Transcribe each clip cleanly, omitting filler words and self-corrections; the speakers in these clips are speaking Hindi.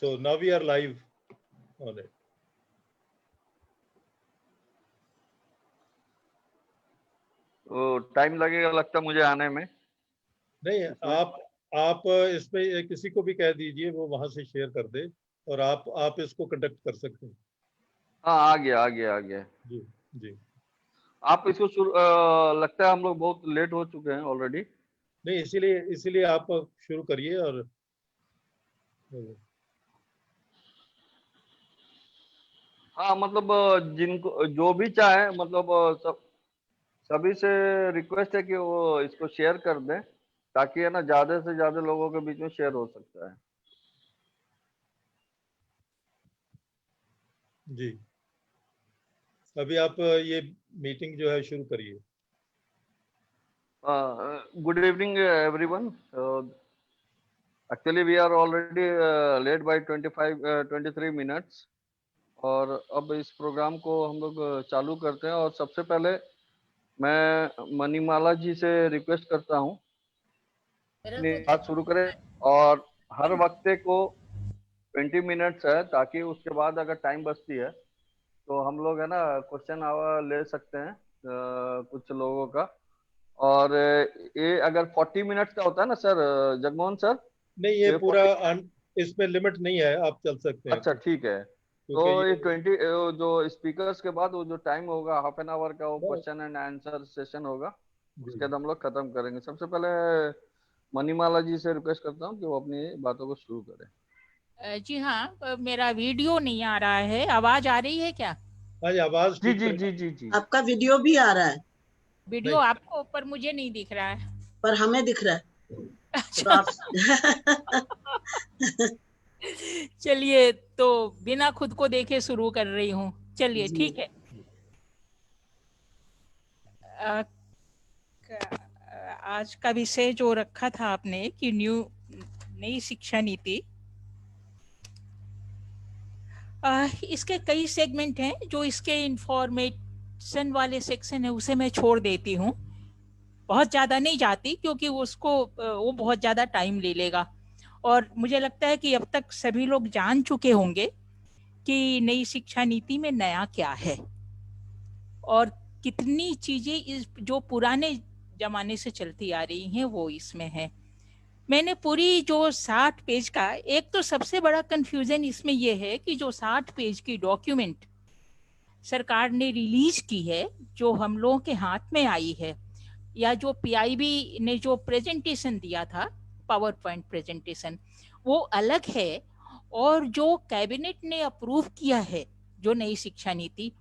So now we are live on it. तो टाइम लगेगा लगता मुझे आने में। नहीं, आप इसमें किसी को भी कह दीजिए, वो वहां से शेयर कर दे और आप इसको कंडक्ट कर सकते हैं। हाँ, आ गया। जी जी। आप इसको लगता है हम लोग बहुत लेट हो चुके हैं ऑलरेडी। नहीं, इसीलिए आप शुरू करिए। और हाँ, मतलब जिनको जो भी चाहे, मतलब सभी से रिक्वेस्ट है कि वो इसको शेयर कर दें, ताकि है ना ज्यादा से ज्यादा लोगों के बीच में शेयर हो सकता है। जी, अभी आप ये मीटिंग जो है शुरू करिए। Good evening everyone. Actually we are already late by 23 minutes, और अब इस प्रोग्राम को हम लोग चालू करते हैं। और सबसे पहले मैं मणिमाला जी से रिक्वेस्ट करता हूँ अपनी बात शुरू करें, और हर वक्ते को 20 मिनट्स है, ताकि उसके बाद अगर टाइम बचती है तो हम लोग है ना क्वेश्चन आवर ले सकते हैं कुछ लोगों का। और ये अगर 40 मिनट्स का होता है ना सर, जगमोहन सर? नहीं, ये पूरा इसमें लिमिट नहीं है, आप चल सकते हैं। अच्छा, ठीक है। तो ये 20 जो स्पीकर्स के बाद वो जो टाइम होगा हाफ एन आवर का, वो क्वेश्चन एंड आंसर सेशन होगा, उसके बाद हम लोग खत्म करेंगे। सबसे पहले मणिमाला जी से रिक्वेस्ट करता हूँ कि वो अपनी बातों को शुरू करें। जी हाँ, मेरा वीडियो नहीं आ रहा है, आवाज आ रही है क्या? आवाज जी जी जी जी जी। आपका वीडियो भी आ रहा है। वीडियो आपको, पर मुझे नहीं दिख रहा है। पर हमें दिख रहा है। अच्छा। चलिए, तो बिना खुद को देखे शुरू कर रही हूँ। चलिए, ठीक है। आज का विषय जो रखा था आपने कि नई शिक्षा नीति, इसके कई सेगमेंट हैं। जो इसके इंफॉर्मेशन वाले सेक्शन है उसे मैं छोड़ देती हूँ, बहुत ज़्यादा नहीं जाती, क्योंकि वो बहुत ज़्यादा टाइम ले लेगा। और मुझे लगता है कि अब तक सभी लोग जान चुके होंगे कि नई शिक्षा नीति में नया क्या है और कितनी चीज़ें इस जो पुराने ज़माने से चलती आ रही हैं वो इसमें है। मैंने पूरी जो 60 पेज का, एक तो सबसे बड़ा कंफ्यूजन इसमें यह है कि जो 60 पेज की डॉक्यूमेंट सरकार ने रिलीज की है, जो हम लोगों के हाथ में आई है, या जो पीआईबी ने जो प्रेजेंटेशन दिया था, पावर पॉइंट प्रेजेंटेशन, वो अलग है। और जो कैबिनेट ने अप्रूव किया है जो नई शिक्षा नीति,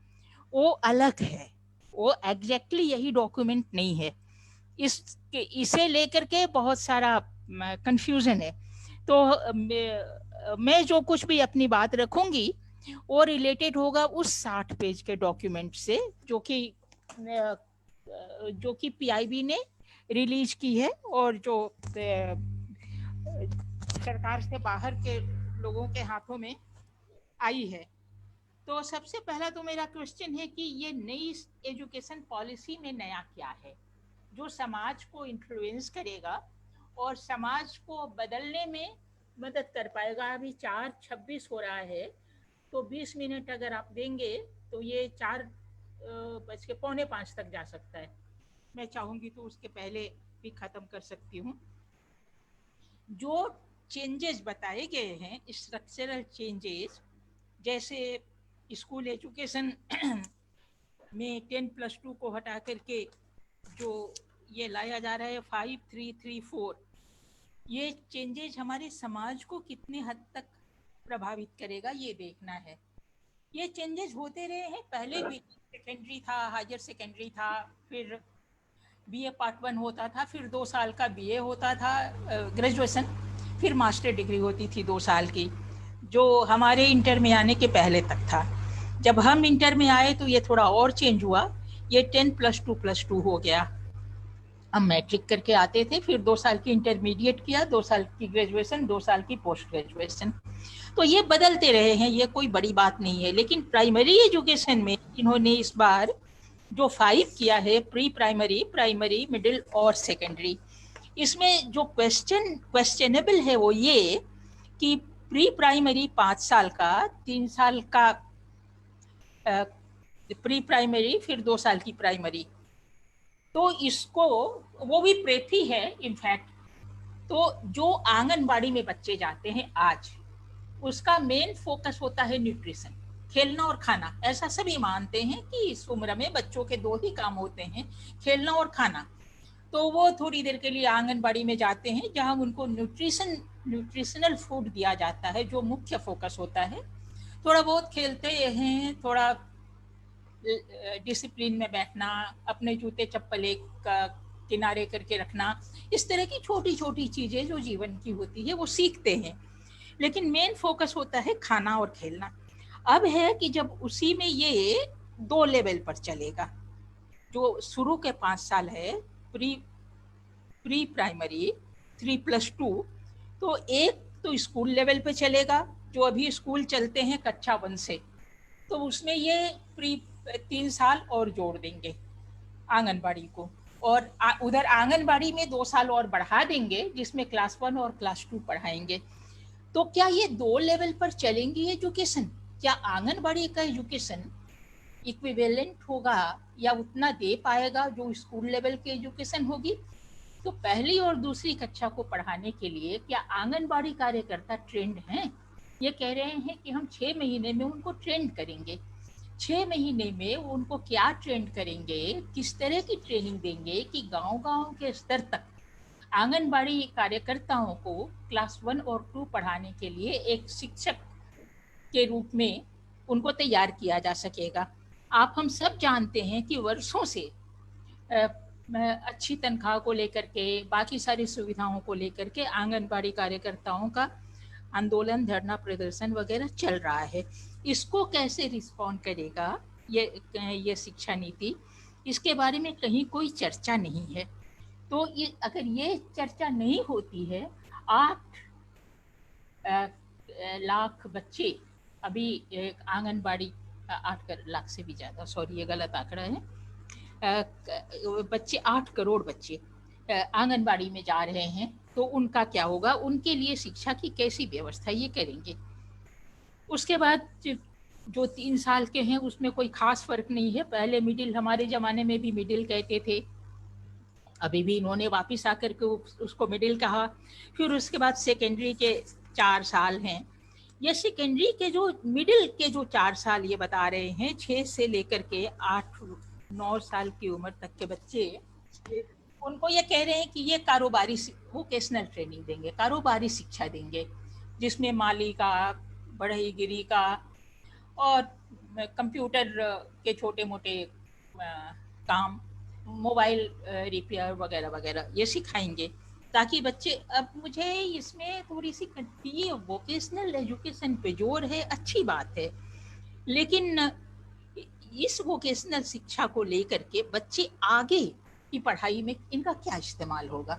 वो अलग है। वो एग्जैक्टली यही डॉक्यूमेंट नहीं है। इसे लेकर के बहुत सारा कंफ्यूजन है। तो मैं जो कुछ भी अपनी बात रखूंगी वो रिलेटेड होगा उस 60 पेज के डॉक्यूमेंट से जो कि पीआईबी ने रिलीज की है और जो सरकार से बाहर के लोगों के हाथों में आई है। तो सबसे पहला तो मेरा क्वेश्चन है कि ये नई एजुकेशन पॉलिसी में नया क्या है जो समाज को इन्फ्लुएंस करेगा और समाज को बदलने में मदद कर पाएगा। अभी 4:26 हो रहा है, तो 20 मिनट अगर आप देंगे तो ये 4:45 तक जा सकता है। मैं चाहूँगी तो उसके पहले भी ख़त्म कर सकती हूँ। जो चेंजेस बताए गए हैं, स्ट्रक्चरल चेंजेस, जैसे स्कूल एजुकेशन में 10+2 को हटा करके जो ये लाया जा रहा है 5-3-3-4, ये चेंजेस हमारे समाज को कितने हद तक प्रभावित करेगा ये देखना है। ये चेंजेस होते रहे हैं, पहले भी सेकेंडरी था, हायर सेकेंडरी था, फिर बीए पार्ट 1 होता था, फिर 2 साल का बीए होता था ग्रेजुएशन, फिर मास्टर डिग्री होती थी 2 साल की, जो हमारे इंटर में आने के पहले तक था। जब हम इंटर में आए तो ये थोड़ा और चेंज हुआ, ये 10+2+2 हो गया। हम मैट्रिक करके आते थे, फिर 2 साल की इंटरमीडिएट किया, 2 साल की ग्रेजुएशन, 2 साल की पोस्ट ग्रेजुएशन। तो ये बदलते रहे हैं, ये कोई बड़ी बात नहीं है। लेकिन प्राइमरी एजुकेशन में इन्होंने इस बार जो 5 किया है, प्री प्राइमरी, प्राइमरी, मिडिल और सेकेंडरी, इसमें जो क्वेश्चनेबल है वो ये कि प्री प्राइमरी 5 साल का, 3 साल का प्री प्राइमरी, फिर 2 साल की प्राइमरी। तो इसको वो भी प्रेप ही है इनफैक्ट। तो जो आंगनबाड़ी में बच्चे जाते हैं आज, उसका मेन फोकस होता है न्यूट्रिशन, खेलना और खाना। ऐसा सभी मानते हैं कि इस उम्र में बच्चों के 2 ही काम होते हैं, खेलना और खाना। तो वो थोड़ी देर के लिए आंगनबाड़ी में जाते हैं जहां उनको न्यूट्रिशनल फूड दिया जाता है, जो मुख्य फोकस होता है। थोड़ा बहुत खेलते हैं, थोड़ा डिसिप्लिन में बैठना, अपने जूते चप्पल एक किनारे करके रखना, इस तरह की छोटी छोटी चीजें जो जीवन की होती है वो सीखते हैं। लेकिन मेन फोकस होता है खाना और खेलना। अब है कि जब उसी में ये 2 लेवल पर चलेगा, जो शुरू के 5 साल है प्री प्राइमरी 3+2, तो एक तो स्कूल लेवल पे चलेगा, जो अभी स्कूल चलते हैं कक्षा 1 से, तो उसमें ये प्री 3 साल और जोड़ देंगे आंगनबाड़ी को, और उधर आंगनबाड़ी में 2 साल और बढ़ा देंगे, जिसमें क्लास 1 और क्लास 2 पढ़ाएंगे। तो क्या ये 2 लेवल पर चलेंगी एजुकेशन? क्या आंगनबाड़ी का एजुकेशन इक्विवेलेंट होगा या उतना दे पाएगा जो स्कूल लेवल की एजुकेशन होगी? तो पहली और दूसरी कक्षा को पढ़ाने के लिए क्या आंगनबाड़ी कार्यकर्ता ट्रेंड हैं? ये कह रहे हैं कि हम 6 महीने में उनको ट्रेंड करेंगे। 6 महीने में उनको क्या ट्रेंड करेंगे, किस तरह की ट्रेनिंग देंगे कि गांव-गांव के स्तर तक आंगनबाड़ी कार्यकर्ताओं को क्लास 1 और 2 पढ़ाने के लिए एक शिक्षक के रूप में उनको तैयार किया जा सकेगा। आप हम सब जानते हैं कि वर्षों से अच्छी तनख्वाह को लेकर के, बाकी सारी सुविधाओं को लेकर के आंगनबाड़ी कार्यकर्ताओं का आंदोलन, धरना प्रदर्शन वगैरह चल रहा है। इसको कैसे रिस्पॉन्ड करेगा ये शिक्षा नीति, इसके बारे में कहीं कोई चर्चा नहीं है। तो ये अगर ये चर्चा नहीं होती है, 8 लाख बच्चे अभी आंगनबाड़ी, 8 लाख से भी ज़्यादा, सॉरी ये गलत आंकड़ा है, बच्चे 8 करोड़ बच्चे आंगनबाड़ी में जा रहे हैं, तो उनका क्या होगा? उनके लिए शिक्षा की कैसी व्यवस्था ये करेंगे? उसके बाद जो 3 साल के हैं उसमें कोई खास फर्क नहीं है। पहले मिडिल, हमारे ज़माने में भी मिडिल कहते थे, अभी भी इन्होंने वापस आकर के उसको मिडिल कहा। फिर उसके बाद सेकेंडरी के 4 साल हैं। ये सेकेंडरी के जो मिडिल के जो 4 साल ये बता रहे हैं, 6 से लेकर के 8-9 साल की उम्र तक के बच्चे, उनको ये कह रहे हैं कि ये कारोबारी वोकेशनल ट्रेनिंग देंगे, कारोबारी शिक्षा देंगे, जिसमें माली का, बढ़ईगिरी का और कंप्यूटर के छोटे मोटे काम, मोबाइल रिपेयर वगैरह वगैरह ये सिखाएंगे, ताकि बच्चे, अब मुझे इसमें थोड़ी सी ये वोकेशनल एजुकेशन पे जोर है, अच्छी बात है, लेकिन इस वोकेशनल शिक्षा को लेकर के बच्चे आगे की पढ़ाई में इनका क्या इस्तेमाल होगा?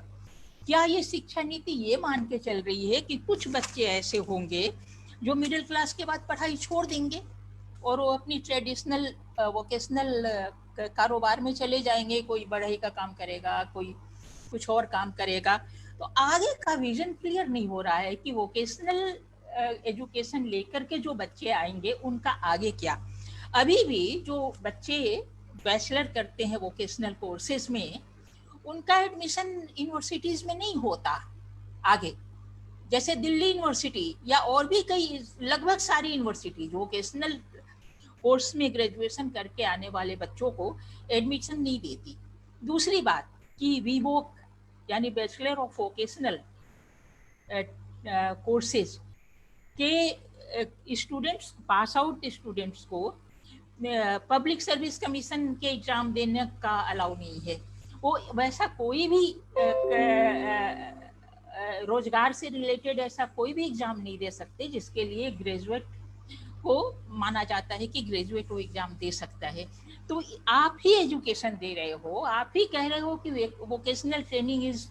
क्या ये शिक्षा नीति ये मान के चल रही है कि कुछ बच्चे ऐसे होंगे जो मिडिल क्लास के बाद पढ़ाई छोड़ देंगे और वो अपनी ट्रेडिशनल वोकेशनल कारोबार में चले जाएंगे, कोई बढ़ई का काम करेगा, कोई कुछ और काम करेगा? तो आगे का विजन क्लियर नहीं हो रहा है कि वोकेशनल एजुकेशन लेकर के जो बच्चे आएंगे उनका आगे क्या। अभी भी जो बच्चे बैचलर करते हैं वोकेशनल कोर्सेज में, उनका एडमिशन यूनिवर्सिटीज में नहीं होता आगे, जैसे दिल्ली यूनिवर्सिटी या और भी कई, लगभग सारी यूनिवर्सिटी वोकेशनल कोर्स में ग्रेजुएशन करके आने वाले बच्चों को एडमिशन नहीं देती। दूसरी बात कि वीवोक यानी बैचलर ऑफ वोकेशनल कोर्सेज के स्टूडेंट्स, पास आउट स्टूडेंट्स को पब्लिक सर्विस कमीशन के एग्जाम देने का अलाउ नहीं है। वो वैसा कोई भी रोजगार से रिलेटेड ऐसा कोई भी एग्जाम नहीं दे सकते जिसके लिए ग्रेजुएट को माना जाता है कि ग्रेजुएट वो एग्जाम दे सकता है। तो आप ही एजुकेशन दे रहे हो, आप ही कह रहे हो कि vocational training is,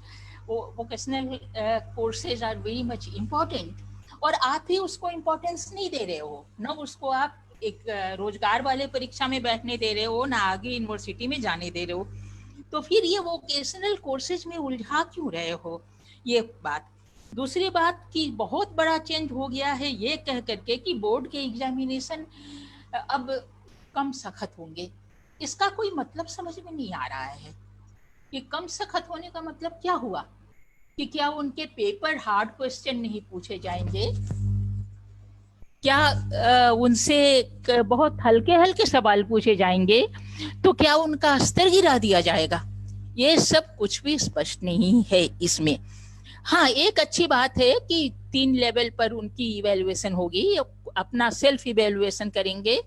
vocational courses are very much important, और आप ही उसको इम्पोर्टेंस नहीं दे रहे हो, ना उसको आप एक रोजगार वाले परीक्षा में बैठने दे रहे हो, ना आगे यूनिवर्सिटी में जाने दे रहे हो। तो फिर ये वोकेशनल कोर्सेज में उलझा क्यों रहे हो? ये बात। दूसरी बात कि बहुत बड़ा चेंज हो गया है ये कह करके कि बोर्ड के एग्जामिनेशन अब कम सख्त होंगे। इसका कोई मतलब समझ में नहीं आ रहा है कि कम सख्त होने का मतलब क्या हुआ, कि क्या उनके पेपर हार्ड क्वेश्चन नहीं पूछे जाएंगे, क्या उनसे बहुत हल्के हल्के सवाल पूछे जाएंगे, तो क्या उनका स्तर गिरा दिया जाएगा? ये सब कुछ भी स्पष्ट नहीं है इसमें। हाँ, एक अच्छी बात है कि 3 लेवल पर उनकी इवैल्यूएशन होगी, अपना सेल्फ इवैल्यूएशन करेंगे,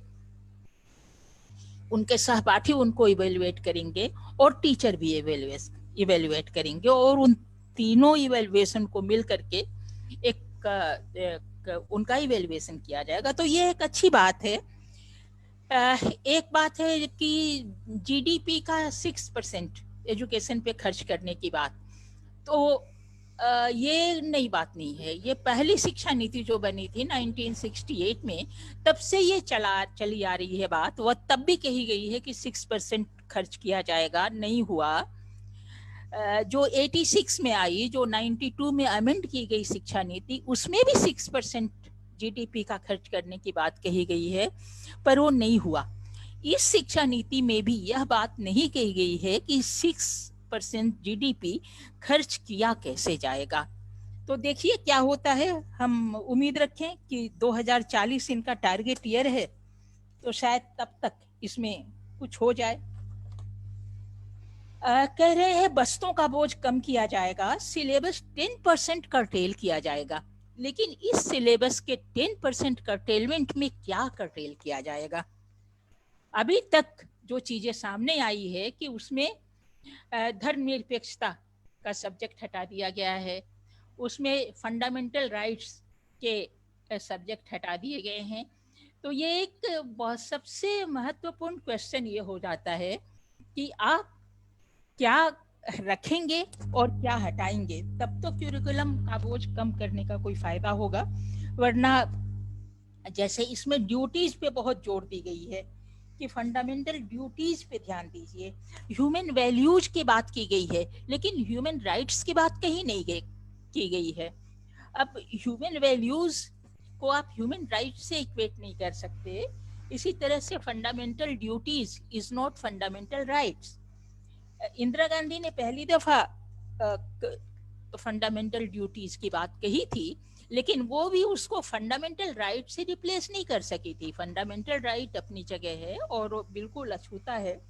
उनके सहपाठी उनको इवैल्यूएट करेंगे और टीचर भी इवैल्यूएट करेंगे, और उन तीनों इवैल्यूएशन को मिल करके एक उनका इवैल्यूएशन किया जाएगा। तो ये एक अच्छी बात है। एक बात है कि जीडीपी का 6% एजुकेशन पे खर्च करने की बात, तो ये नई बात नहीं है। ये पहली शिक्षा नीति जो बनी थी 1968 में, तब से ये चली आ रही है बात। वह तब भी कही गई है कि 6% खर्च किया जाएगा, नहीं हुआ। जो 86 में आई, जो 92 में अमेंड की गई शिक्षा नीति, उसमें भी 6% जीडीपी का खर्च करने की बात कही गई है, पर वो नहीं हुआ। इस शिक्षा नीति में भी यह बात नहीं कही गई है कि 6% जीडीपी खर्च किया कैसे जाएगा। तो देखिए क्या होता है। हम उम्मीद रखें कि 2040 इनका टारगेट ईयर है, तो शायद तब तक इसमें कुछ हो जाए। कह रहे हैं बस्तों का बोझ कम किया जाएगा, सिलेबस 10% कर्टेल किया जाएगा। लेकिन इस सिलेबस के 10% कर्टेलमेंट में क्या कर्टेल किया जाएगा? अभी तक जो चीजें सामने आई है कि उसमें धर्मनिरपेक्षता का सब्जेक्ट हटा दिया गया है, उसमें फंडामेंटल राइट्स के सब्जेक्ट हटा दिए गए हैं। तो ये एक बहुत सबसे महत्वपूर्ण क्वेश्चन ये हो जाता है कि आप क्या रखेंगे और क्या हटाएंगे, तब तो क्यूरिकुलम का बोझ कम करने का कोई फायदा होगा। वरना जैसे इसमें ड्यूटीज पे बहुत जोर दी गई है कि फंडामेंटल ड्यूटीज पे ध्यान दीजिए, ह्यूमन वैल्यूज की बात की गई है, लेकिन ह्यूमन राइट्स की बात कहीं नहीं की गई है। अब ह्यूमन वैल्यूज को आप ह्यूमन राइट्स से इक्वेट नहीं कर सकते। इसी तरह से fundamental duties is not fundamental rights. Indira Gandhi ने पहली दफा फंडामेंटल ड्यूटीज की बात कही थी, लेकिन वो भी उसको फंडामेंटल राइट से रिप्लेस नहीं कर सकी थी। फंडामेंटल राइट अपनी जगह है और बिल्कुल अछूता है,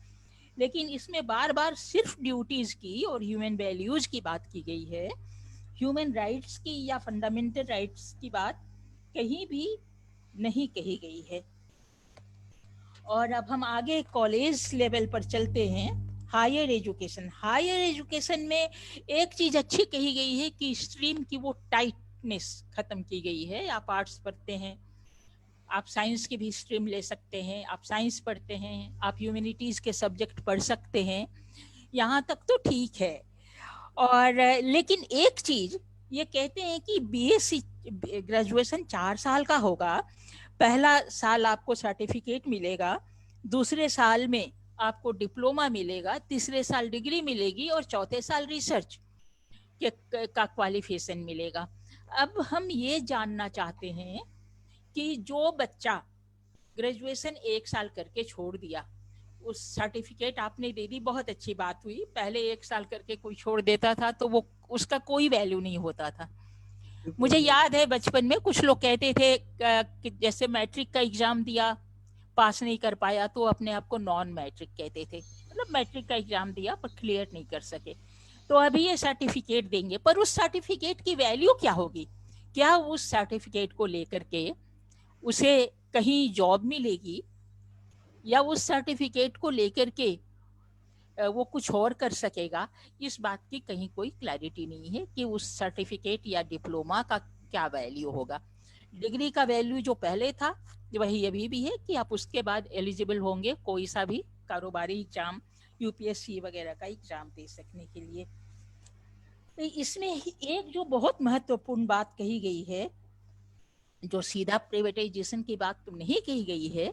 लेकिन इसमें बार बार सिर्फ ड्यूटीज की और ह्यूमन वैल्यूज की बात की गई है। ह्यूमन राइट्स की या फंडामेंटल राइट्स की बात कहीं भी नहीं कही गई है। और अब हम आगे कॉलेज लेवल पर चलते हैं। हायर एजुकेशन में एक चीज अच्छी कही गई है कि स्ट्रीम की वो टाइटनेस खत्म की गई है। आप आर्ट्स पढ़ते हैं, आप साइंस की भी स्ट्रीम ले सकते हैं, आप साइंस पढ़ते हैं, आप ह्यूमैनिटीज के सब्जेक्ट पढ़ सकते हैं, यहाँ तक तो ठीक है। और लेकिन एक चीज ये कहते हैं कि बीएससी ग्रेजुएशन 4 साल का होगा। पहला साल आपको सर्टिफिकेट मिलेगा, दूसरे साल में आपको डिप्लोमा मिलेगा, तीसरे साल डिग्री मिलेगी और चौथे साल रिसर्च का क्वालिफिकेशन मिलेगा। अब हम ये जानना चाहते हैं कि जो बच्चा ग्रेजुएशन 1 साल करके छोड़ दिया, उस सर्टिफिकेट आपने दे दी, बहुत अच्छी बात हुई। पहले 1 साल करके कोई छोड़ देता था तो वो उसका कोई वैल्यू नहीं होता था। मुझे याद है बचपन में कुछ लोग कहते थे कि जैसे मैट्रिक का एग्जाम दिया, पास नहीं कर पाया, तो अपने आप को नॉन मैट्रिक कहते थे, मतलब मैट्रिक का एग्जाम दिया पर क्लियर नहीं कर सके। तो अभी ये सर्टिफिकेट देंगे, पर उस सर्टिफिकेट की वैल्यू क्या होगी? क्या उस सर्टिफिकेट को लेकर के उसे कहीं जॉब मिलेगी, या उस सर्टिफिकेट को लेकर के वो कुछ और कर सकेगा? इस बात की कहीं कोई क्लैरिटी नहीं है कि उस सर्टिफिकेट या डिप्लोमा का क्या वैल्यू होगा। डिग्री का वैल्यू जो पहले था वही अभी भी है कि आप उसके बाद एलिजिबल होंगे कोई सा भी कारोबारी एग्जाम, यूपीएससी वगैरह का एग्जाम दे सकने के लिए। तो इसमें एक जो बहुत महत्वपूर्ण बात कही गई है, जो सीधा प्राइवेटाइजेशन की बात तो नहीं कही गई है,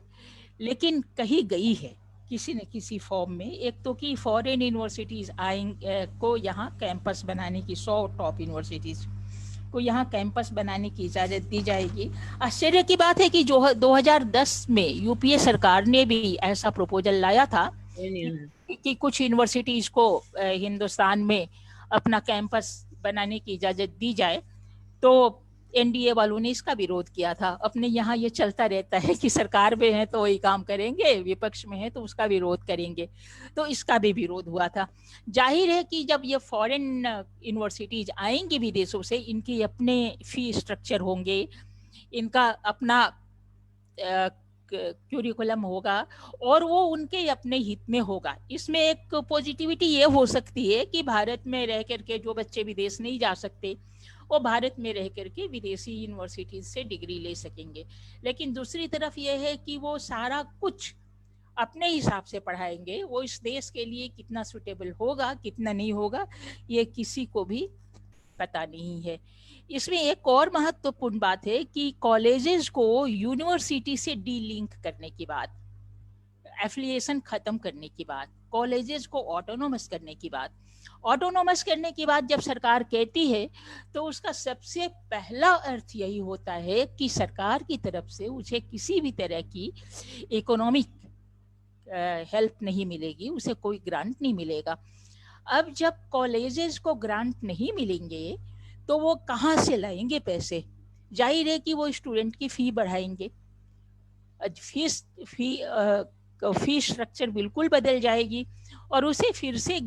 लेकिन कही गई है किसी न किसी फॉर्म में। एक तो कि फॉरेन यूनिवर्सिटीज आएंगे को यहाँ कैंपस बनाने की, 100 टॉप यूनिवर्सिटीज को यहाँ कैंपस बनाने की इजाज़त दी जाएगी। आश्चर्य की बात है कि जो 2010 में यूपीए सरकार ने भी ऐसा प्रपोजल लाया था कि कुछ यूनिवर्सिटीज को हिंदुस्तान में अपना कैंपस बनाने की इजाज़त दी जाए, तो एनडीए वालों ने इसका विरोध किया था। अपने यहाँ ये चलता रहता है कि सरकार में है तो वही काम करेंगे, विपक्ष में है तो उसका विरोध करेंगे, तो इसका भी विरोध हुआ था। जाहिर है कि जब ये फॉरेन यूनिवर्सिटीज आएंगी विदेशों से, इनके अपने फी स्ट्रक्चर होंगे, इनका अपना क्यूरिकुलम होगा और वो उनके अपने हित में होगा। इसमें एक पॉजिटिविटी ये हो सकती है कि भारत में रह करके जो बच्चे विदेश नहीं जा सकते वो भारत में रह करके विदेशी यूनिवर्सिटीज से डिग्री ले सकेंगे। लेकिन दूसरी तरफ यह है कि वो सारा कुछ अपने हिसाब से पढ़ाएंगे, वो इस देश के लिए कितना सुटेबल होगा कितना नहीं होगा ये किसी को भी पता नहीं है। इसमें एक और महत्वपूर्ण बात है कि कॉलेजेस को यूनिवर्सिटी से डीलिंक करने की बात, एफिलिएशन खत्म करने की बात, कॉलेजेस को ऑटोनोमस करने की बात, ऑटोनोमस करने की बात जब सरकार कहती है तो उसका सबसे पहला अर्थ यही होता है कि सरकार की तरफ से उसे किसी भी तरह की इकोनॉमिक हेल्प नहीं मिलेगी, उसे कोई ग्रांट नहीं मिलेगा। अब जब कॉलेजेस को ग्रांट नहीं मिलेंगे तो वो कहाँ से लाएंगे पैसे? जाहिर है कि वो स्टूडेंट की फी बढ़ाएंगे, फी स्ट्रक्चर बिल्कुल बदल जाएगी और उसे फिर से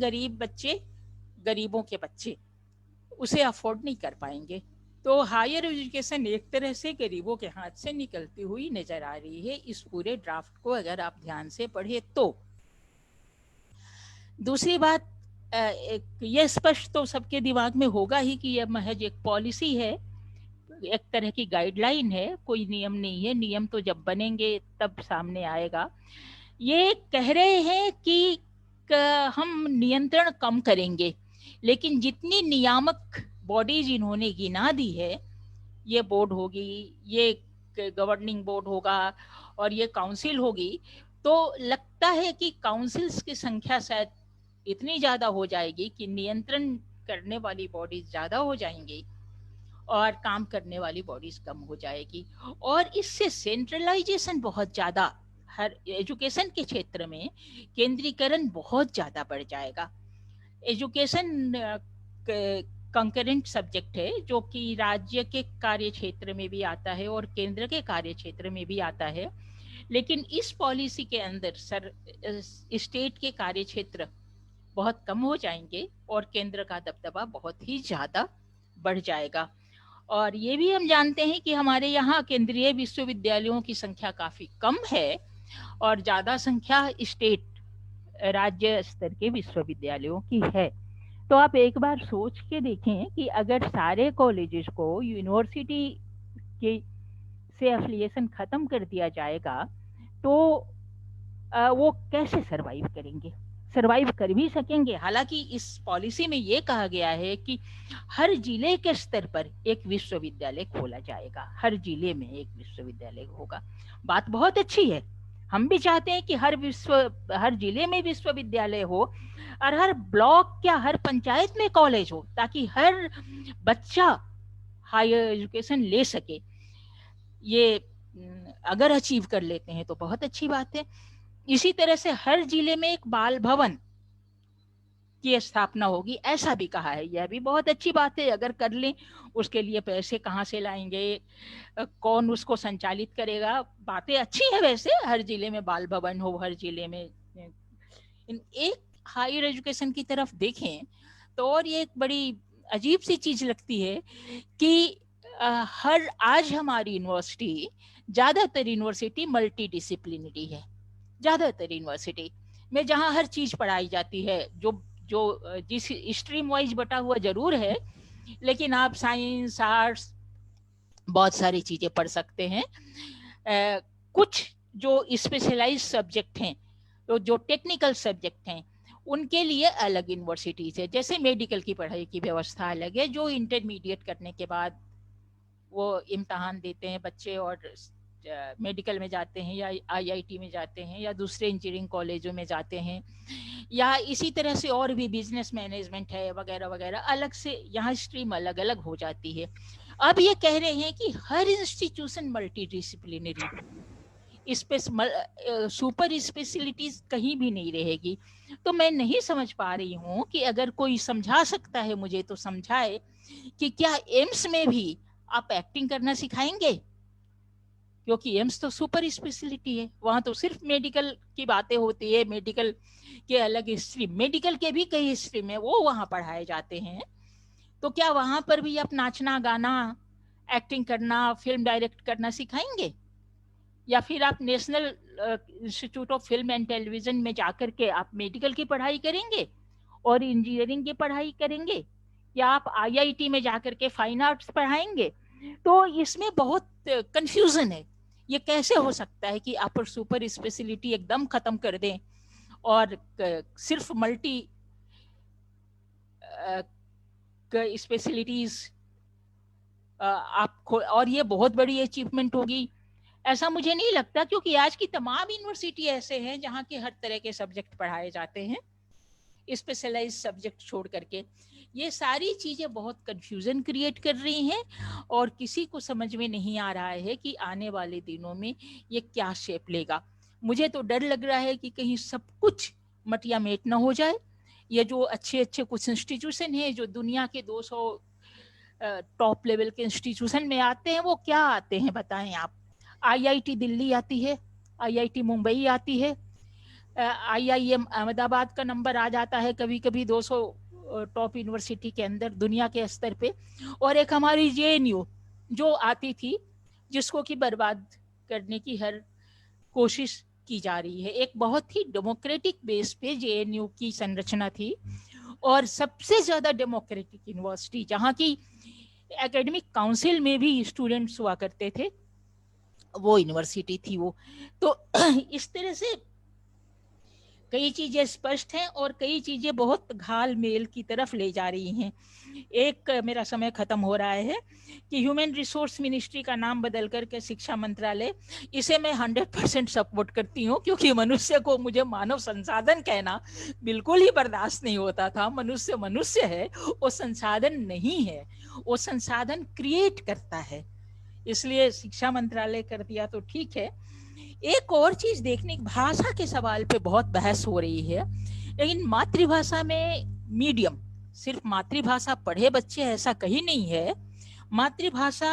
गरीबों के बच्चे उसे अफोर्ड नहीं कर पाएंगे। तो हायर एजुकेशन एक तरह से गरीबों के हाथ से निकलती हुई नजर आ रही है इस पूरे ड्राफ्ट को अगर आप ध्यान से पढ़े तो। दूसरी बात, यह स्पष्ट तो सबके दिमाग में होगा ही कि यह महज एक पॉलिसी है, एक तरह की गाइडलाइन है, कोई नियम नहीं है। नियम तो जब बनेंगे तब सामने आएगा। ये कह रहे हैं कि हम नियंत्रण कम करेंगे, लेकिन जितनी नियामक बॉडीज इन्होंने गिना दी है, ये बोर्ड होगी, ये गवर्निंग बोर्ड होगा और ये काउंसिल होगी, तो लगता है कि काउंसिल्स की संख्या शायद इतनी ज्यादा हो जाएगी कि नियंत्रण करने वाली बॉडीज ज्यादा हो जाएंगी और काम करने वाली बॉडीज कम हो जाएगी। और इससे सेंट्रलाइजेशन बहुत ज्यादा, हर एजुकेशन के क्षेत्र में केंद्रीकरण बहुत ज्यादा बढ़ जाएगा। एजुकेशन कंकरेंट सब्जेक्ट है जो कि राज्य के कार्य क्षेत्र में भी आता है और केंद्र के कार्य क्षेत्र में भी आता है, लेकिन इस पॉलिसी के अंदर स्टेट के कार्य क्षेत्र बहुत कम हो जाएंगे और केंद्र का दबदबा बहुत ही ज्यादा बढ़ जाएगा। और ये भी हम जानते हैं कि हमारे यहाँ केंद्रीय विश्वविद्यालयों की संख्या काफी कम है और ज्यादा संख्या स्टेट राज्य स्तर के विश्वविद्यालयों की है। तो आप एक बार सोच के देखें कि अगर सारे कॉलेजेस को यूनिवर्सिटी के से एफिलिएशन खत्म कर दिया जाएगा तो वो कैसे सरवाइव करेंगे? सरवाइव कर भी सकेंगे। हालांकि इस पॉलिसी में ये कहा गया है कि हर जिले के स्तर पर एक विश्वविद्यालय खोला जाएगा, हर जिले में एक विश्वविद्यालय होगा। बात बहुत अच्छी है, हम भी चाहते हैं कि हर जिले में विश्वविद्यालय हो और हर ब्लॉक या हर पंचायत में कॉलेज हो, ताकि हर बच्चा हायर एजुकेशन ले सके। ये अगर अचीव कर लेते हैं तो बहुत अच्छी बात है। इसी तरह से हर जिले में एक बाल भवन की स्थापना होगी, ऐसा भी कहा है। यह भी बहुत अच्छी बात है, अगर कर लें। उसके लिए पैसे कहाँ से लाएंगे, कौन उसको संचालित करेगा? बातें अच्छी है वैसे, हर जिले में बाल भवन हो, हर जिले में। एक हायर एजुकेशन की तरफ देखें तो और ये एक बड़ी अजीब सी चीज लगती है कि आज हमारी यूनिवर्सिटी, ज्यादातर यूनिवर्सिटी मल्टी डिसिप्लिनरी है। ज्यादातर यूनिवर्सिटी में जहाँ हर चीज पढ़ाई जाती है, जो जिस स्ट्रीम वाइज बटा हुआ जरूर है, लेकिन आप साइंस, आर्ट्स, बहुत सारी चीजें पढ़ सकते हैं। कुछ जो स्पेशलाइज्ड सब्जेक्ट हैं, तो जो टेक्निकल सब्जेक्ट हैं, उनके लिए अलग यूनिवर्सिटीज है। जैसे मेडिकल की पढ़ाई की व्यवस्था अलग है, जो इंटरमीडिएट करने के बाद वो इम्तहान देते हैं बच्चे और मेडिकल में जाते हैं या आईआईटी में जाते हैं या दूसरे इंजीनियरिंग कॉलेजों में जाते हैं, या इसी तरह से और भी बिजनेस मैनेजमेंट है वगैरह वगैरह, अलग से यहाँ स्ट्रीम अलग अलग हो जाती है। अब ये कह रहे हैं कि हर institution multidisciplinary, super specialities कहीं भी नहीं रहेगी। तो मैं नहीं समझ पा रही हूँ कि अगर कोई समझा सकता है मुझे तो समझाए कि क्या एम्स में भी आप एक्टिंग करना सिखाएंगे, क्योंकि एम्स तो सुपर स्पेशलिटी है, वहां तो सिर्फ मेडिकल की बातें होती है, मेडिकल के अलग स्ट्रीम, मेडिकल के भी कई स्ट्रीम है वो वहां पढ़ाए जाते हैं। तो क्या वहां पर भी आप नाचना गाना एक्टिंग करना फिल्म डायरेक्ट करना सिखाएंगे, या फिर आप national institute of film and television में जाकर के आप मेडिकल की पढ़ाई करेंगे और इंजीनियरिंग की पढ़ाई करेंगे, या आप आईआईटी में जाकर के फाइन आर्ट्स पढ़ाएंगे? तो इसमें बहुत कंफ्यूजन है। ये कैसे हो सकता है कि आप सुपर स्पेशलिटी एकदम खत्म कर दें और सिर्फ मल्टी स्पेशलिटीज आप, और ये बहुत बड़ी अचीवमेंट होगी, ऐसा मुझे नहीं लगता, क्योंकि आज की तमाम यूनिवर्सिटी ऐसे हैं जहाँ के हर तरह के सब्जेक्ट पढ़ाए जाते हैं, स्पेशलाइज सब्जेक्ट छोड़ करके। ये सारी चीजें बहुत कंफ्यूजन क्रिएट कर रही हैं और किसी को समझ में नहीं आ रहा है कि आने वाले दिनों में ये क्या शेप लेगा। मुझे तो डर लग रहा है कि कहीं सब कुछ मटिया मेट ना हो जाए। ये जो अच्छे अच्छे कुछ इंस्टीट्यूशन हैं जो दुनिया के 200 टॉप लेवल के इंस्टीट्यूशन में आते हैं, वो क्या आते हैं बताएं आप? आईआईटी दिल्ली आती है, आईआईटी मुंबई आती है, आईआईएम अहमदाबाद का नंबर आ जाता है कभी कभी 200 टॉप यूनिवर्सिटी के अंदर दुनिया के स्तर पे, और एक हमारी जेएनयू जो आती थी जिसको कि बर्बाद करने की हर कोशिश की जा रही है। एक बहुत ही डेमोक्रेटिक बेस पे जेएनयू की संरचना थी और सबसे ज्यादा डेमोक्रेटिक यूनिवर्सिटी जहाँ की एकेडमिक काउंसिल में भी स्टूडेंट्स हुआ करते थे, वो यूनिवर्सिटी थी वो। तो इस तरह से कई चीजें स्पष्ट हैं और कई चीजें बहुत घाल मेल की तरफ ले जा रही हैं। एक, मेरा समय खत्म हो रहा है, कि ह्यूमन रिसोर्स मिनिस्ट्री का नाम बदल करके शिक्षा मंत्रालय, इसे मैं 100% सपोर्ट करती हूँ, क्योंकि मनुष्य को, मुझे मानव संसाधन कहना बिल्कुल ही बर्दाश्त नहीं होता था। मनुष्य मनुष्य है, वो संसाधन नहीं है, वो संसाधन क्रिएट करता है, इसलिए शिक्षा मंत्रालय कर दिया तो ठीक है। एक और चीज देखने, भाषा के सवाल पे बहुत बहस हो रही है, लेकिन मातृभाषा में मीडियम, सिर्फ मातृभाषा पढ़े बच्चे ऐसा कहीं नहीं है। मातृभाषा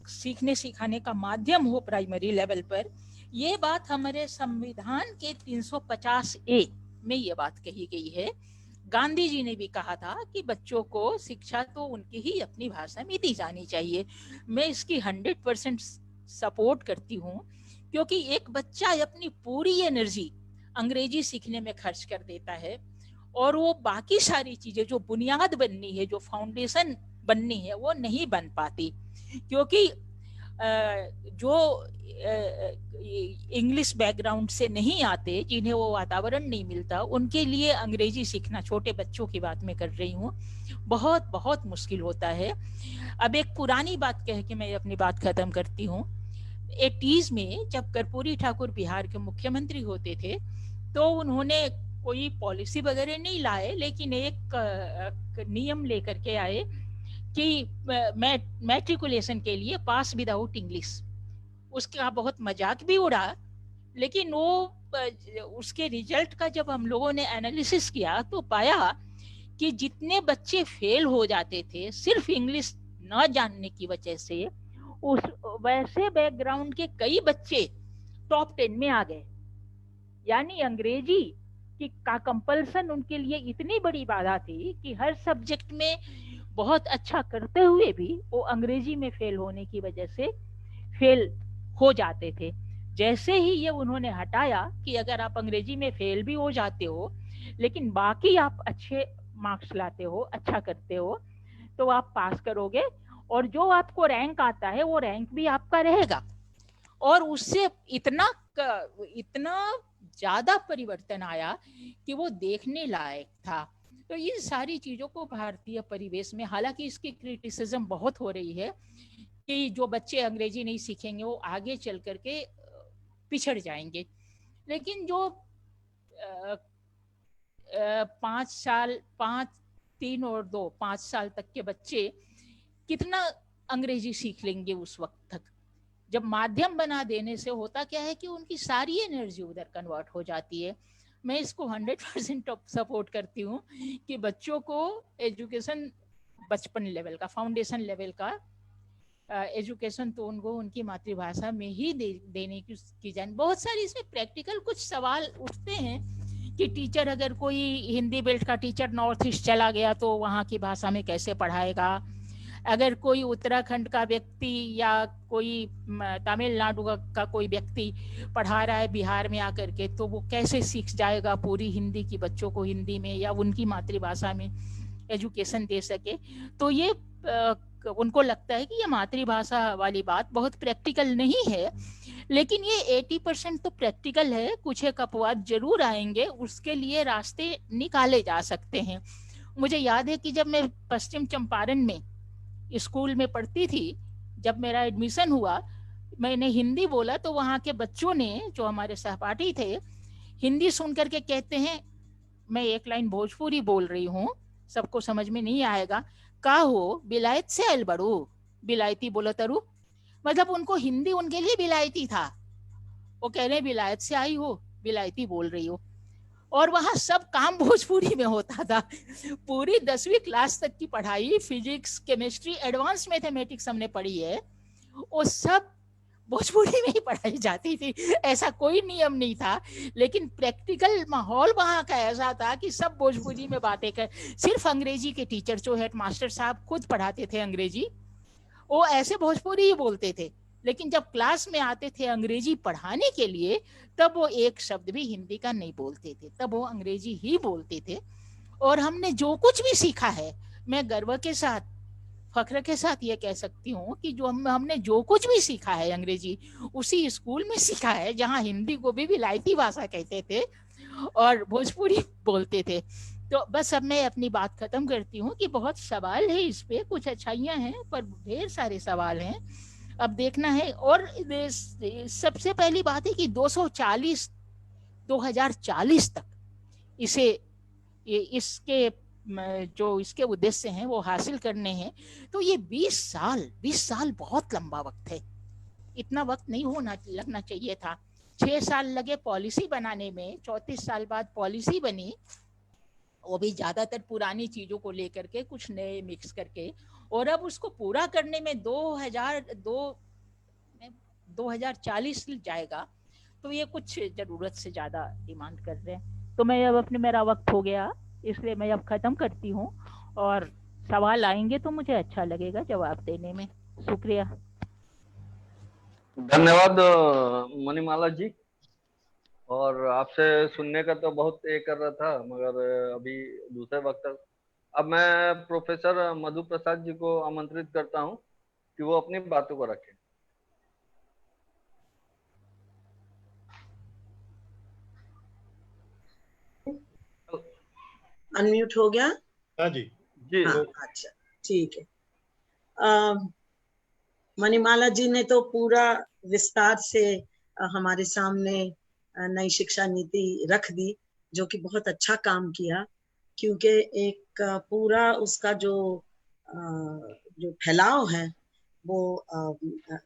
सीखने सिखाने का माध्यम हो प्राइमरी लेवल पर, ये बात हमारे संविधान के 350A में ये बात कही गई है। गांधी जी ने भी कहा था कि बच्चों को शिक्षा तो उनकी ही अपनी भाषा में दी जानी चाहिए। मैं इसकी 100% सपोर्ट करती हूँ, क्योंकि एक बच्चा अपनी पूरी एनर्जी अंग्रेजी सीखने में खर्च कर देता है और वो बाकी सारी चीजें जो बुनियाद बननी है, जो फाउंडेशन बननी है, वो नहीं बन पाती, क्योंकि जो इंग्लिश बैकग्राउंड से नहीं आते, जिन्हें वो वातावरण नहीं मिलता, उनके लिए अंग्रेजी सीखना, छोटे बच्चों की बात मैं कर रही हूँ, बहुत बहुत मुश्किल होता है। अब एक पुरानी बात कह के मैं अपनी बात खत्म करती हूँ। 80s में जब कर्पूरी ठाकुर बिहार के मुख्यमंत्री होते थे, तो उन्होंने कोई पॉलिसी वगैरह नहीं लाए, लेकिन एक नियम लेकर के आए कि मैट्रिकुलेशन के लिए पास विदाउट इंग्लिश। उसका बहुत मजाक भी उड़ा, लेकिन वो उसके रिजल्ट का जब हम लोगों ने एनालिसिस किया तो पाया कि जितने बच्चे फेल हो जाते थे सिर्फ इंग्लिश न जानने की वजह से, उस वैसे बैकग्राउंड के कई बच्चे टॉप 10 में आ गए। यानी अंग्रेजी का कंपल्सन उनके लिए इतनी बड़ी बाधा थी कि हर सब्जेक्ट में बहुत अच्छा करते हुए भी वो अंग्रेजी में फेल होने की वजह से फेल हो जाते थे। जैसे ही ये उन्होंने हटाया कि अगर आप अंग्रेजी में फेल भी हो जाते हो लेकिन बाकी आप अच्छे मार्क्स लाते हो, अच्छा करते हो, तो आप पास करोगे और जो आपको रैंक आता है वो रैंक भी आपका रहेगा। और उससे इतना ज्यादा परिवर्तन आया कि वो देखने लायक था। तो ये सारी चीज़ों को भारतीय परिवेश में, हालांकि इसकी क्रिटिसिज्म बहुत हो रही है कि जो बच्चे अंग्रेजी नहीं सीखेंगे वो आगे चल करके पिछड़ जाएंगे, लेकिन जो 5 साल, 5 तक के बच्चे कितना अंग्रेजी सीख लेंगे उस वक्त तक। जब माध्यम बना देने से होता क्या है कि उनकी सारी एनर्जी उधर कन्वर्ट हो जाती है। मैं इसको 100% सपोर्ट करती हूँ कि बच्चों को एजुकेशन बचपन लेवल का, फाउंडेशन लेवल का एजुकेशन तो उनको उनकी मातृभाषा में ही देने की जाए। बहुत सारी इसमें प्रैक्टिकल कुछ सवाल उठते हैं कि टीचर, अगर कोई हिंदी बेल्ट का टीचर नॉर्थ ईस्ट चला गया तो वहाँ की भाषा में कैसे पढ़ाएगा, अगर कोई उत्तराखंड का व्यक्ति या कोई तमिलनाडु का कोई व्यक्ति पढ़ा रहा है बिहार में आकर के, तो वो कैसे सीख जाएगा पूरी हिंदी की बच्चों को हिंदी में या उनकी मातृभाषा में एजुकेशन दे सके। तो ये उनको लगता है कि ये मातृभाषा वाली बात बहुत प्रैक्टिकल नहीं है, लेकिन ये 80% तो प्रैक्टिकल है। कुछ एक अपवाद जरूर आएंगे, उसके लिए रास्ते निकाले जा सकते हैं। मुझे याद है कि जब मैं पश्चिम चंपारण में स्कूल में पढ़ती थी, जब मेरा एडमिशन हुआ, मैंने हिंदी बोला तो वहाँ के बच्चों ने, जो हमारे सहपाठी थे, हिंदी सुन करके कहते हैं, मैं एक लाइन भोजपुरी बोल रही हूँ, सबको समझ में नहीं आएगा, का हो बिलायत से आयल बड़ू, बिलायती बोलो तरु। मतलब उनको हिंदी उनके लिए बिलायती था, वो कह रहे बिलायत से आई हो, बिलायती बोल रही हो। और वहाँ सब काम भोजपुरी में होता था। पूरी 10वीं क्लास तक की पढ़ाई, फिजिक्स, केमिस्ट्री, एडवांस मैथमेटिक्स हमने पढ़ी है, वो सब भोजपुरी में ही पढ़ाई जाती थी। ऐसा कोई नियम नहीं था, लेकिन प्रैक्टिकल माहौल वहाँ का ऐसा था कि सब भोजपुरी में बातें कर। सिर्फ अंग्रेजी के टीचर, जो हेड मास्टर साहब खुद पढ़ाते थे अंग्रेजी, वो ऐसे भोजपुरी ही बोलते थे, लेकिन जब क्लास में आते थे अंग्रेजी पढ़ाने के लिए, तब वो एक शब्द भी हिंदी का नहीं बोलते थे, तब वो अंग्रेजी ही बोलते थे। और हमने जो कुछ भी सीखा है, मैं गर्व के साथ, फख्र के साथ ये कह सकती हूँ कि जो हमने जो कुछ भी सीखा है अंग्रेजी, उसी स्कूल में सीखा है जहाँ हिंदी को भी विलायती भाषा कहते थे और भोजपुरी बोलते थे। तो बस अब मैं अपनी बात खत्म करती हूँ कि बहुत सवाल है इस पे, कुछ अच्छाइयाँ हैं पर ढेर सारे सवाल हैं, अब देखना है। और सबसे पहली बात है कि 2040 तक इसे, इसके जो इसके उद्देश्य हैं वो हासिल करने हैं। तो ये 20 साल बहुत लंबा वक्त है, इतना वक्त नहीं होना लगना चाहिए था। 6 साल लगे पॉलिसी बनाने में, 34 साल बाद पॉलिसी बनी, वो भी ज्यादातर पुरानी चीजों को लेकर के, कुछ नए मिक्स करके, और अब उसको पूरा करने में 2040 जाएगा। तो ये कुछ जरूरत से ज्यादा डिमांड कर रहे हैं। तो मैं अब मेरा वक्त हो गया, इसलिए मैं अब खत्म करती हूँ, और सवाल आएंगे तो मुझे अच्छा लगेगा जवाब देने में। शुक्रिया। धन्यवाद मणिमाला जी। और आपसे सुनने का तो बहुत ये कर रहा था, मगर अभी दूसरे वक्त। अब मैं प्रोफेसर मधु प्रसाद जी को आमंत्रित करता हूं कि वो अपनी बातों को रखें। अनम्यूट हो गया? हाँ जी जी। हाँ, अच्छा ठीक है। मणिमाला जी ने तो पूरा विस्तार से हमारे सामने नई शिक्षा नीति रख दी, जो कि बहुत अच्छा काम किया, क्योंकि एक पूरा उसका जो फैलाव है वो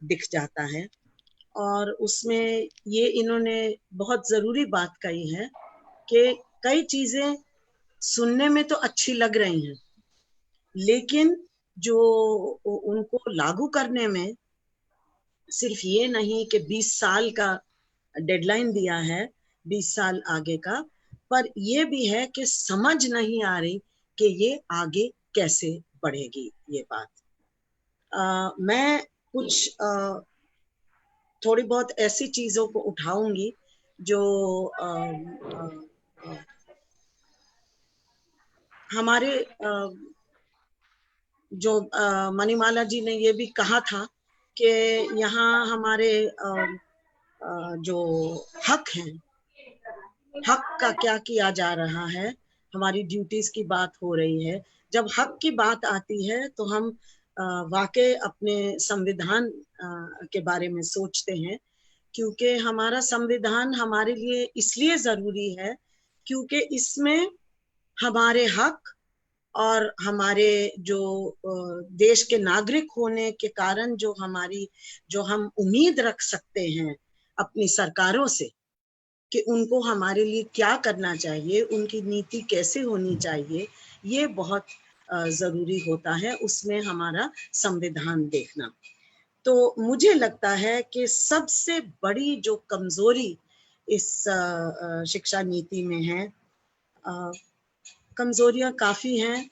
दिख जाता है। और उसमें ये इन्होंने बहुत जरूरी बात कही है कि कई चीजें सुनने में तो अच्छी लग रही हैं, लेकिन जो उनको लागू करने में, सिर्फ ये नहीं कि 20 साल का डेडलाइन दिया है, 20 साल आगे का, पर ये भी है कि समझ नहीं आ रही कि ये आगे कैसे बढ़ेगी ये बात। मैं कुछ थोड़ी बहुत ऐसी चीजों को उठाऊंगी जो हमारे जो मणिमाला जी ने ये भी कहा था कि यहाँ हमारे जो हक हैं, हक का क्या किया जा रहा है, हमारी ड्यूटीज की बात हो रही है, जब हक की बात आती है तो हम वाकई अपने संविधान के बारे में सोचते हैं, क्योंकि हमारा संविधान हमारे लिए इसलिए जरूरी है क्योंकि इसमें हमारे हक और हमारे जो देश के नागरिक होने के कारण जो हम उम्मीद रख सकते हैं अपनी सरकारों से कि उनको हमारे लिए क्या करना चाहिए, उनकी नीति कैसे होनी चाहिए, ये बहुत जरूरी होता है उसमें हमारा संविधान देखना। तो मुझे लगता है कि सबसे बड़ी जो कमजोरी इस शिक्षा नीति में है, कमजोरियां काफी हैं,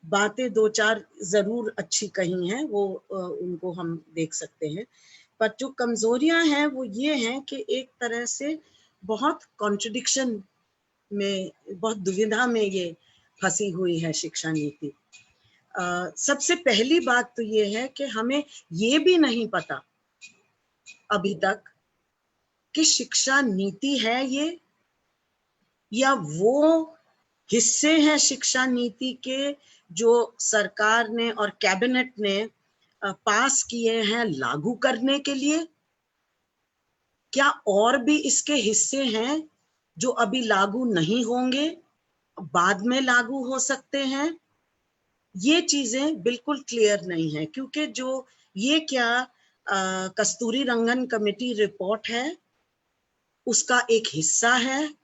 बातें दो चार जरूर अच्छी कही हैं, वो उनको हम देख सकते हैं, पर जो कमजोरियां हैं वो ये हैं कि एक तरह से बहुत कॉन्ट्रडिक्शन में, बहुत दुविधा में ये फंसी हुई है शिक्षा नीति। सबसे पहली बात तो ये है कि हमें ये भी नहीं पता अभी तक कि शिक्षा नीति है ये या वो हिस्से हैं शिक्षा नीति के जो सरकार ने और कैबिनेट ने पास किए हैं लागू करने के लिए। क्या और भी इसके हिस्से हैं जो अभी लागू नहीं होंगे, बाद में लागू हो सकते हैं? ये चीजें बिल्कुल क्लियर नहीं है, क्योंकि जो ये क्या कस्तूरी रंगन कमेटी रिपोर्ट है उसका एक हिस्सा है,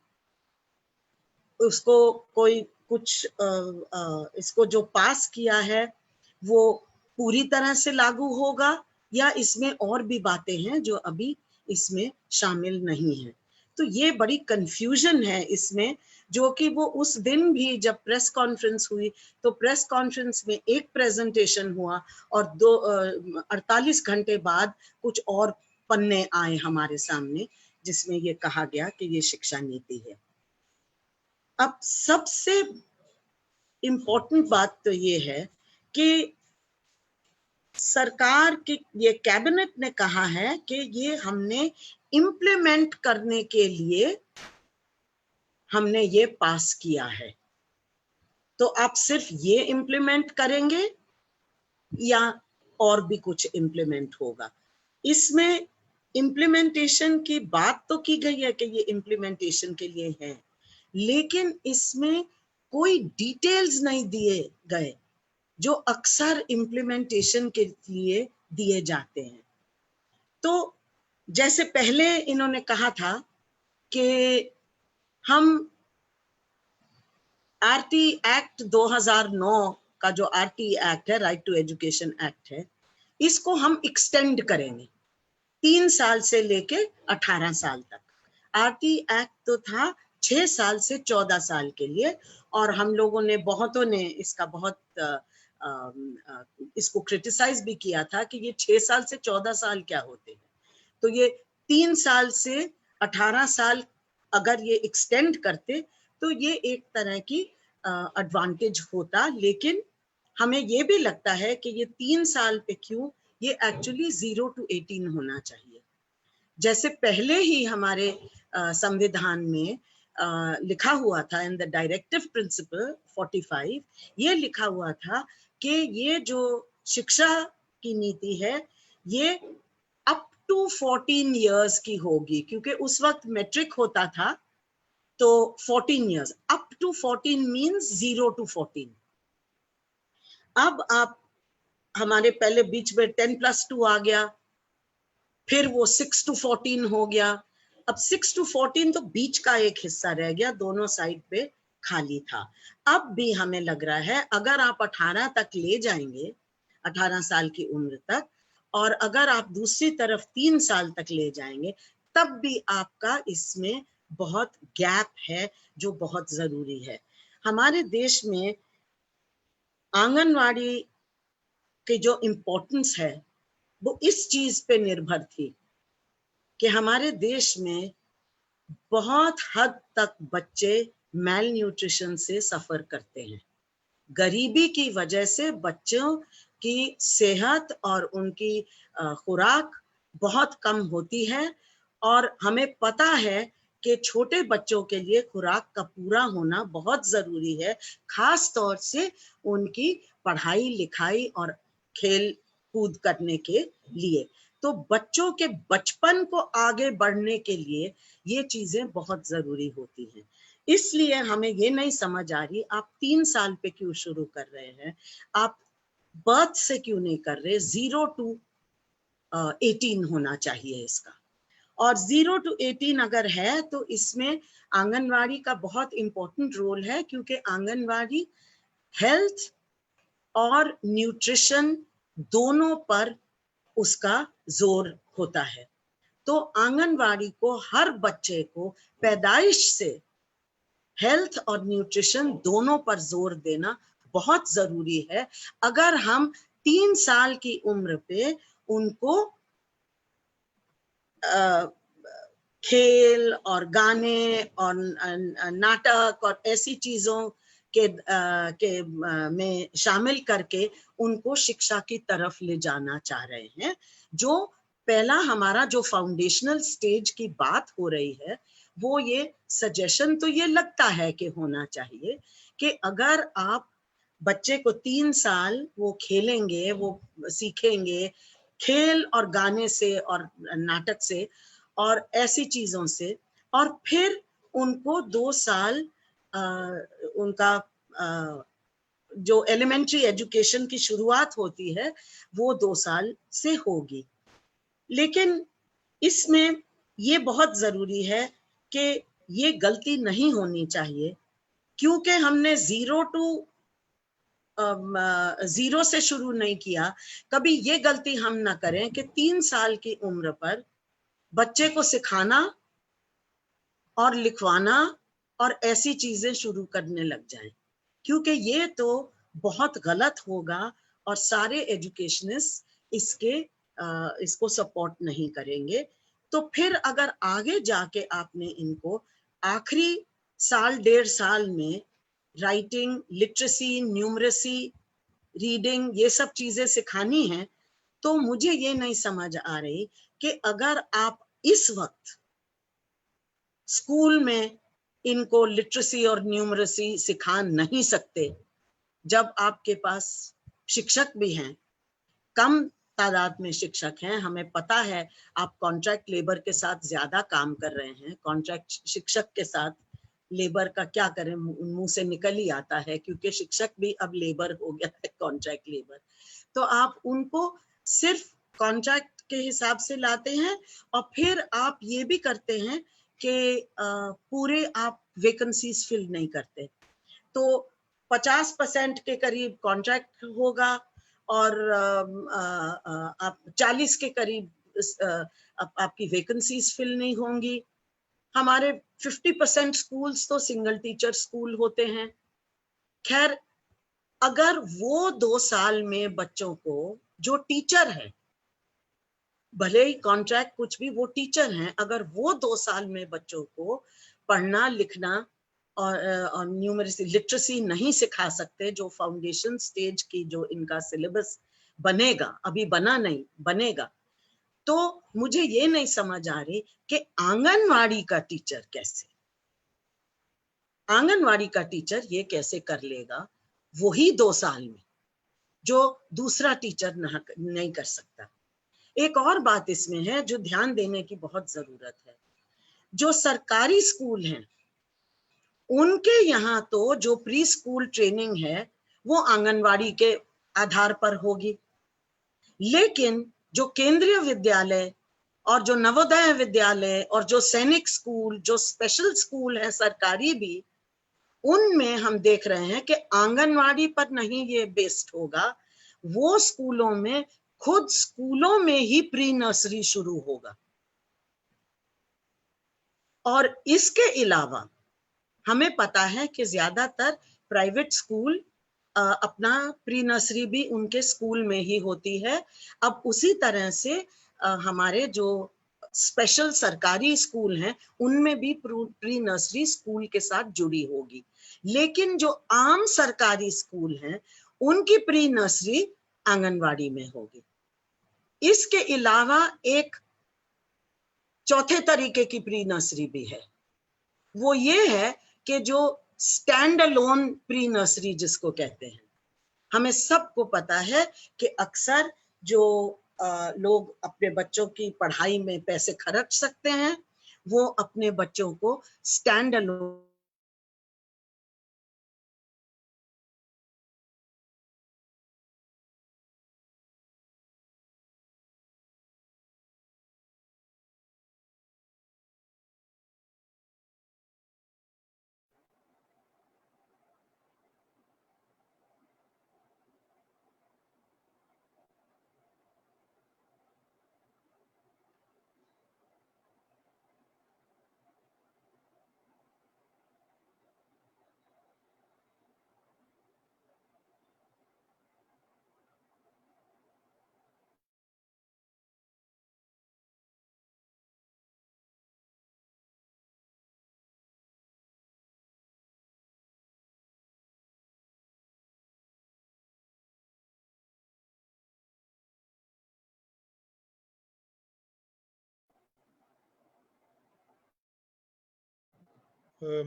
उसको कोई कुछ इसको जो पास किया है वो पूरी तरह से लागू होगा या इसमें और भी बातें हैं जो अभी इसमें शामिल नहीं है। तो ये बड़ी कंफ्यूजन है इसमें, जो कि वो उस दिन भी जब प्रेस कॉन्फ्रेंस हुई तो प्रेस कॉन्फ्रेंस में एक प्रेजेंटेशन हुआ और 48 घंटे बाद कुछ और पन्ने आए हमारे सामने जिसमें ये कहा गया कि ये शिक्षा नीति है। अब सबसे इम्पोर्टेंट बात तो ये है कि सरकार के ये कैबिनेट ने कहा है कि ये हमने इम्प्लीमेंट करने के लिए हमने ये पास किया है। तो आप सिर्फ ये इम्प्लीमेंट करेंगे या और भी कुछ इम्प्लीमेंट होगा? इसमें इम्प्लीमेंटेशन की बात तो की गई है कि ये इम्प्लीमेंटेशन के लिए है, लेकिन इसमें कोई डिटेल्स नहीं दिए गए जो अक्सर इम्प्लीमेंटेशन के लिए दिए जाते हैं। तो जैसे पहले इन्होंने कहा था कि हम आरटी एक्ट 2009 का जो आरटी एक्ट है, राइट टू एजुकेशन एक्ट है, इसको हम एक्सटेंड करेंगे 3 साल से लेके 18 साल तक। आरटी एक्ट तो था 6 साल से 14 साल के लिए, और हम लोगों ने बहुतों ने इसका बहुत इसको क्रिटिसाइज भी किया था कि ये 6 साल से 14 साल क्या होते हैं। तो ये 3 साल से 18 साल अगर ये एक्सटेंड करते तो ये एक तरह की एडवांटेज होता, लेकिन हमें ये भी लगता है कि ये 3 साल पे क्यों, ये एक्चुअली 0 to 18 होना चाहिए। जैसे पहले ही हमारे संविधान में लिखा हुआ था, इन द डायरेक्टिव प्रिंसिपल 45 ये लिखा हुआ था कि ये जो शिक्षा की नीति है ये अप टू 14 इयर्स की होगी, क्योंकि उस वक्त मैट्रिक होता था तो 14 years, up to 14 means 0 to 14। अब आप हमारे पहले बीच में 10+2 आ गया, फिर वो 6 to 14 हो गया। अब 6 to 14 तो बीच का एक हिस्सा रह गया, दोनों साइड पे खाली था। अब भी हमें लग रहा है अगर आप 18 तक ले जाएंगे, 18 साल की उम्र तक, और अगर आप दूसरी तरफ 3 साल तक ले जाएंगे, तब भी आपका इसमें बहुत गैप है जो बहुत जरूरी है। हमारे देश में आंगनवाड़ी की जो इम्पोर्टेंस है वो इस चीज पे निर्भर थी कि हमारे देश में बहुत हद तक बच्चे मैल न्यूट्रिशन से सफर करते हैं। गरीबी की वजह से बच्चों की सेहत और उनकी खुराक बहुत कम होती है, और हमें पता है कि छोटे बच्चों के लिए खुराक का पूरा होना बहुत जरूरी है, खास तौर से उनकी पढ़ाई लिखाई और खेल कूद करने के लिए। तो बच्चों के बचपन को आगे बढ़ने के लिए ये चीजें बहुत जरूरी होती हैं। इसलिए हमें ये नहीं समझ आ रही आप 3 साल पे क्यों शुरू कर रहे हैं, आप बर्थ से क्यों नहीं कर रहे। 0 to 18 होना चाहिए इसका, और 0 to 18 अगर है तो इसमें आंगनवाड़ी का बहुत इंपॉर्टेंट रोल है, क्योंकि आंगनवाड़ी हेल्थ और न्यूट्रिशन दोनों पर उसका जोर होता है। तो आंगनवाड़ी को हर बच्चे को पैदाइश से हेल्थ और न्यूट्रिशन दोनों पर जोर देना बहुत जरूरी है। अगर हम 3 साल की उम्र पे उनको खेल और गाने और नाटक और ऐसी चीजों के में शामिल करके उनको शिक्षा की तरफ ले जाना चाह रहे हैं, जो पहला हमारा जो फाउंडेशनल स्टेज की बात हो रही है, वो ये सजेशन तो ये लगता है कि होना चाहिए कि अगर आप बच्चे को 3 साल वो खेलेंगे, वो सीखेंगे खेल और गाने से और नाटक से और ऐसी चीजों से, और फिर उनको 2 साल उनका जो एलिमेंट्री एजुकेशन की शुरुआत होती है वो 2 साल से होगी। लेकिन इसमें ये बहुत जरूरी है कि ये गलती नहीं होनी चाहिए, क्योंकि हमने 0 से शुरू नहीं किया। कभी ये गलती हम ना करें कि 3 साल की उम्र पर बच्चे को सिखाना और लिखवाना और ऐसी चीजें शुरू करने लग जाएं, क्योंकि ये तो बहुत गलत होगा और सारे एजुकेशनिस्ट इसको सपोर्ट नहीं करेंगे। तो फिर अगर आगे जाके आपने इनको आखिरी साल 1.5 साल में राइटिंग, लिटरेसी, न्यूमरेसी, रीडिंग ये सब चीजें सिखानी है, तो मुझे ये नहीं समझ आ रही कि अगर आप इस वक्त स्कूल में इनको लिटरेसी और न्यूमरेसी सिखा नहीं सकते, जब आपके पास शिक्षक भी हैं, कम तादाद में शिक्षक हैं। हमें पता है आप कॉन्ट्रैक्ट लेबर के साथ ज्यादा काम कर रहे हैं, कॉन्ट्रैक्ट शिक्षक के साथ लेबर का क्या करें, मुंह से निकल ही आता है, क्योंकि शिक्षक भी अब लेबर हो गया है, कॉन्ट्रैक्ट लेबर। तो आप उनको सिर्फ कॉन्ट्रैक्ट के हिसाब से लाते हैं और फिर आप ये भी करते हैं कि पूरे आप वैकेंसीज फिल नहीं करते। तो 50% के करीब कॉन्ट्रैक्ट होगा और आप 40 के करीब आपकी वैकेंसीज फिल नहीं होंगी। हमारे 50% स्कूल्स तो सिंगल टीचर स्कूल होते हैं। खैर, अगर वो 2 साल में बच्चों को जो टीचर है, भले ही कॉन्ट्रैक्ट कुछ भी, वो टीचर हैं, अगर वो 2 साल में बच्चों को पढ़ना लिखना और न्यूमरेसी लिटरेसी नहीं सिखा सकते, जो फाउंडेशन स्टेज की जो इनका सिलेबस बनेगा, अभी बना नहीं, बनेगा, तो मुझे ये नहीं समझ आ रही कि आंगनवाड़ी का टीचर कैसे, आंगनवाड़ी का टीचर ये कैसे कर लेगा वही 2 साल में, जो दूसरा टीचर नहीं कर सकता। एक और बात इसमें है जो ध्यान देने की बहुत जरूरत है। जो सरकारी स्कूल हैं, उनके यहाँ तो जो प्री स्कूल ट्रेनिंग है वो आंगनवाड़ी के आधार पर होगी, लेकिन जो केंद्रीय विद्यालय और जो नवोदय विद्यालय और जो सैनिक स्कूल, जो स्पेशल स्कूल है सरकारी भी, उनमें हम देख रहे हैं कि आंगनवाड़ी पर नहीं ये बेस्ड होगा, वो स्कूलों में खुद स्कूलों में ही प्री नर्सरी शुरू होगा। और इसके अलावा हमें पता है कि ज्यादातर प्राइवेट स्कूल अपना प्री नर्सरी भी उनके स्कूल में ही होती है। अब उसी तरह से हमारे जो स्पेशल सरकारी स्कूल हैं उनमें भी प्री नर्सरी स्कूल के साथ जुड़ी होगी, लेकिन जो आम सरकारी स्कूल हैं उनकी प्री नर्सरी आंगनवाड़ी में होगी। इसके अलावा एक चौथे तरीके की प्री नर्सरी भी है, वो ये है कि जो स्टैंड अलोन प्री नर्सरी जिसको कहते हैं, हमें सबको पता है कि अक्सर जो लोग अपने बच्चों की पढ़ाई में पैसे खर्च सकते हैं, वो अपने बच्चों को स्टैंड अलोन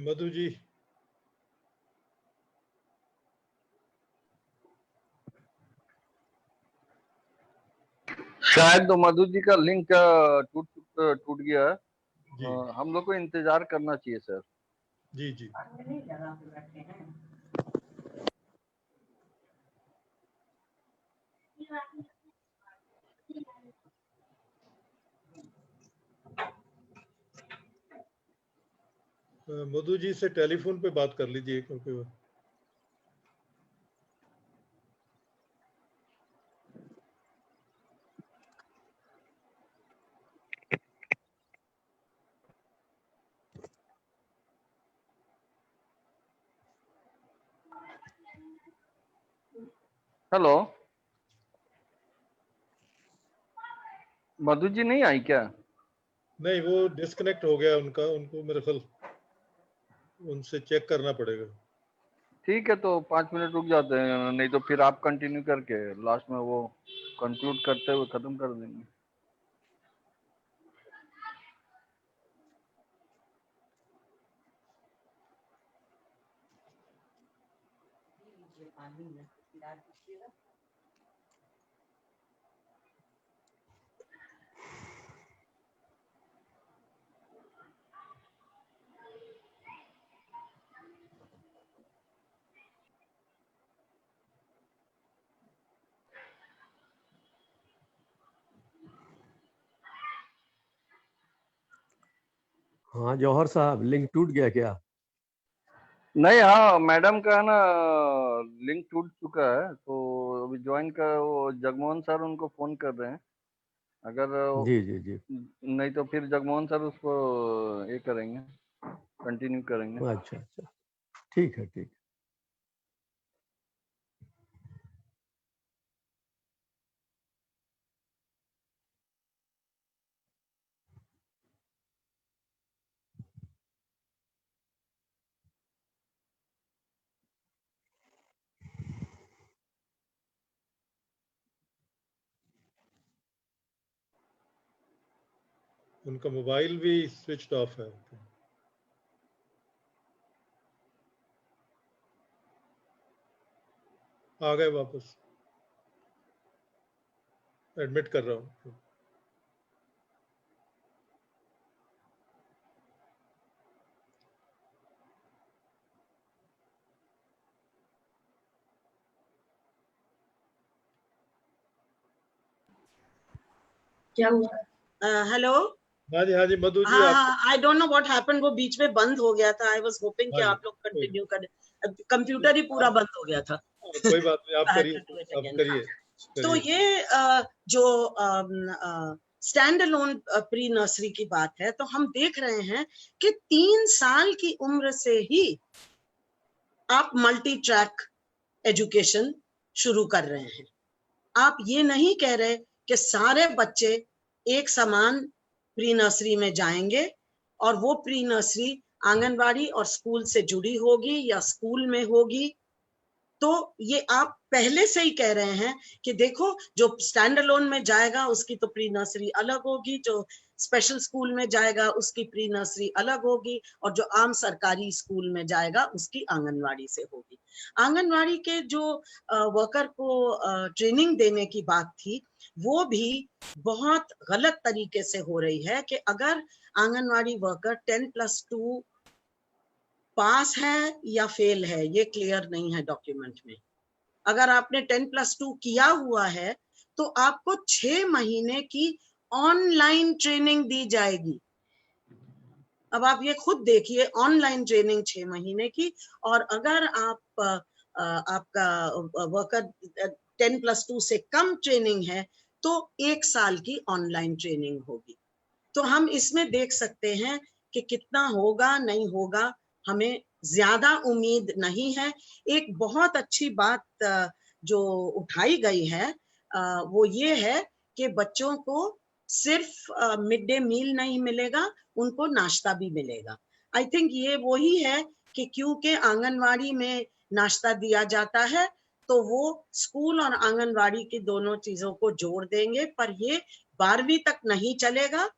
मधु जी, शायद तो मधु जी का लिंक टूट गया है। जी हम लोग को इंतजार करना चाहिए सर। जी जी। मधु जी से टेलीफोन पे बात कर लीजिए, क्योंकि हेलो, मधु जी नहीं आई क्या? नहीं, वो डिस्कनेक्ट हो गया उनका, उनको मेरे ख्याल उनसे चेक करना पड़ेगा। ठीक है, तो 5 मिनट रुक जाते हैं, नहीं तो फिर आप कंटिन्यू करके लास्ट में वो कंक्लूड करते हुए खत्म कर देंगे। हाँ जौहर साहब, लिंक टूट गया क्या? नहीं, हाँ मैडम का है ना, लिंक टूट चुका है, तो अभी ज्वाइन का वो जगमोहन सर उनको फोन कर रहे हैं। अगर जी जी जी। नहीं तो फिर जगमोहन सर उसको ये करेंगे, कंटिन्यू करेंगे। अच्छा अच्छा, ठीक है ठीक है। उनका मोबाइल भी स्विच ऑफ है। आ गए वापस, एडमिट कर रहा हूँ। क्या हुआ? हेलो। हाँ जी मधु जी, हाँ आप। हाँ, I don't know what happened, वो बीच में बंद हो गया था। आई वाज होपिंग कि हाँ जी, आप लोग कंटिन्यू करें। कंप्यूटर ही पूरा बंद हो गया था। कोई बात नहीं, आप I had करिए, to do it आप again. करिए तो करिए। ये जो स्टैंड अलोन प्री नर्सरी की बात है, तो हम देख रहे हैं कि 3 साल की उम्र से ही आप मल्टी ट्रैक एजुकेशन शुरू कर रहे हैं। आप ये नहीं कह रहे कि सारे बच्चे एक समान प्री नर्सरी में जाएंगे और वो प्री नर्सरी आंगनवाड़ी और स्कूल से जुड़ी होगी या स्कूल में होगी। तो ये आप पहले से ही कह रहे हैं कि देखो जो स्टैंड अलोन में जाएगा उसकी तो प्री नर्सरी अलग होगी, जो स्पेशल स्कूल में जाएगा उसकी प्री नर्सरी अलग होगी, और जो आम सरकारी स्कूल में जाएगा उसकी आंगनवाड़ी से होगी। आंगनवाड़ी के जो वर्कर को ट्रेनिंग देने की बात थी वो भी बहुत गलत तरीके से हो रही है कि अगर आंगनवाड़ी वर्कर 10+2 पास है या फेल है ये क्लियर नहीं है डॉक्यूमेंट में। अगर आपने 10+2 किया हुआ है तो आपको 6 महीने की ऑनलाइन ट्रेनिंग दी जाएगी। अब आप ये खुद देखिए, ऑनलाइन ट्रेनिंग 6 महीने की, और अगर आपका वर्कर 10+2 से कम ट्रेनिंग है तो 1 साल की ऑनलाइन ट्रेनिंग होगी। तो हम इसमें देख सकते हैं कि कितना होगा नहीं होगा, हमें ज्यादा उम्मीद नहीं है। एक बहुत अच्छी बात जो उठाई गई है वो ये है कि बच्चों को सिर्फ मिड डे मील नहीं मिलेगा, उनको नाश्ता भी मिलेगा। आई थिंक ये वही है कि क्योंकि आंगनवाड़ी में नाश्ता दिया जाता है तो वो स्कूल और आंगनवाड़ी की दोनों चीजों को जोड़ देंगे, पर ये 12वीं तक नहीं चलेगा।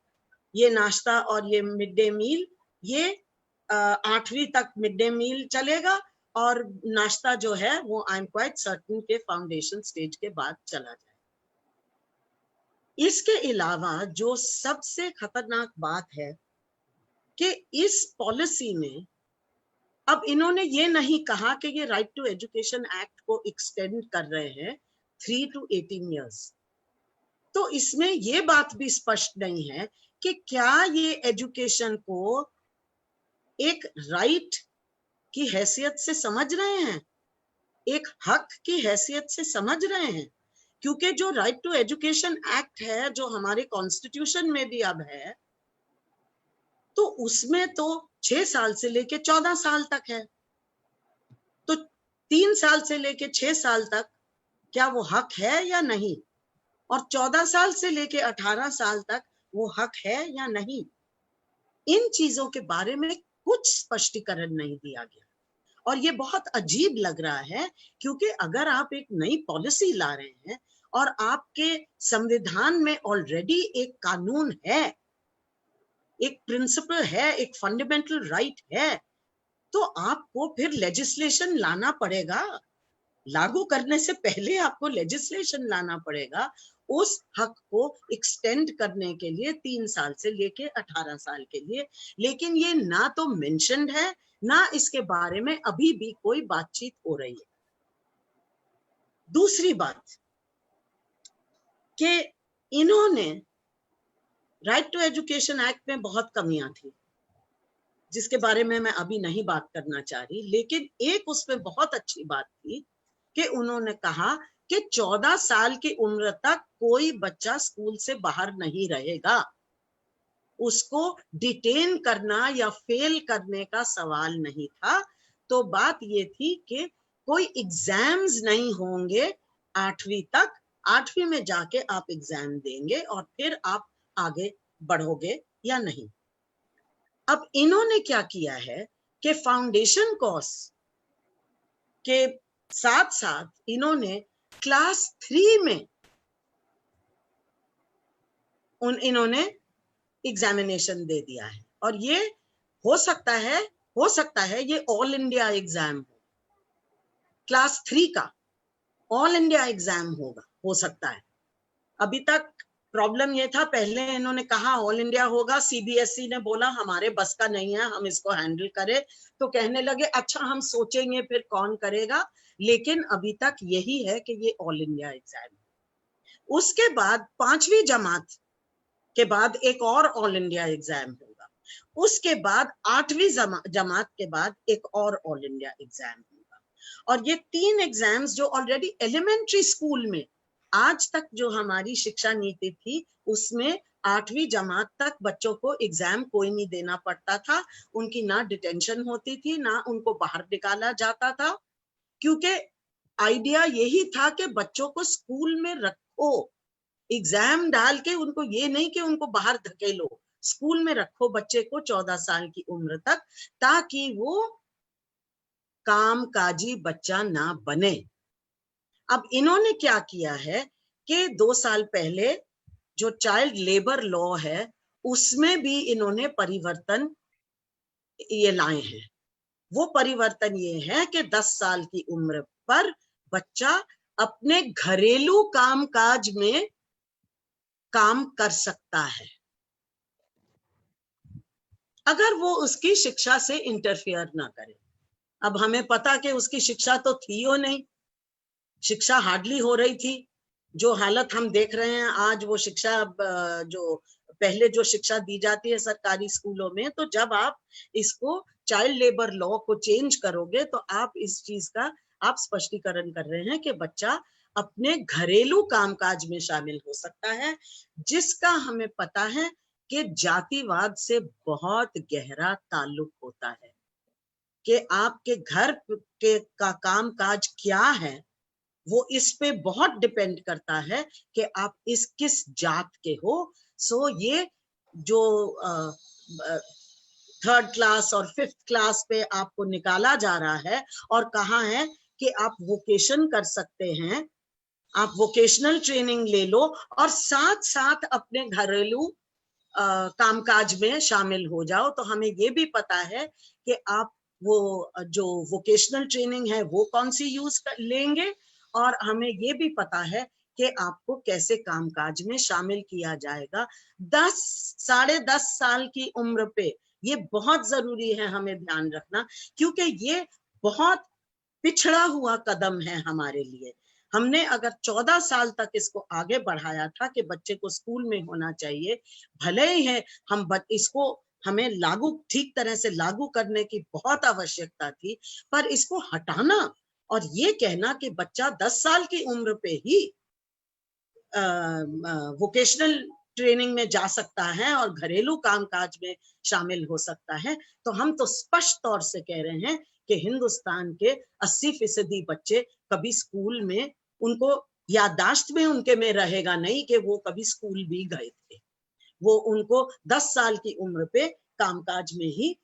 ये नाश्ता और ये मिड डे मील, ये 8वीं तक मिड डे मील चलेगा, और नाश्ता जो है वो आई एम क्वाइट सर्टेन के फाउंडेशन स्टेज के बाद चला जाए। इसके अलावा जो सबसे खतरनाक बात है कि इस पॉलिसी में अब इन्होंने ये नहीं कहा कि ये राइट टू एजुकेशन एक्ट को एक्सटेंड कर रहे हैं 3 to 18 ईयर्स। तो इसमें ये बात भी स्पष्ट नहीं है कि क्या ये एजुकेशन को एक राइट की हैसियत से समझ रहे हैं, एक हक की हैसियत से समझ रहे हैं। क्योंकि जो राइट टू एजुकेशन एक्ट है जो हमारे कॉन्स्टिट्यूशन में भी अब है, तो उसमें तो 6 साल से लेके 14 साल तक है। तो 3 साल से लेके 6 साल तक क्या वो हक है या नहीं, और 14 साल से लेके 18 साल तक वो हक है या नहीं, इन चीजों के बारे में कुछ स्पष्टीकरण नहीं दिया गया। और ये बहुत अजीब लग रहा है, क्योंकि अगर आप एक नई पॉलिसी ला रहे हैं और आपके संविधान में ऑलरेडी एक कानून है, एक प्रिंसिपल है, एक फंडामेंटल राइट है, तो आपको फिर लेजिस्लेशन लाना पड़ेगा। लागू करने से पहले आपको लेजिस्लेशन लाना पड़ेगा उस हक को एक्सटेंड करने के लिए 3 साल से लेके 18 साल के लिए। लेकिन ये ना तो मेंशन्ड है, ना इसके बारे में अभी भी कोई बातचीत हो रही है। दूसरी बात कि इन्होंने राइट टू एजुकेशन एक्ट में बहुत कमियां थी जिसके बारे में मैं अभी नहीं बात करना चाह रही, लेकिन एक उसमें बहुत अच्छी बात थी कि उन्होंने कहा कि 14 साल की उम्र तक कोई बच्चा स्कूल से बाहर नहीं रहेगा। उसको डिटेन करना या फेल करने का सवाल नहीं था। तो बात ये थी कि कोई एग्जाम्स नहीं होंगे 8वीं तक, 8वीं में जाके आप एग्जाम देंगे और फिर आप आगे बढ़ोगे या नहीं। अब इन्होंने क्या किया है कि फाउंडेशन कोर्स के साथ साथ इन्होंने क्लास 3 में इन्होंने एग्जामिनेशन दे दिया है, और ये हो सकता है ये ऑल इंडिया एग्जाम हो, क्लास 3 का ऑल इंडिया एग्जाम होगा, हो सकता है। अभी तक प्रॉब्लम ये था, पहले इन्होंने कहा ऑल इंडिया होगा, सीबीएसई ने बोला हमारे बस का नहीं है हम इसको हैंडल करें, तो कहने लगे अच्छा हम सोचेंगे फिर कौन करेगा, लेकिन अभी तक यही है कि ये ऑल इंडिया एग्जाम है। उसके बाद 5वीं जमात के बाद एक और ऑल इंडिया एग्जाम होगा, उसके बाद 8वीं जमात के बाद एक और ऑल इंडिया एग्जाम होगा। और ये 3 एग्जाम्स जो ऑलरेडी एलिमेंट्री स्कूल में आज तक जो हमारी शिक्षा नीति थी उसमें 8वीं जमात तक बच्चों को एग्जाम कोई नहीं देना पड़ता था, उनकी ना डिटेंशन होती थी ना उनको बाहर निकाला जाता था, क्योंकि आइडिया यही था कि बच्चों को स्कूल में रखो, एग्जाम डाल के उनको ये नहीं कि उनको बाहर धकेलो, स्कूल में रखो बच्चे को 14 साल की उम्र तक, ताकि वो कामकाजी बच्चा ना बने। अब इन्होंने क्या किया है कि 2 साल पहले जो चाइल्ड लेबर लॉ है उसमें भी इन्होंने परिवर्तन ये लाए हैं। वो परिवर्तन ये है कि 10 साल की उम्र पर बच्चा अपने घरेलू कामकाज में काम कर सकता है अगर वो उसकी शिक्षा से इंटरफेयर ना करे। अब हमें पता कि उसकी शिक्षा तो थी हो नहीं, शिक्षा हार्डली हो रही थी। जो हालत हम देख रहे हैं आज, वो शिक्षा जो पहले जो शिक्षा दी जाती है सरकारी स्कूलों में, तो जब आप इसको चाइल्ड लेबर लॉ को चेंज करोगे तो आप इस चीज का आप स्पष्टीकरण कर रहे हैं कि बच्चा अपने घरेलू कामकाज में शामिल हो सकता है, जिसका हमें पता है कि जातिवाद से बहुत गहरा ताल्लुक होता है कि आपके घर के का कामकाज क्या है, वो इस पे बहुत डिपेंड करता है कि आप इस किस जात के हो। सो ये जो 3rd क्लास और 5th क्लास पे आपको निकाला जा रहा है और कहा है कि आप वोकेशन कर सकते हैं, आप वोकेशनल ट्रेनिंग ले लो और साथ साथ अपने घरेलू कामकाज में शामिल हो जाओ, तो हमें ये भी पता है कि आप वो जो वोकेशनल ट्रेनिंग है वो कौन सी यूज लेंगे, और हमें ये भी पता है कि आपको कैसे कामकाज में शामिल किया जाएगा। 10-10.5 साल की उम्र पे ये बहुत जरूरी है हमें ध्यान रखना, क्योंकि ये बहुत पिछड़ा हुआ कदम है हमारे लिए। हमने अगर 14 साल तक इसको आगे बढ़ाया था कि बच्चे को स्कूल में होना चाहिए, भले ही है हम इसको हमें लागू ठीक तरह से लागू करने की बहुत आवश्यकता थी, पर इसको हटाना और ये कहना कि बच्चा 10 साल की उम्र पे ही वोकेशनल ट्रेनिंग में जा सकता है और घरेलू कामकाज में शामिल हो सकता है, तो हम तो स्पष्ट तौर से कह रहे हैं कि हिंदुस्तान के 80% बच्चे कभी स्कूल में, उनको याददाश्त में उनके में रहेगा नहीं कि वो कभी स्कूल भी गए थे। वो उनको 10 साल की उम्र पे कामकाज में ही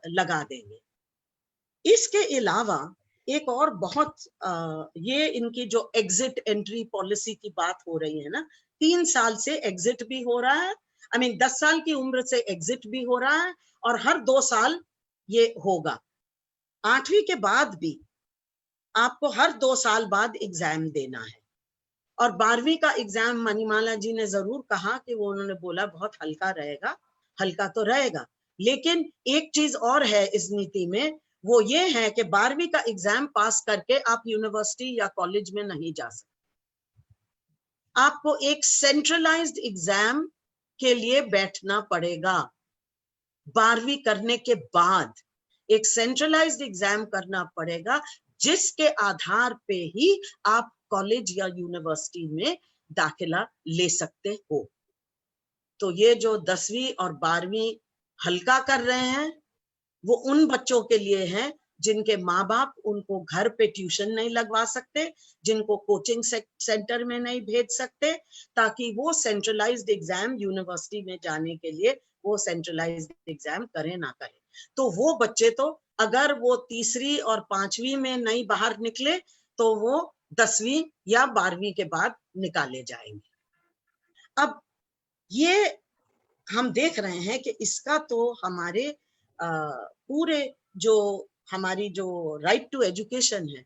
लगा देंगे। इसके अलावा एक और बहुत ये इनकी जो एग्जिट एंट्री पॉलिसी की बात हो रही है ना, 3 साल से एग्जिट भी हो रहा है, 10 साल की उम्र से एग्जिट भी हो रहा है और हर 2 साल ये होगा। 8वीं के बाद भी आपको हर 2 साल बाद एग्जाम देना है, और 12वीं का एग्जाम मणिमाला जी ने जरूर कहा कि वो उन्होंने बोला बहुत हल्का रहेगा। हल्का तो रहेगा, लेकिन एक चीज और है इस नीति में, वो ये है कि 12वीं का एग्जाम पास करके आप यूनिवर्सिटी या कॉलेज में नहीं जा सकते। आपको एक सेंट्रलाइज्ड एग्जाम के लिए बैठना पड़ेगा। 12वीं करने के बाद एक सेंट्रलाइज्ड एग्जाम करना पड़ेगा, जिसके आधार पे ही आप कॉलेज या यूनिवर्सिटी में दाखिला ले सकते हो। तो ये जो 10वीं और 12वीं हल्का कर रहे हैं, वो उन बच्चों के लिए है जिनके माँ बाप उनको घर पे ट्यूशन नहीं लगवा सकते, जिनको कोचिंग सेंटर में नहीं भेज सकते, ताकि वो सेंट्रलाइज्ड एग्जाम यूनिवर्सिटी में जाने के लिए वो सेंट्रलाइज्ड एग्जाम करें ना करें। तो वो बच्चे तो अगर वो 3री और 5वीं में नहीं बाहर निकले तो वो 10वीं या 12वीं के बाद निकाले जाएंगे। अब ये हम देख रहे हैं कि इसका तो हमारे पूरे जो हमारी जो राइट टू एजुकेशन है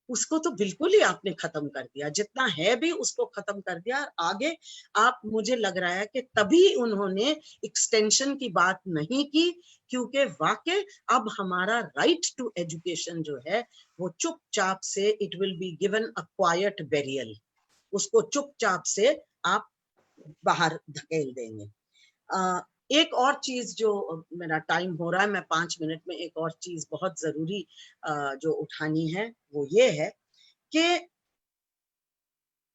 उसको तो बिल्कुल ही आपने खत्म कर दिया, जितना है भी उसको खत्म कर दिया। आगे आप, मुझे लग रहा है कि तभी उन्होंने एक्सटेंशन की बात नहीं की, क्योंकि वाकई अब हमारा राइट टू एजुकेशन जो है वो चुपचाप से it will be given a quite burial, उसको चुपचाप से आप बाहर धकेल देंगे। एक और चीज जो, मेरा टाइम हो रहा है, मैं 5 मिनट में एक और चीज बहुत जरूरी जो उठानी है वो ये है कि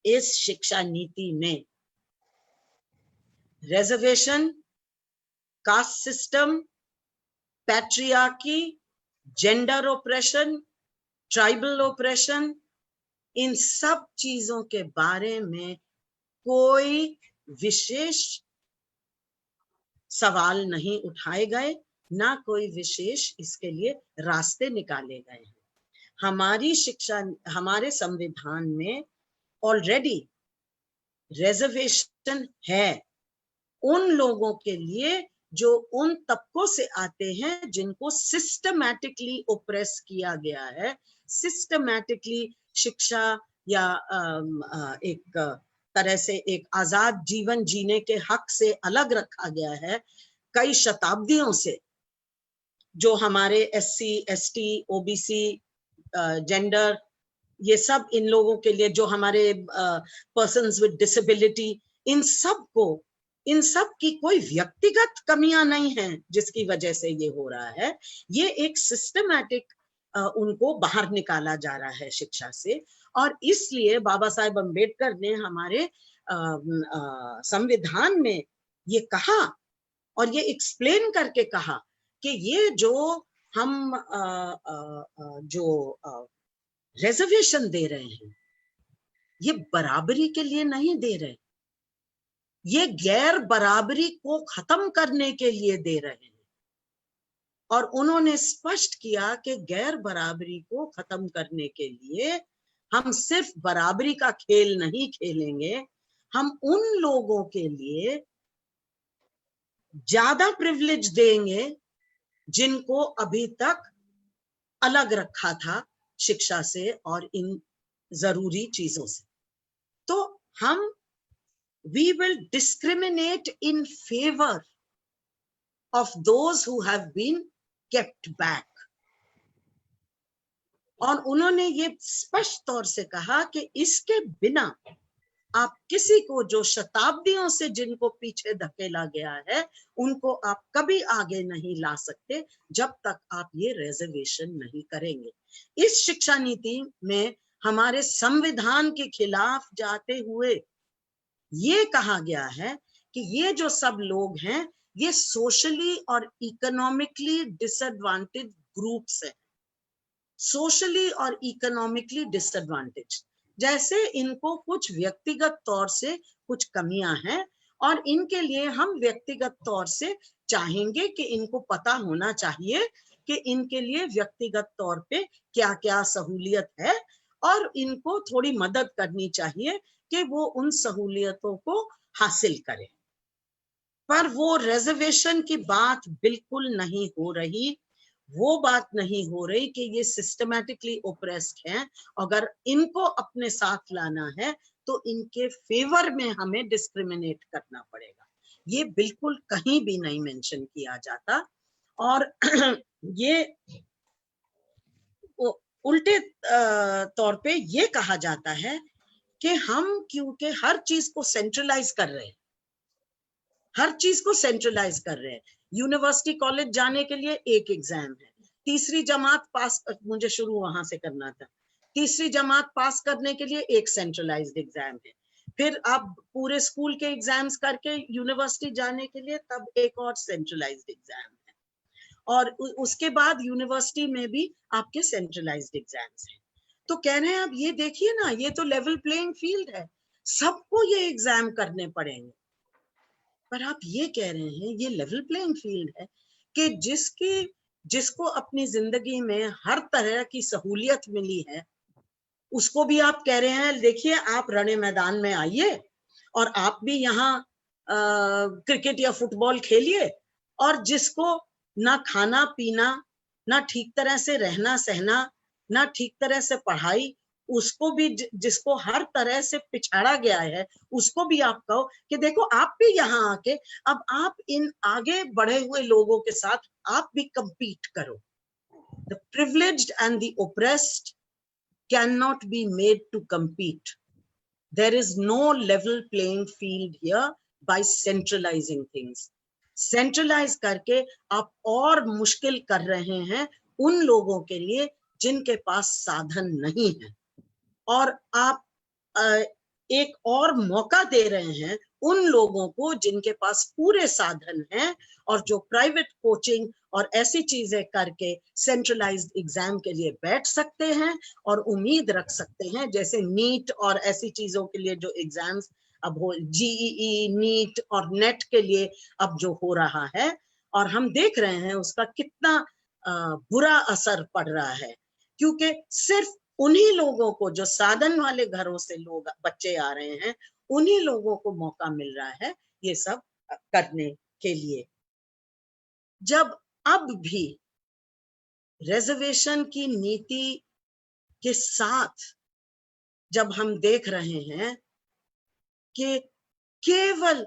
इस शिक्षा नीति में reservation, caste system, patriarchy, gender oppression, tribal oppression, इन सब चीजों के बारे में कोई विशेष सवाल नहीं उठाए गए, ना कोई विशेष इसके लिए रास्ते निकाले गए हैं। हमारी शिक्षा, हमारे संविधान में ऑलरेडी रिजर्वेशन है उन लोगों के लिए जो उन तबकों से आते हैं जिनको सिस्टमैटिकली ओप्रेस किया गया है, सिस्टमैटिकली शिक्षा या एक तरह से एक आजाद जीवन जीने के हक से अलग रखा गया है कई शताब्दियों से। जो हमारे SC, ST, OBC, जेंडर, ये सब इन लोगों के लिए, जो हमारे पर्सन्स विद डिसेबिलिटी, इन सब की कोई व्यक्तिगत कमियां नहीं हैं जिसकी वजह से ये हो रहा है। ये एक सिस्टमैटिक उनको बाहर निकाला जा रहा है शिक्षा से। और इसलिए बाबा साहेब अम्बेडकर ने हमारे संविधान में ये कहा और ये एक्सप्लेन करके कहा कि ये जो हम जो रिजर्वेशन दे रहे हैं ये बराबरी के लिए नहीं दे रहे, ये गैर बराबरी को खत्म करने के लिए दे रहे हैं। और उन्होंने स्पष्ट किया कि गैर बराबरी को खत्म करने के लिए हम सिर्फ बराबरी का खेल नहीं खेलेंगे, हम उन लोगों के लिए ज्यादा प्रिविलेज देंगे जिनको अभी तक अलग रखा था शिक्षा से और इन जरूरी चीजों से। तो हम we will discriminate in favor of those who have been kept back। और उन्होंने ये स्पष्ट तौर से कहा कि इसके बिना आप किसी को, जो शताब्दियों से जिनको पीछे धकेला गया है, उनको आप कभी आगे नहीं ला सकते जब तक आप ये रिजर्वेशन नहीं करेंगे। इस शिक्षा नीति में हमारे संविधान के खिलाफ जाते हुए ये कहा गया है कि ये जो सब लोग हैं ये सोशली और इकोनॉमिकली डिसएडवांटेज ग्रुप्स हैं, सोशली और इकोनॉमिकली डिसएडवांटेज। जैसे इनको कुछ व्यक्तिगत तौर से कुछ कमियां हैं और इनके लिए हम व्यक्तिगत तौर से चाहेंगे कि इनको पता होना चाहिए कि इनके लिए व्यक्तिगत तौर पे क्या क्या सहूलियत है और इनको थोड़ी मदद करनी चाहिए कि वो उन सहूलियतों को हासिल करें। पर वो रिजर्वेशन की बात बिल्कुल नहीं हो रही, वो बात नहीं हो रही कि ये सिस्टमैटिकली ओप्रेस्ड हैं। अगर इनको अपने साथ लाना है तो इनके फेवर में हमें डिस्क्रिमिनेट करना पड़ेगा। ये बिल्कुल कहीं भी नहीं मेंशन किया जाता। और ये उल्टे तौर पे ये कहा जाता है कि हम क्योंकि हर चीज को सेंट्रलाइज कर रहे हैं, हर चीज को सेंट्रलाइज कर रहे हैं। यूनिवर्सिटी कॉलेज जाने के लिए एक एग्जाम है, तीसरी जमात पास, मुझे शुरू वहां से करना था, तीसरी जमात पास करने के लिए एक सेंट्रलाइज्ड एग्जाम है, फिर आप पूरे स्कूल के एग्जाम्स करके यूनिवर्सिटी जाने के लिए तब एक और सेंट्रलाइज्ड एग्जाम है, और उसके बाद यूनिवर्सिटी में भी आपके सेंट्रलाइज्ड एग्जाम्स हैं। तो कह रहे हैं अब ये देखिए ना, ये तो लेवल प्लेइंग फील्ड है, सबको ये एग्जाम करने पड़ेंगे। पर आप ये कह रहे हैं ये लेवल प्लेइंग फील्ड है कि जिसको अपनी जिंदगी में हर तरह की सहूलियत मिली है उसको भी आप कह रहे हैं देखिए आप रणे मैदान में आइए और आप भी यहाँ क्रिकेट या फुटबॉल खेलिए, और जिसको ना खाना पीना, ना ठीक तरह से रहना सहना, ना ठीक तरह से पढ़ाई, उसको भी जिसको हर तरह से पिछाड़ा गया है उसको भी आप कहो कि देखो आप भी यहाँ आके अब आप इन आगे बढ़े हुए लोगों के साथ आप भी compete करो। The privileged and the oppressed cannot be made to compete. There is no level playing field here by centralizing things. Centralize करके आप और मुश्किल कर रहे हैं उन लोगों के लिए जिनके पास साधन नहीं है, और आप एक और मौका दे रहे हैं उन लोगों को जिनके पास पूरे साधन हैं और जो प्राइवेट कोचिंग और ऐसी चीजें करके सेंट्रलाइज्ड एग्जाम के लिए बैठ सकते हैं और उम्मीद रख सकते हैं, जैसे नीट और ऐसी चीजों के लिए जो एग्जाम्स अब हो, GEE, नीट और नेट के लिए अब जो हो रहा है, और हम देख रहे हैं उसका कितना बुरा असर पड़ रहा है, क्योंकि सिर्फ उन्हीं लोगों को, जो साधन वाले घरों से लोग बच्चे आ रहे हैं, उन्हीं लोगों को मौका मिल रहा है ये सब करने के लिए। जब अब भी रिजर्वेशन की नीति के साथ जब हम देख रहे हैं कि केवल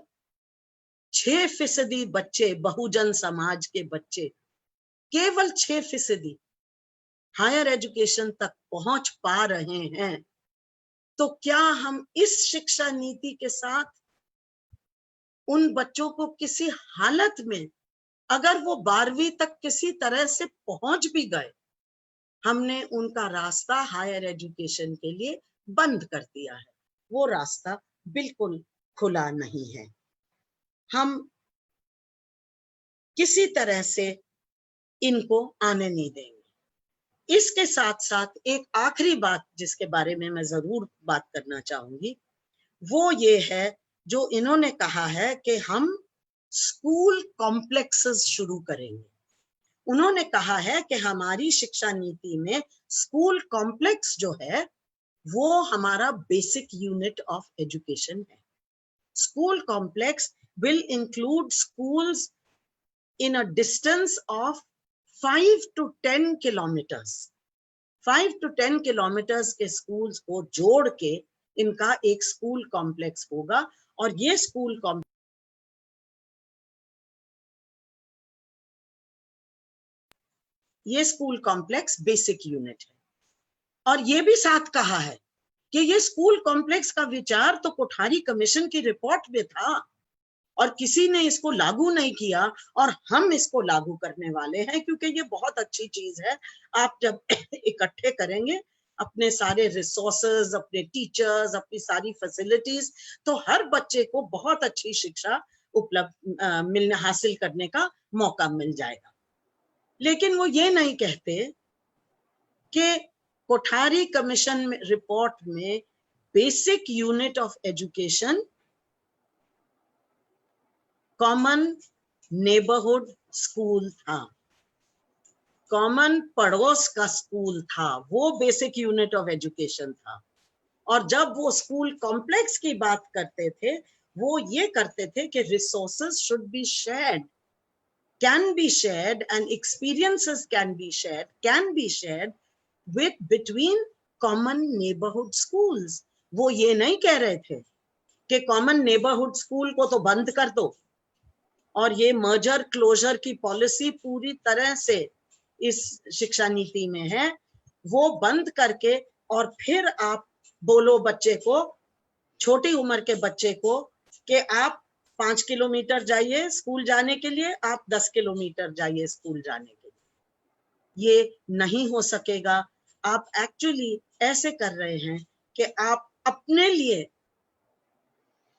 6% बच्चे, बहुजन समाज के बच्चे, केवल 6% हायर एजुकेशन तक पहुंच पा रहे हैं, तो क्या हम इस शिक्षा नीति के साथ उन बच्चों को किसी हालत में, अगर वो 12वीं तक किसी तरह से पहुंच भी गए, हमने उनका रास्ता हायर एजुकेशन के लिए बंद कर दिया है, वो रास्ता बिल्कुल खुला नहीं है। हम किसी तरह से इनको आने नहीं देंगे। इसके साथ साथ एक आखिरी बात जिसके बारे में मैं जरूर बात करना चाहूंगी, वो ये है जो इन्होंने कहा है कि हम स्कूल कॉम्प्लेक्सेस शुरू करेंगे। उन्होंने कहा है कि हमारी शिक्षा नीति में स्कूल कॉम्प्लेक्स जो है वो हमारा बेसिक यूनिट ऑफ एजुकेशन है। School complex will include schools in a distance of 5 to 10 kilometers. 5 to 10 kilometers के schools को जोड़ के इनका एक स्कूल कॉम्प्लेक्स होगा, और ये स्कूल कॉम्प्लेक्स, ये स्कूल कॉम्प्लेक्स बेसिक यूनिट है। और ये भी साथ कहा है कि ये स्कूल कॉम्प्लेक्स का विचार तो कोठारी कमीशन की रिपोर्ट में था और किसी ने इसको लागू नहीं किया, और हम इसको लागू करने वाले हैं, क्योंकि ये बहुत अच्छी चीज है। आप जब इकट्ठे करेंगे अपने सारे रिसोर्सेज, अपने टीचर्स, अपनी सारी फैसिलिटीज, तो हर बच्चे को बहुत अच्छी शिक्षा उपलब्ध हासिल करने का मौका मिल जाएगा। लेकिन वो ये नहीं कहते कि कोठारी कमीशन रिपोर्ट में basic unit of education common neighbourhood school था, कॉमन पड़ोस का स्कूल था, वो बेसिक यूनिट ऑफ एजुकेशन था। और जब वो स्कूल कॉम्प्लेक्स की बात करते थे, वो ये करते थे कि resources should be shared, can be shared, and experiences can be shared with between common neighbourhood schools. वो ये नहीं कह रहे थे कि कॉमन नेबरहुड स्कूल को तो बंद कर दो, और ये मर्जर क्लोजर की पॉलिसी पूरी तरह से इस शिक्षा नीति में है, वो बंद करके और फिर आप बोलो बच्चे को, छोटी उम्र के बच्चे को, कि आप 5 किलोमीटर जाइए स्कूल जाने के लिए, आप 10 किलोमीटर जाइए स्कूल जाने के लिए। ये नहीं हो सकेगा। आप एक्चुअली ऐसे कर रहे हैं कि आप अपने लिए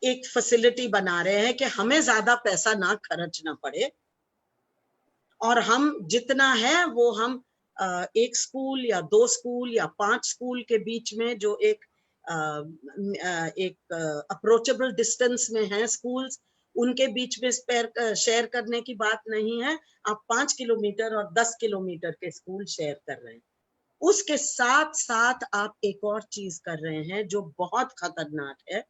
एक फैसिलिटी बना रहे हैं कि हमें ज्यादा पैसा ना खर्चना पड़े, और हम जितना है वो हम एक स्कूल या 2 स्कूल या 5 स्कूल के बीच में जो एक अप्रोचेबल डिस्टेंस में है स्कूल्स, उनके बीच में शेयर करने की बात नहीं है। आप 5 किलोमीटर और 10 किलोमीटर के स्कूल शेयर कर रहे हैं। उसके साथ साथ आप एक और चीज कर रहे हैं जो बहुत खतरनाक है,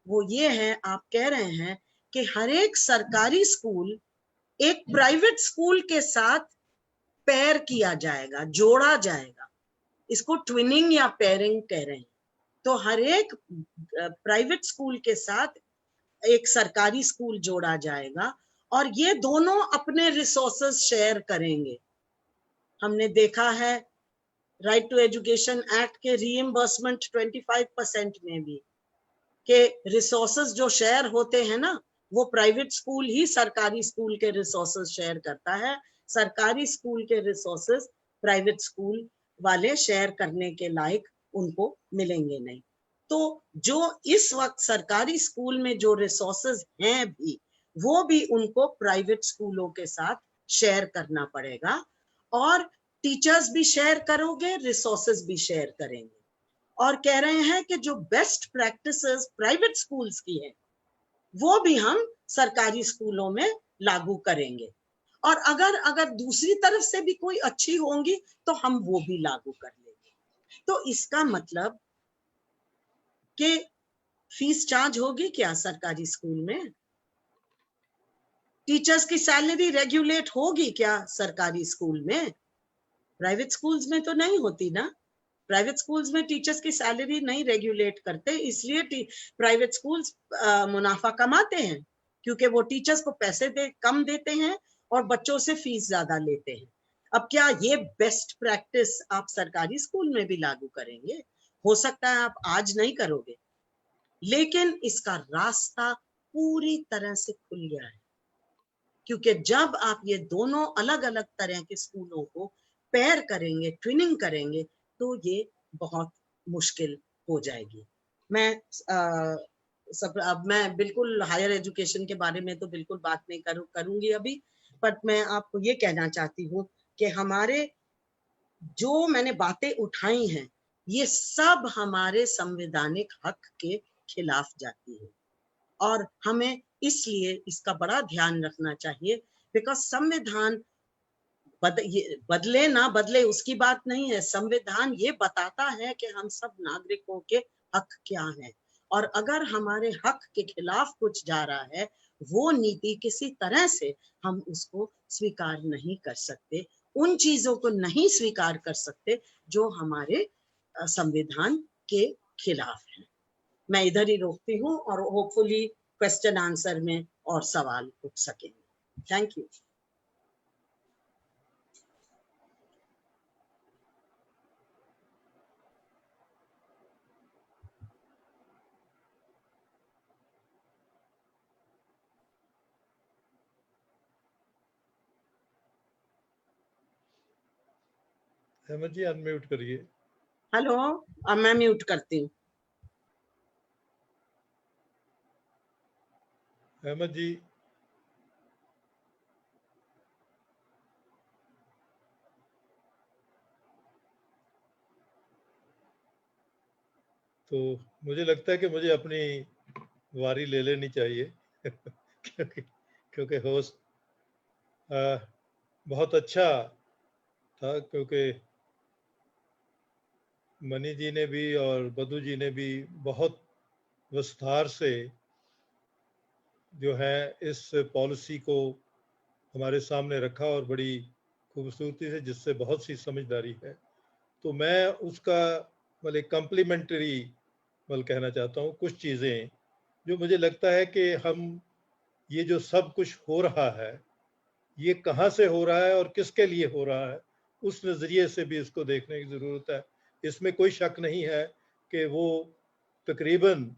वो ये है, आप कह रहे हैं कि हर एक सरकारी स्कूल एक प्राइवेट स्कूल के साथ पेयर किया जाएगा, जोड़ा जाएगा। इसको ट्विनिंग या पेयरिंग कह रहे हैं। तो हर एक प्राइवेट स्कूल के साथ एक सरकारी स्कूल जोड़ा जाएगा, और ये दोनों अपने रिसोर्सेज शेयर करेंगे। हमने देखा है राइट टू एजुकेशन एक्ट के रीइंबर्समेंट 25% में भी के रिसोर्सेज जो शेयर होते हैं ना, वो प्राइवेट स्कूल ही सरकारी स्कूल के रिसोर्सेज शेयर करता है, सरकारी स्कूल के रिसोर्सेज प्राइवेट स्कूल वाले शेयर करने के लायक उनको मिलेंगे नहीं। तो जो इस वक्त सरकारी स्कूल में जो रिसोर्सेज हैं भी, वो भी उनको प्राइवेट स्कूलों के साथ शेयर करना पड़ेगा, और टीचर्स भी शेयर करोगे, रिसोर्सेज भी शेयर करेंगे। और कह रहे हैं कि जो बेस्ट प्रैक्टिसेस प्राइवेट स्कूल्स की है वो भी हम सरकारी स्कूलों में लागू करेंगे। और अगर दूसरी तरफ से भी कोई अच्छी होंगी तो हम वो भी लागू कर लेंगे। तो इसका मतलब कि फीस चार्ज होगी क्या सरकारी स्कूल में? टीचर्स की सैलरी रेगुलेट होगी क्या सरकारी स्कूल में? प्राइवेट स्कूल्स में तो नहीं होती ना। प्राइवेट स्कूल्स में टीचर्स की सैलरी नहीं रेगुलेट करते, इसलिए प्राइवेट स्कूल्स मुनाफा कमाते हैं, क्योंकि वो टीचर्स को पैसे कम देते हैं और बच्चों से फीस ज्यादा लेते हैं। अब क्या ये बेस्ट प्रैक्टिस आप सरकारी स्कूल में भी लागू करेंगे? हो सकता है आप आज नहीं करोगे, लेकिन इसका रास्ता पूरी तरह से खुल गया है, क्योंकि जब आप ये दोनों अलग अलग तरह के स्कूलों को पेयर करेंगे, ट्विनिंग करेंगे, तो ये बहुत मुश्किल हो जाएगी। अब मैं बिल्कुल हायर एजुकेशन के बारे में तो बिल्कुल बात नहीं करूंगी अभी, पर मैं आपको ये कहना चाहती हूँ कि हमारे जो मैंने बातें उठाई हैं, ये सब हमारे संवैधानिक हक के खिलाफ जाती है, और हमें इसलिए इसका बड़ा ध्यान रखना चाहिए, बिकॉज संविधान बदले ना बदले उसकी बात नहीं है। संविधान ये बताता है कि हम सब नागरिकों के हक क्या हैं, और अगर हमारे हक के खिलाफ कुछ जा रहा है, वो नीति किसी तरह से हम उसको स्वीकार नहीं कर सकते, उन चीजों को नहीं स्वीकार कर सकते जो हमारे संविधान के खिलाफ है। मैं इधर ही रोकती हूँ, और होपफुली क्वेश्चन आंसर में और सवाल उठ सकेंगे। Thank you. Ahmad ji unmute hello. हेलो, अब मैं म्यूट करती हूँ। अहमद जी तो मुझे लगता है कि मुझे अपनी वारी ले लेनी चाहिए क्योंकि होस्ट बहुत अच्छा था, क्योंकि मनी जी ने भी और बदू जी ने भी बहुत विस्तार से जो है इस पॉलिसी को हमारे सामने रखा, और बड़ी खूबसूरती से, जिससे बहुत सी समझदारी है। तो मैं उसका मतलब कम्प्लीमेंट्री कहना चाहता हूँ कुछ चीज़ें जो मुझे लगता है कि हम ये जो सब कुछ हो रहा है, ये कहाँ से हो रहा है और किसके लिए हो रहा है, उस नज़रिए से भी इसको देखने की ज़रूरत है। इसमें कोई शक नहीं है कि वो तकरीबन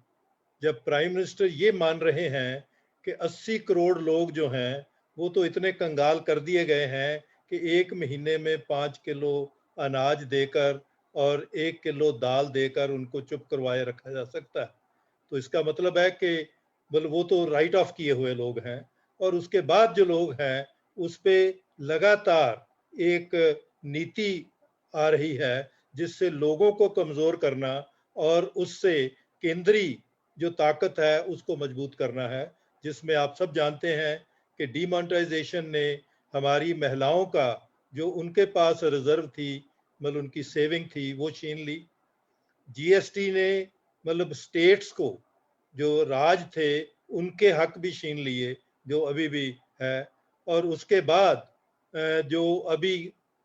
जब प्राइम मिनिस्टर ये मान रहे हैं कि 80 करोड़ लोग जो हैं वो तो इतने कंगाल कर दिए गए हैं कि 1 महीने में 5 किलो अनाज देकर और 1 किलो दाल देकर उनको चुप करवाए रखा जा सकता है, तो इसका मतलब है कि वो तो राइट ऑफ किए हुए लोग हैं। और उसके बाद जो लोग हैं उस पे लगातार एक नीति आ रही है जिससे लोगों को कमजोर करना और उससे केंद्रीय जो ताकत है उसको मजबूत करना है, जिसमें आप सब जानते हैं कि डीमोनेटाइजेशन ने हमारी महिलाओं का जो उनके पास रिजर्व थी, उनकी सेविंग थी, वो छीन ली। जीएसटी ने स्टेट्स को जो राज थे उनके हक भी छीन लिए जो अभी भी है। और उसके बाद जो अभी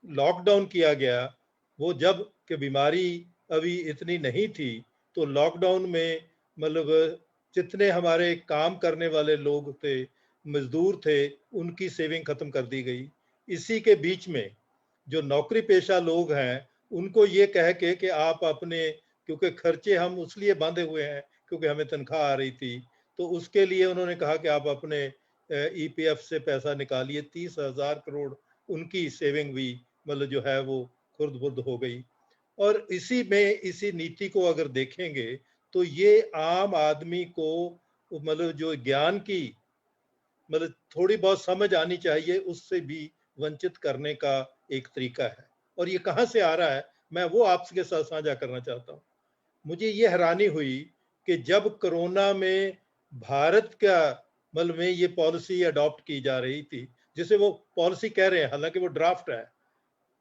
लॉकडाउन किया गया, वो जब कि बीमारी अभी इतनी नहीं थी, तो लॉकडाउन में जितने हमारे काम करने वाले लोग थे, मजदूर थे, उनकी सेविंग खत्म कर दी गई। इसी के बीच में जो नौकरी पेशा लोग हैं उनको ये कह के कि आप अपने, क्योंकि खर्चे हम उसलिए बांधे हुए हैं क्योंकि हमें तनख्वाह आ रही थी, तो उसके लिए उन्होंने कहा कि आप अपने ईपीएफ से पैसा निकालिए। 30,000 करोड़ उनकी सेविंग भी जो है वो खुर्द-बुर्द हो गई। और इसी में इसी नीति को अगर देखेंगे तो ये आम आदमी को जो ज्ञान की थोड़ी बहुत समझ आनी चाहिए, उससे भी वंचित करने का एक तरीका है। और ये कहाँ से आ रहा है, मैं वो आपके साथ साझा करना चाहता हूँ। मुझे ये हैरानी हुई कि जब कोरोना में भारत का में ये पॉलिसी अडॉप्ट की जा रही थी जिसे वो पॉलिसी कह रहे हैं, हालांकि वो ड्राफ्ट है,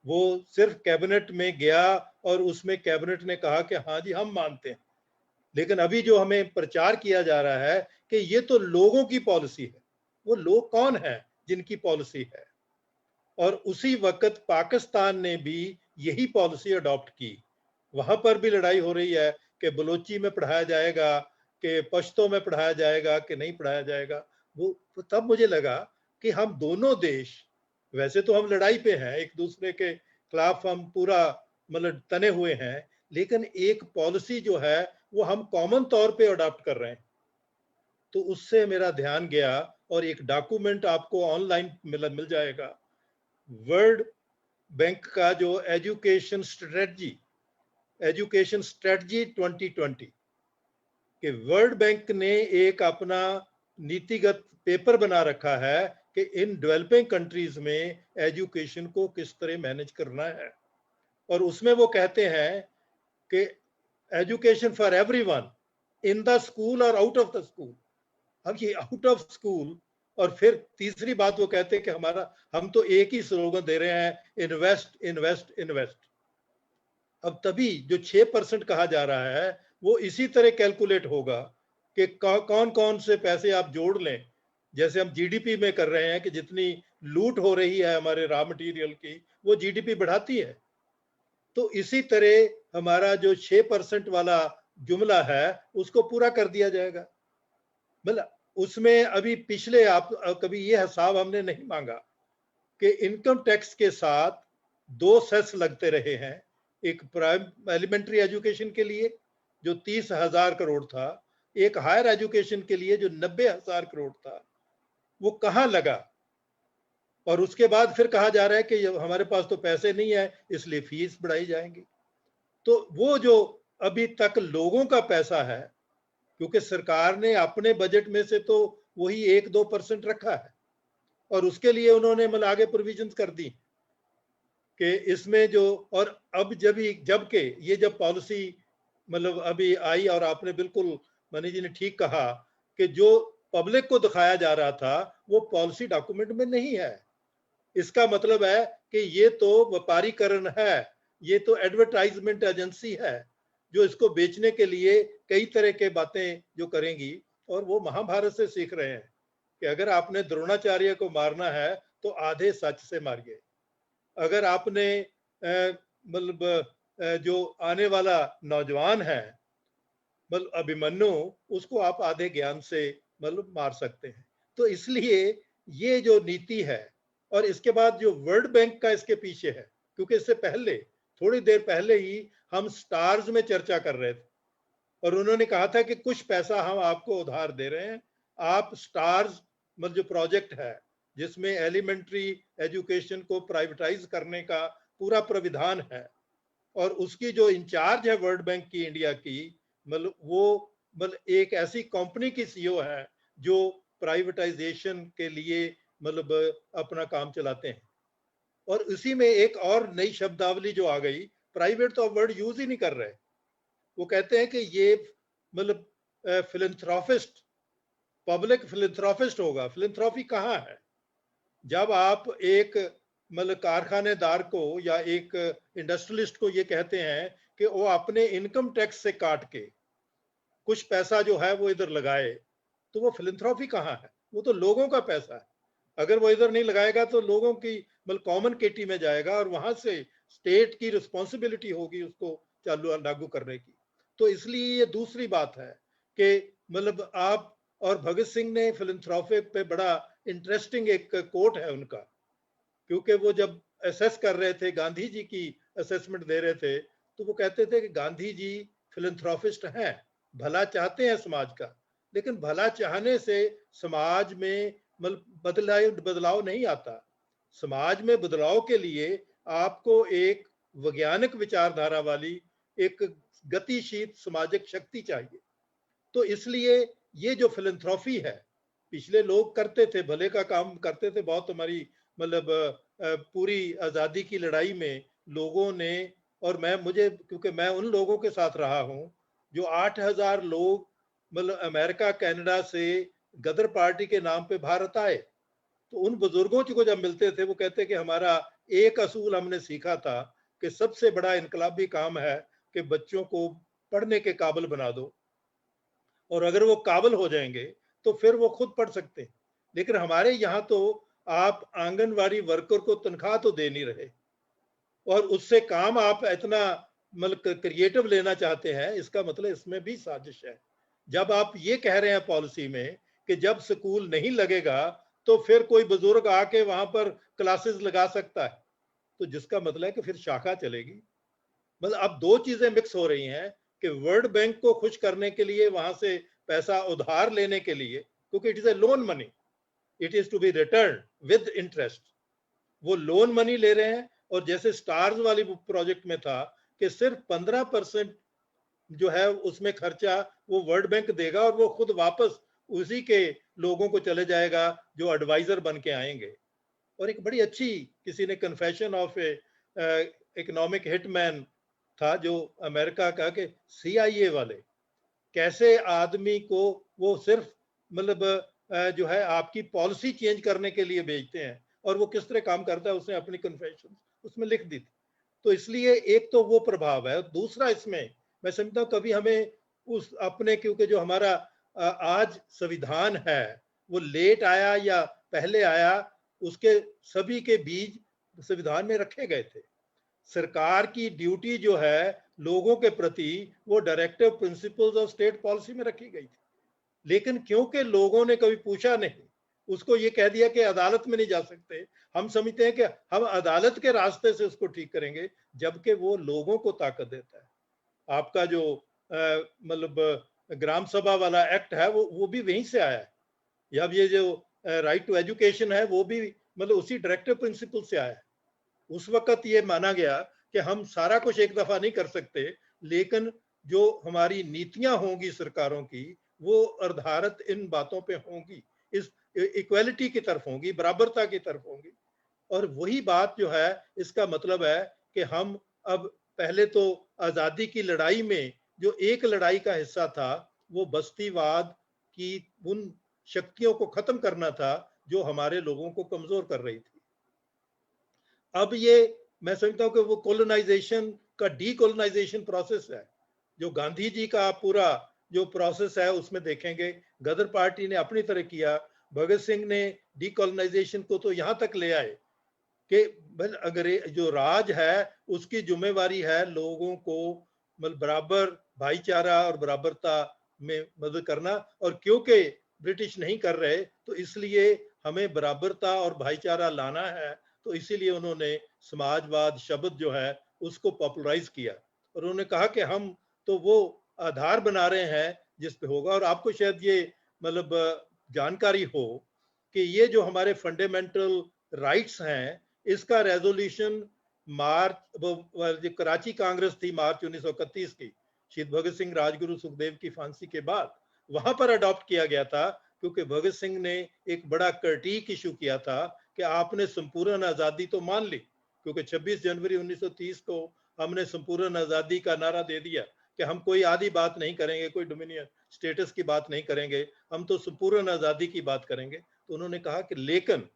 वो सिर्फ कैबिनेट में गया और उसमें कैबिनेट ने कहा कि हाँ जी हम मानते हैं। लेकिन अभी जो हमें प्रचार किया जा रहा है कि ये तो लोगों की पॉलिसी है, वो लोग कौन है जिनकी पॉलिसी है? और उसी वक्त पाकिस्तान ने भी यही पॉलिसी अडॉप्ट की। वहां पर भी लड़ाई हो रही है कि बलोची में पढ़ाया जाएगा, कि पश्तो में पढ़ाया जाएगा, कि नहीं पढ़ाया जाएगा। वो तब मुझे लगा कि हम दोनों देश, वैसे तो हम लड़ाई पे हैं, एक दूसरे के खिलाफ हम पूरा मतलब तने हुए हैं, लेकिन एक पॉलिसी जो है वो हम कॉमन तौर पे अडॉप्ट कर रहे हैं। तो उससे मेरा ध्यान गया, और एक डॉक्यूमेंट आपको ऑनलाइन मिल जाएगा, वर्ल्ड बैंक का जो एजुकेशन स्ट्रेटजी 2020 कि वर्ल्ड बैंक ने एक अपना नीतिगत पेपर बना रखा है कि इन डेवलपिंग कंट्रीज में एजुकेशन को किस तरह मैनेज करना है। और उसमें वो कहते हैं कि education for everyone in the school और आउट ऑफ द स्कूल। अब ये आउट ऑफ स्कूल, और फिर तीसरी बात वो कहते हैं कि हम तो एक ही स्लोगन दे रहे हैं, इन्वेस्ट इन्वेस्ट इन्वेस्ट। अब तभी जो 6% कहा जा रहा है वो इसी तरह कैलकुलेट होगा कि कौन कौन से पैसे आप जोड़ लें, जैसे हम जीडीपी में कर रहे हैं कि जितनी लूट हो रही है हमारे रॉ मटेरियल की, वो जीडीपी बढ़ाती है। तो इसी तरह हमारा जो 6% वाला जुमला है उसको पूरा कर दिया जाएगा। मतलब उसमें अभी पिछले आप कभी ये हिसाब हमने नहीं मांगा कि इनकम टैक्स के साथ 2 सेस लगते रहे हैं, एक प्राइम एलिमेंट्री एजुकेशन के लिए जो 30,000 करोड़ था, एक हायर एजुकेशन के लिए जो 90,000 करोड़ था, वो कहाँ लगा? और उसके बाद फिर कहा जा रहा है कि हमारे पास तो पैसे नहीं है इसलिए फीस बढ़ाई जाएंगी। तो वो जो अभी तक लोगों का पैसा है, क्योंकि सरकार ने अपने बजट में से तो वही 1-2% रखा है, और उसके लिए उन्होंने मतलब आगे प्रोविजंस कर दी कि इसमें जो, और अब जबकि ये जब पॉलिसी मतलब अभी आई, और आपने बिल्कुल मनी जी ने ठीक कहा कि जो पब्लिक को दिखाया जा रहा था वो पॉलिसी डॉक्यूमेंट में नहीं है। इसका मतलब है कि ये तो व्यापारीकरण है, ये तो एडवर्टाइजमेंट एजेंसी है जो इसको बेचने के लिए कई तरह के बातें जो करेंगी। और वो महाभारत से सीख रहे हैं कि अगर आपने द्रोणाचार्य को मारना है तो आधे सच से मारिए, अगर आपने मतलब जो आने वाला नौजवान है मतलब अभिमन्यु, उसको आप आधे ज्ञान से मतलब मार सकते हैं। तो इसलिए ये जो नीति है, और इसके बाद जो वर्ल्ड बैंक का इसके पीछे है, क्योंकि इससे पहले थोड़ी देर पहले ही हम स्टार्स में चर्चा कर रहे थे और उन्होंने कहा था कि कुछ पैसा हम आपको उधार दे रहे हैं, आप स्टार्स मतलब जो प्रोजेक्ट है जिसमें एलिमेंट्री एजुकेशन को प्राइवेटाइज करने का पूरा प्राविधान है, और उसकी जो इंचार्ज है वर्ल्ड बैंक की इंडिया की, मतलब वो मतलब एक ऐसी कंपनी की सीईओ है जो प्राइवेटाइजेशन के लिए मतलब अपना काम चलाते हैं। और उसी में एक और नई शब्दावली जो आ गई, प्राइवेट तो वर्ड यूज ही नहीं कर रहे, वो कहते हैं कि ये मतलब फिलैंथ्रोपिस्ट, पब्लिक फिलैंथ्रोपिस्ट होगा। फिलैंथ्रोपी कहाँ है? जब आप एक मतलब कारखानेदार को या एक इंडस्ट्रियलिस्ट को ये कहते हैं कि वो अपने इनकम टैक्स से काट के कुछ पैसा जो है वो इधर लगाए, तो वो फिलैंथ्रोपी कहाँ है? वो तो लोगों का पैसा है। अगर वो इधर नहीं लगाएगा तो लोगों की मतलब कॉमन केटी में जाएगा, और वहां से स्टेट की रिस्पॉन्सिबिलिटी होगी उसको चालू लागू करने की। तो इसलिए ये दूसरी बात है कि मतलब आप, और भगत सिंह ने फिलैंथ्रोपी पे बड़ा इंटरेस्टिंग एक कोट है उनका, क्योंकि वो जब असेस कर रहे थे, गांधी जी की असेसमेंट दे रहे थे, तो वो कहते थे कि गांधी जी फिलैंथ्रोपिस्ट हैं, भला चाहते हैं समाज का, लेकिन भला चाहने से समाज में बदलाव नहीं आता। समाज में बदलाव के लिए आपको एक वैज्ञानिक विचारधारा वाली एक गतिशील सामाजिक शक्ति चाहिए। तो इसलिए ये जो फिलैंथ्रोपी है, पिछले लोग करते थे, भले का काम करते थे बहुत, हमारी मतलब पूरी आज़ादी की लड़ाई में लोगों ने, और मुझे क्योंकि मैं उन लोगों के साथ रहा हूं जो 8,000 लोग मतलब अमेरिका कनाडा से गदर पार्टी के नाम पे भारत आए, तो उन बुजुर्गों को जब मिलते थे वो कहते कि हमारा एक असूल हमने सीखा था कि सबसे बड़ा इनकलाबी काम है कि बच्चों को पढ़ने के काबिल बना दो, और अगर वो काबिल हो जाएंगे तो फिर वो खुद पढ़ सकते हैं। लेकिन हमारे यहाँ तो आप आंगनवाड़ी वर्कर को तनख्वाह तो दे नहीं रहे, और उससे काम आप इतना मतलब क्रिएटिव लेना चाहते हैं, इसका मतलब इसमें भी साजिश है। जब आप ये कह रहे हैं पॉलिसी में कि जब स्कूल नहीं लगेगा तो फिर कोई बुजुर्ग आके वहां पर क्लासेस लगा सकता है, तो जिसका मतलब है कि फिर शाखा चलेगी। मतलब अब दो चीजें मिक्स हो रही हैं कि वर्ल्ड बैंक को खुश करने के लिए वहां से पैसा उधार लेने के लिए, क्योंकि it is a loan money, it is to be return with interest, वो लोन मनी ले रहे हैं। और जैसे स्टार्स वाली प्रोजेक्ट में था कि सिर्फ 15% जो है उसमें खर्चा वो वर्ल्ड बैंक देगा और वो खुद वापस उसी के लोगों को चले जाएगा जो एडवाइजर बन के आएंगे। और एक बड़ी अच्छी किसी ने confession of A economic hitman था जो अमेरिका का, कि CIA वाले कैसे आदमी को वो सिर्फ मतलब जो है आपकी पॉलिसी चेंज करने के लिए भेजते हैं, और वो किस तरह काम करता है उसने अपनी कन्फेशन उसमें लिख दी थी। तो इसलिए एक तो वो प्रभाव है, दूसरा इसमें मैं समझता हूँ कभी हमें उस अपने, क्योंकि जो हमारा आज संविधान है वो लेट आया या पहले आया, उसके सभी के बीज संविधान में रखे गए थे। सरकार की ड्यूटी जो है लोगों के प्रति वो directive principles of state policy में रखी गई थी, लेकिन क्योंकि लोगों ने कभी पूछा नहीं, उसको ये कह दिया कि अदालत में नहीं जा सकते, हम समझते हैं कि हम अदालत के रास्ते से उसको ठीक करेंगे, जबकि वो लोगों को ताकत देता है। आपका जो मतलब ग्राम सभा वाला एक्ट है वो भी वहीं से आया है, या ये जो राइट टू एजुकेशन है वो भी मतलब उसी डायरेक्टिव प्रिंसिपल से आया है। उस वक्त ये माना गया कि हम सारा कुछ एक दफा नहीं कर सकते, लेकिन जो हमारी नीतियां होंगी सरकारों की वो आधारित इन बातों पे होंगी, इस इक्वालिटी की तरफ होंगी, बराबरता की तरफ होंगी। और वही बात जो है इसका मतलब है कि हम अब पहले तो आजादी की लड़ाई में जो एक लड़ाई का हिस्सा था वो बस्तीवाद की उन शक्तियों को खत्म करना था जो हमारे लोगों को कमजोर कर रही थी। अब ये मैं समझता हूं कि वो कोलोनाइजेशन का डीकोलोनाइजेशन प्रोसेस है, जो गांधी जी का पूरा जो प्रोसेस है उसमें देखेंगे गदर पार्टी ने अपनी तरह किया, भगत सिंह ने डीकोलोनाइजेशन को तो यहां तक ले आए कि अगर जो राज है उसकी जिम्मेवारी है लोगों को मतलब बराबर भाईचारा और बराबरता में मदद करना, और क्योंकि ब्रिटिश नहीं कर रहे तो इसलिए हमें बराबरता और भाईचारा लाना है, तो इसीलिए उन्होंने समाजवाद शब्द जो है उसको पॉपुलराइज किया, और उन्होंने कहा कि हम तो वो आधार बना रहे हैं जिस पे होगा। और आपको शायद ये मतलब जानकारी हो कि ये जो हमारे फंडामेंटल राइट्स हैं इसका रेजोल्यूशन मार्च कराची कांग्रेस थी मार्च 1931 की, शहीद भगत सिंह राजगुरु सुखदेव की फांसी के बाद वहां पर अडॉप्ट किया गया था, क्योंकि भगत सिंह ने एक बड़ा क्रिटिक इशू किया था कि आपने संपूर्ण आजादी तो मान ली, क्योंकि 26 जनवरी 1930 को हमने संपूर्ण आजादी का नारा दे दिया कि हम कोई आधी बात नहीं करेंगे, कोई डोमिनियन स्टेटस की बात नहीं करेंगे, हम तो संपूर्ण आजादी की बात करेंगे। तो उन्होंने कहा कि लेकिन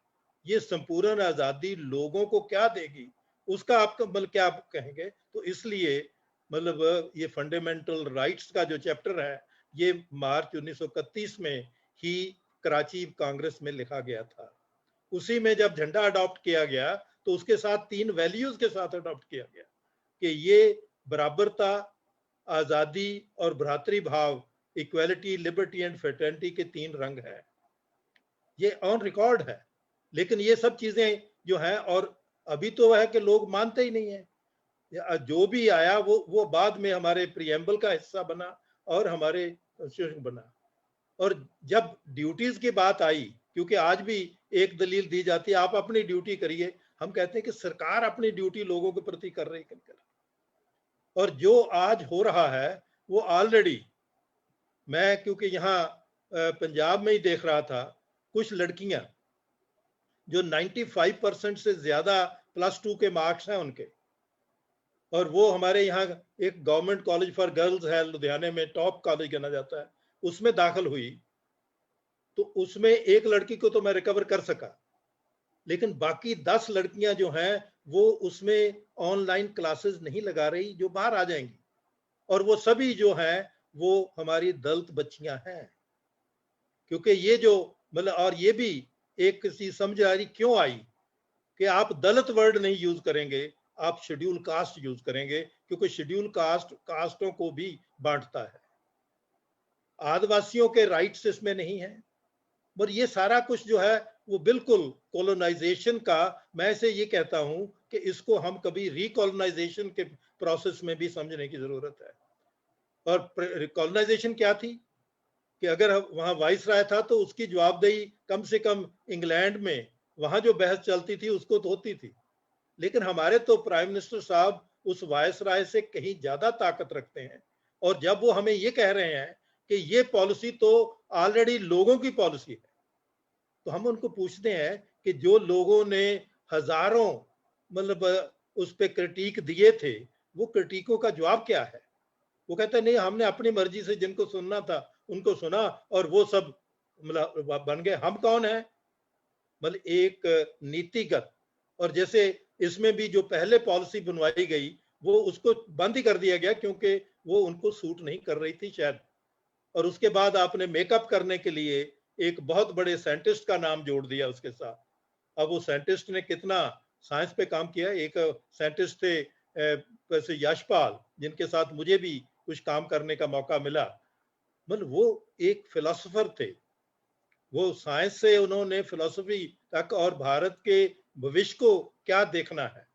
ये संपूर्ण आजादी लोगों को क्या देगी, उसका आपका मतलब क्या आप कहेंगे। तो इसलिए मतलब ये फंडामेंटल राइट्स का जो चैप्टर है ये मार्च 1931 में ही कराची कांग्रेस में लिखा गया था। उसी में जब झंडा अडॉप्ट किया गया तो उसके साथ 3 वैल्यूज के साथ अडॉप्ट किया गया कि ये बराबरता, आजादी और भ्रातृभाव, इक्वालिटी, लिबर्टी एंड फ्रेटर्निटी के 3 रंग है। ये ऑन रिकॉर्ड है, लेकिन ये सब चीजें जो हैं, और अभी तो है कि लोग मानते ही नहीं है, जो भी आया वो बाद में हमारे प्रीएम्बल का हिस्सा बना और हमारे कॉन्स्टिट्यूशन बना। और जब ड्यूटीज की बात आई, क्योंकि आज भी एक दलील दी जाती है आप अपनी ड्यूटी करिए, हम कहते हैं कि सरकार अपनी ड्यूटी लोगों के प्रति कर रही है। और जो आज हो रहा है वो ऑलरेडी, मैं क्योंकि यहाँ पंजाब में ही देख रहा था, कुछ लड़कियां जो 95% से ज्यादा +2 के मार्क्स हैं उनके, और वो हमारे यहाँ एक गवर्नमेंट कॉलेज फॉर गर्ल्स है लुधियाने में, टॉप कॉलेज कहना जाता है, उसमें दाखिल हुई। तो उसमें एक लड़की को तो मैं रिकवर कर सका, लेकिन बाकी 10 लड़कियां जो हैं वो उसमें ऑनलाइन क्लासेस नहीं लगा रही, जो बाहर आ जाएंगी, और वो सभी जो हैं वो हमारी दलित बच्चियां हैं। क्योंकि ये जो मतलब, और ये भी एक चीज समझ आ रही क्यों आई कि आप दलित वर्ड नहीं यूज करेंगे, आप शेड्यूल कास्ट यूज करेंगे, क्योंकि शेड्यूल कास्ट कास्टों को भी बांटता है, आदिवासियों के राइट्स इसमें नहीं है। पर ये सारा कुछ जो है वो बिल्कुल कॉलोनाइजेशन का, मैं इसे ये कहता हूं कि इसको हम कभी रिकॉलोनाइजेशन के प्रोसेस में भी समझने की जरूरत है। और कॉलोनाइजेशन क्या थी कि अगर वहां वाइस राय था तो उसकी जवाबदेही कम से कम इंग्लैंड में वहां जो बहस चलती थी उसको तो होती थी, लेकिन हमारे तो प्राइम मिनिस्टर साहब उस वाइस राय से कहीं ज्यादा ताकत रखते हैं। और जब वो हमें ये कह रहे हैं कि ये पॉलिसी तो ऑलरेडी लोगों की पॉलिसी है, तो हम उनको पूछते हैं कि जो लोगों ने हजारों मतलब उस पर क्रिटिक दिए थे, वो क्रिटिकों का जवाब क्या है? वो कहते हैं नहीं, हमने अपनी मर्जी से जिनको सुनना था उनको सुना और वो सब मतलब बन गए। हम कौन है? मतलब एक नीतिगत, और जैसे इसमें भी जो पहले पॉलिसी बनवाई गई वो उसको बंद ही कर दिया गया क्योंकि वो उनको सूट नहीं कर रही थी शायद। और उसके बाद आपने मेकअप करने के लिए एक बहुत बड़े साइंटिस्ट का नाम जोड़ दिया उसके साथ। अब वो साइंटिस्ट ने कितना साइंस पे काम किया। एक साइंटिस्ट थे वैसे यशपाल, जिनके साथ मुझे भी कुछ काम करने का मौका मिला। मतलब वो एक फिलोसोफर थे, वो साइंस से उन्होंने फिलोसफी तक और भारत के भविष्य को क्या देखना है।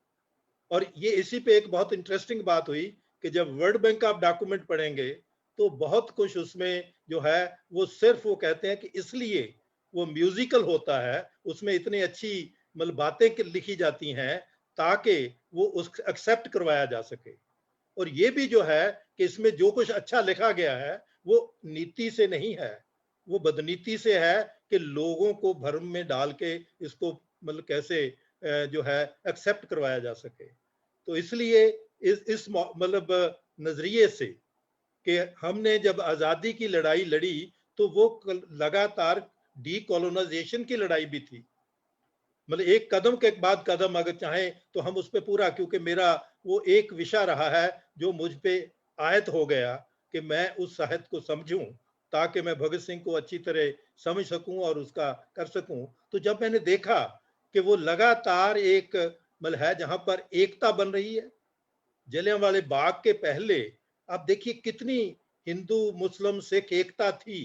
और ये इसी पे एक बहुत इंटरेस्टिंग बात हुई कि जब वर्ल्ड बैंक आप डॉक्यूमेंट पढ़ेंगे तो बहुत कुछ उसमें जो है वो सिर्फ वो कहते हैं कि इसलिए वो म्यूजिकल होता है, उसमें इतनी अच्छी मतलब बातें लिखी जाती हैं ताकि वो उस एक्सेप्ट करवाया जा सके। और ये भी जो है कि इसमें जो कुछ अच्छा लिखा गया है वो नीति से नहीं है, वो बदनीति से है कि लोगों को भ्रम में डाल के इसको मतलब कैसे जो है एक्सेप्ट करवाया जा सके। तो इसलिए इस मतलब नजरिए से कि हमने जब आजादी की लड़ाई लड़ी तो वो लगातार डीकोलोनाइजेशन की लड़ाई भी थी। मतलब एक कदम के बाद कदम अगर चाहे तो हम उस पर पूरा, क्योंकि मेरा वो एक विषय रहा है जो मुझ पे आयत हो गया कि मैं उस साहित्य को समझूं ताकि मैं भगत सिंह को अच्छी तरह समझ सकूं और उसका कर सकूं। तो जब मैंने देखा कि वो लगातार एक मतलब है जहां पर एकता बन रही है। जलियांवाले बाग के पहले आप देखिए कितनी हिंदू मुस्लिम सिख एकता थी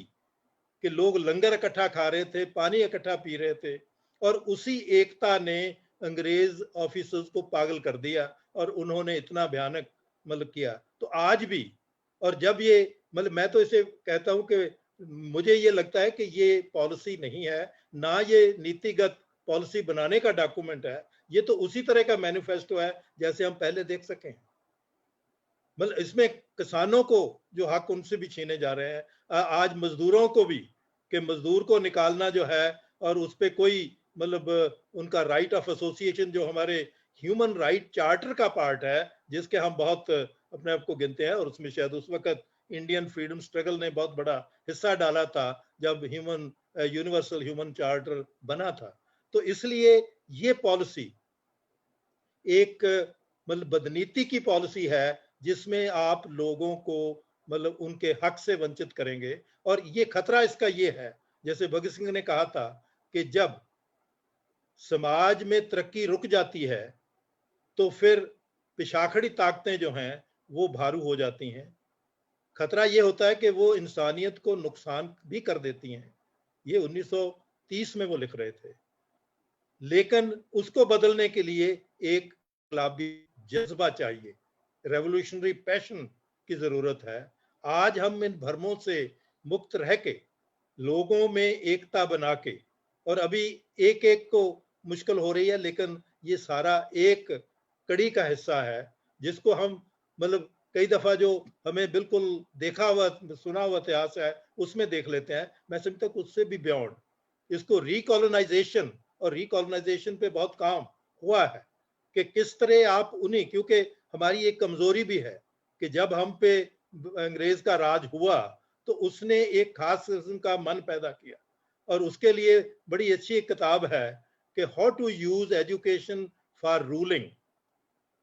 कि लोग लंगर इकट्ठा खा रहे थे, पानी इकट्ठा पी रहे थे, और उसी एकता ने अंग्रेज ऑफिसर्स को पागल कर दिया और उन्होंने इतना भयानक मतलब किया। तो आज भी, और जब ये मतलब मैं तो इसे कहता हूं कि मुझे ये लगता है कि ये पॉलिसी नहीं है, ना ये नीतिगत पॉलिसी बनाने का डॉक्यूमेंट है, ये तो उसी तरह का मैनिफेस्टो है जैसे हम पहले देख सकें। मतलब इसमें किसानों को जो हक उनसे भी छीने जा रहे हैं, आज मजदूरों को भी, कि मजदूर को निकालना जो है और उस पर कोई मतलब उनका राइट ऑफ एसोसिएशन जो हमारे ह्यूमन राइट चार्टर का पार्ट है, जिसके हम बहुत अपने आप को गिनते हैं, और उसमें शायद उस वक्त इंडियन फ्रीडम स्ट्रगल ने बहुत बड़ा हिस्सा डाला था जब यूनिवर्सल ह्यूमन चार्टर बना था। तो इसलिए ये पॉलिसी एक मतलब बदनीति की पॉलिसी है जिसमें आप लोगों को मतलब उनके हक से वंचित करेंगे। और ये खतरा इसका ये है, जैसे भगत सिंह ने कहा था कि जब समाज में तरक्की रुक जाती है तो फिर पिछाखड़ी ताकतें जो हैं वो भारू हो जाती हैं। खतरा ये होता है कि वो इंसानियत को नुकसान भी कर देती हैं। ये 1930 में वो लिख रहे थे। लेकिन उसको बदलने के लिए एक इनकलाबी जज्बा चाहिए, रेवोल्यूशनरी पैशन की जरूरत है। आज हम इन भ्रमों से मुक्त रह के लोगों में एकता बना के, और अभी एक एक को मुश्किल हो रही है, लेकिन ये सारा एक कड़ी का हिस्सा है जिसको हम मतलब कई दफा जो हमें बिल्कुल देखा हुआ सुना हुआ इतिहास है उसमें देख लेते हैं। मैं समझता हूँ उससे भी बियॉन्ड इसको रिकॉलोनाइजेशन, और रिकॉलोनाइजेशन पे बहुत काम हुआ है कि किस तरह आप उन्हीं, क्योंकि हमारी एक कमजोरी भी है कि जब हम पे अंग्रेज का राज हुआ तो उसने एक खास किस्म का मन पैदा किया। और उसके लिए बड़ी अच्छी एक किताब है कि how to use education for ruling.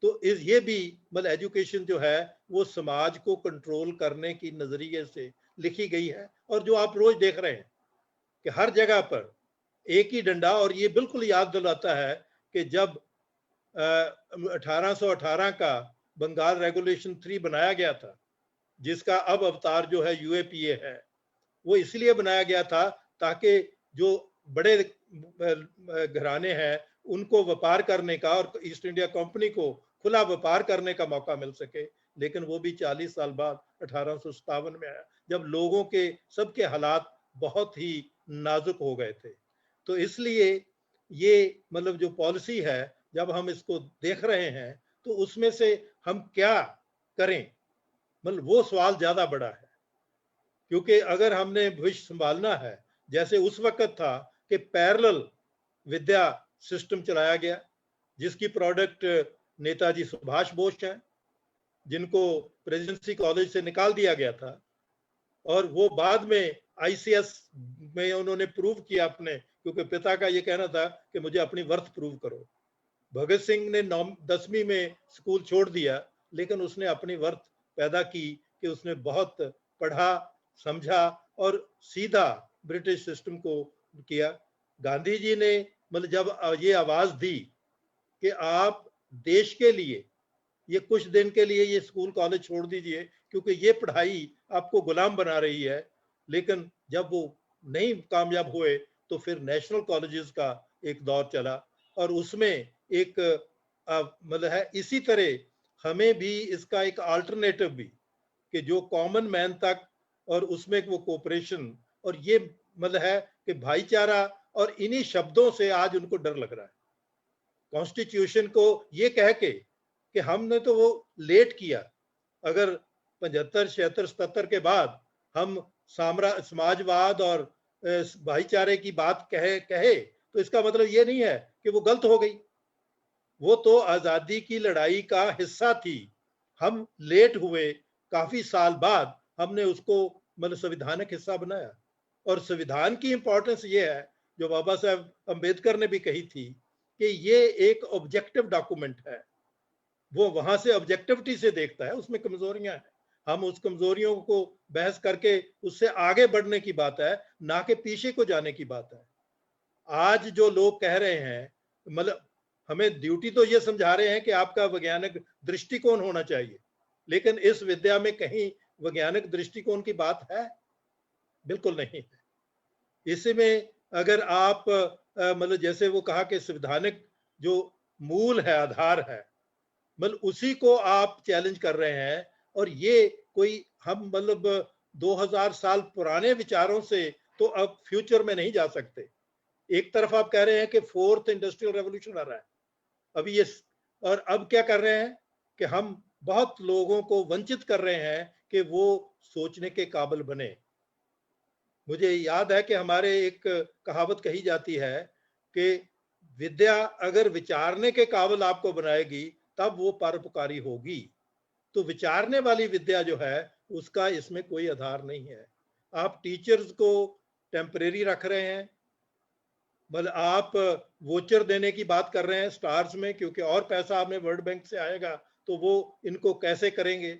तो ये भी मतलब एजुकेशन जो है वो समाज को कंट्रोल करने की नजरिए से लिखी गई है। और जो आप रोज देख रहे हैं कि हर जगह पर एक ही डंडा, और ये बिल्कुल याद दिलाता है कि जब 1818 का बंगाल रेगुलेशन 3 बनाया गया था, जिसका अब अवतार जो है यूएपीए है, वो इसलिए बनाया गया था ताकि जो बड़े घराने हैं उनको व्यापार करने का और ईस्ट इंडिया कंपनी को खुला व्यापार करने का मौका मिल सके। लेकिन वो भी 40 साल बाद 1857 में आया, जब लोगों के सबके हालात बहुत ही नाजुक हो गए थे। तो इसलिए ये मतलब जो पॉलिसी है, जब हम इसको देख रहे हैं तो उसमें से हम क्या करें, मतलब वो सवाल ज्यादा बड़ा है। क्योंकि अगर हमने भविष्य संभालना है, जैसे उस वक्त था कि पैरेलल विद्या सिस्टम चलाया गया, जिसकी प्रोडक्ट नेताजी सुभाष बोस हैं, जिनको प्रेसिडेंसी कॉलेज से निकाल दिया गया था, और वो बाद में आईसीएस में उन्होंने प्रूव किया अपने, क्योंकि पिता का ये कहना था कि मुझे अपनी वर्थ प्रूव करो। भगत सिंह ने 10वीं में स्कूल छोड़ दिया, लेकिन उसने अपनी वर्थ पैदा की कि उसने बहुत पढ़ा समझा और सीधा ब्रिटिश सिस्टम को किया। गांधी जी ने मतलब जब ये आवाज दी कि आप देश के लिए ये कुछ दिन के लिए ये स्कूल कॉलेज छोड़ दीजिए, क्योंकि ये पढ़ाई आपको गुलाम बना रही है, लेकिन जब वो नहीं कामयाब हुए तो फिर नेशनल कॉलेजेस का एक दौर चला, और उसमें एक मतलब है। इसी तरह हमें भी इसका एक अल्टरनेटिव भी, कि जो कॉमन मैन तक, और उसमें वो कोऑपरेशन, और ये मतलब है कि भाईचारा, और इन्हीं शब्दों से आज उनको डर लग रहा है। कॉन्स्टिट्यूशन को ये कह के कि हमने तो वो लेट किया, अगर 75, 76, 77 के बाद हम समाजवाद और भाईचारे की बात कहे तो इसका मतलब ये नहीं है कि वो गलत हो गई। वो तो आजादी की लड़ाई का हिस्सा थी। हम लेट हुए, काफी साल बाद हमने उसको मतलब संविधानिक हिस्सा बनाया। और संविधान की इंपॉर्टेंस ये है, जो बाबा साहब अंबेडकर ने भी कही थी, कि ये एक ऑब्जेक्टिव डॉक्यूमेंट है। वो वहां से ऑब्जेक्टिविटी से देखता है, उसमें कमजोरियां हैं, हम उस कमजोरियों को बहस करके उससे आगे बढ़ने की बात है, ना कि पीछे को जाने की बात है। आज जो लोग कह रहे हैं, मतलब हमें ड्यूटी तो ये समझा रहे हैं कि आपका वैज्ञानिक दृष्टिकोण होना चाहिए, लेकिन इस विद्या में कहीं वैज्ञानिक दृष्टिकोण की बात है? बिल्कुल नहीं है। इसमें अगर आप मतलब जैसे वो कहा कि संवैधानिक जो मूल है, आधार है, मतलब उसी को आप चैलेंज कर रहे हैं। और ये कोई हम मतलब 2000 साल पुराने विचारों से तो अब फ्यूचर में नहीं जा सकते। एक तरफ आप कह रहे हैं कि 4th इंडस्ट्रियल रेवोल्यूशन आ रहा है अभी ये, और अब क्या कर रहे हैं कि हम बहुत लोगों को वंचित कर रहे हैं कि वो सोचने के काबिल बने। मुझे याद है कि हमारे एक कहावत कही जाती है कि विद्या अगर विचारने के काबिल आपको बनाएगी तब वो परोपकारी होगी। तो विचारने वाली विद्या जो है उसका इसमें कोई आधार नहीं है। आप टीचर्स को टेम्परेरी रख रहे हैं, मतलब आप वोचर देने की बात कर रहे हैं स्टार्स में, क्योंकि और पैसा हमें वर्ल्ड बैंक से आएगा तो वो इनको कैसे करेंगे।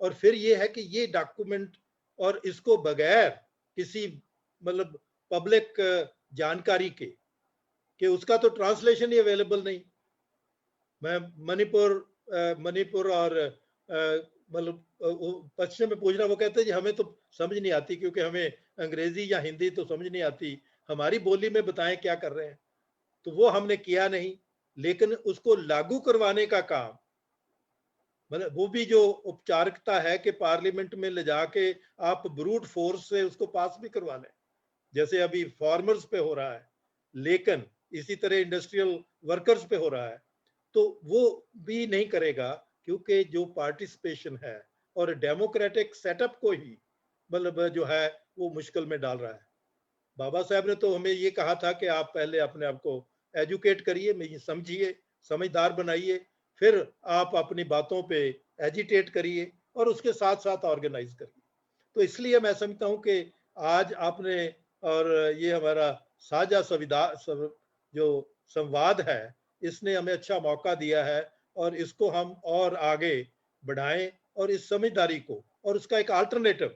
और फिर ये है कि ये डॉक्यूमेंट, और इसको बगैर किसी मतलब पब्लिक जानकारी के, कि उसका तो ट्रांसलेशन ही अवेलेबल नहीं। मैं मणिपुर और मतलब पश्चिम में पूछना, वो कहते हैं जी हमें तो समझ नहीं आती, क्योंकि हमें अंग्रेजी या हिंदी तो समझ नहीं आती, हमारी बोली में बताएं क्या कर रहे हैं। तो वो हमने किया नहीं, लेकिन उसको लागू करवाने का काम, मतलब वो भी जो औपचारिकता है कि पार्लियामेंट में ले जाके आप ब्रूट फोर्स से उसको पास भी करवा लें, जैसे अभी फार्मर्स पे हो रहा है, लेकिन इसी तरह इंडस्ट्रियल वर्कर्स पे हो रहा है, तो वो भी नहीं करेगा, क्योंकि जो पार्टिसिपेशन है और डेमोक्रेटिक सेटअप को ही मतलब जो है वो मुश्किल में डाल रहा है। बाबा साहब ने तो हमें ये कहा था कि आप पहले अपने आप को एजुकेट करिए, समझिए, समझदार बनाइए, फिर आप अपनी बातों पे एजिटेट करिए और उसके साथ साथ ऑर्गेनाइज करिए। तो इसलिए मैं समझता हूँ कि आज आपने, और ये हमारा साझा जो संवाद है, इसने हमें अच्छा मौका दिया है और इसको हम और आगे बढ़ाएं और इस समझदारी को और उसका एक अल्टरनेटिव।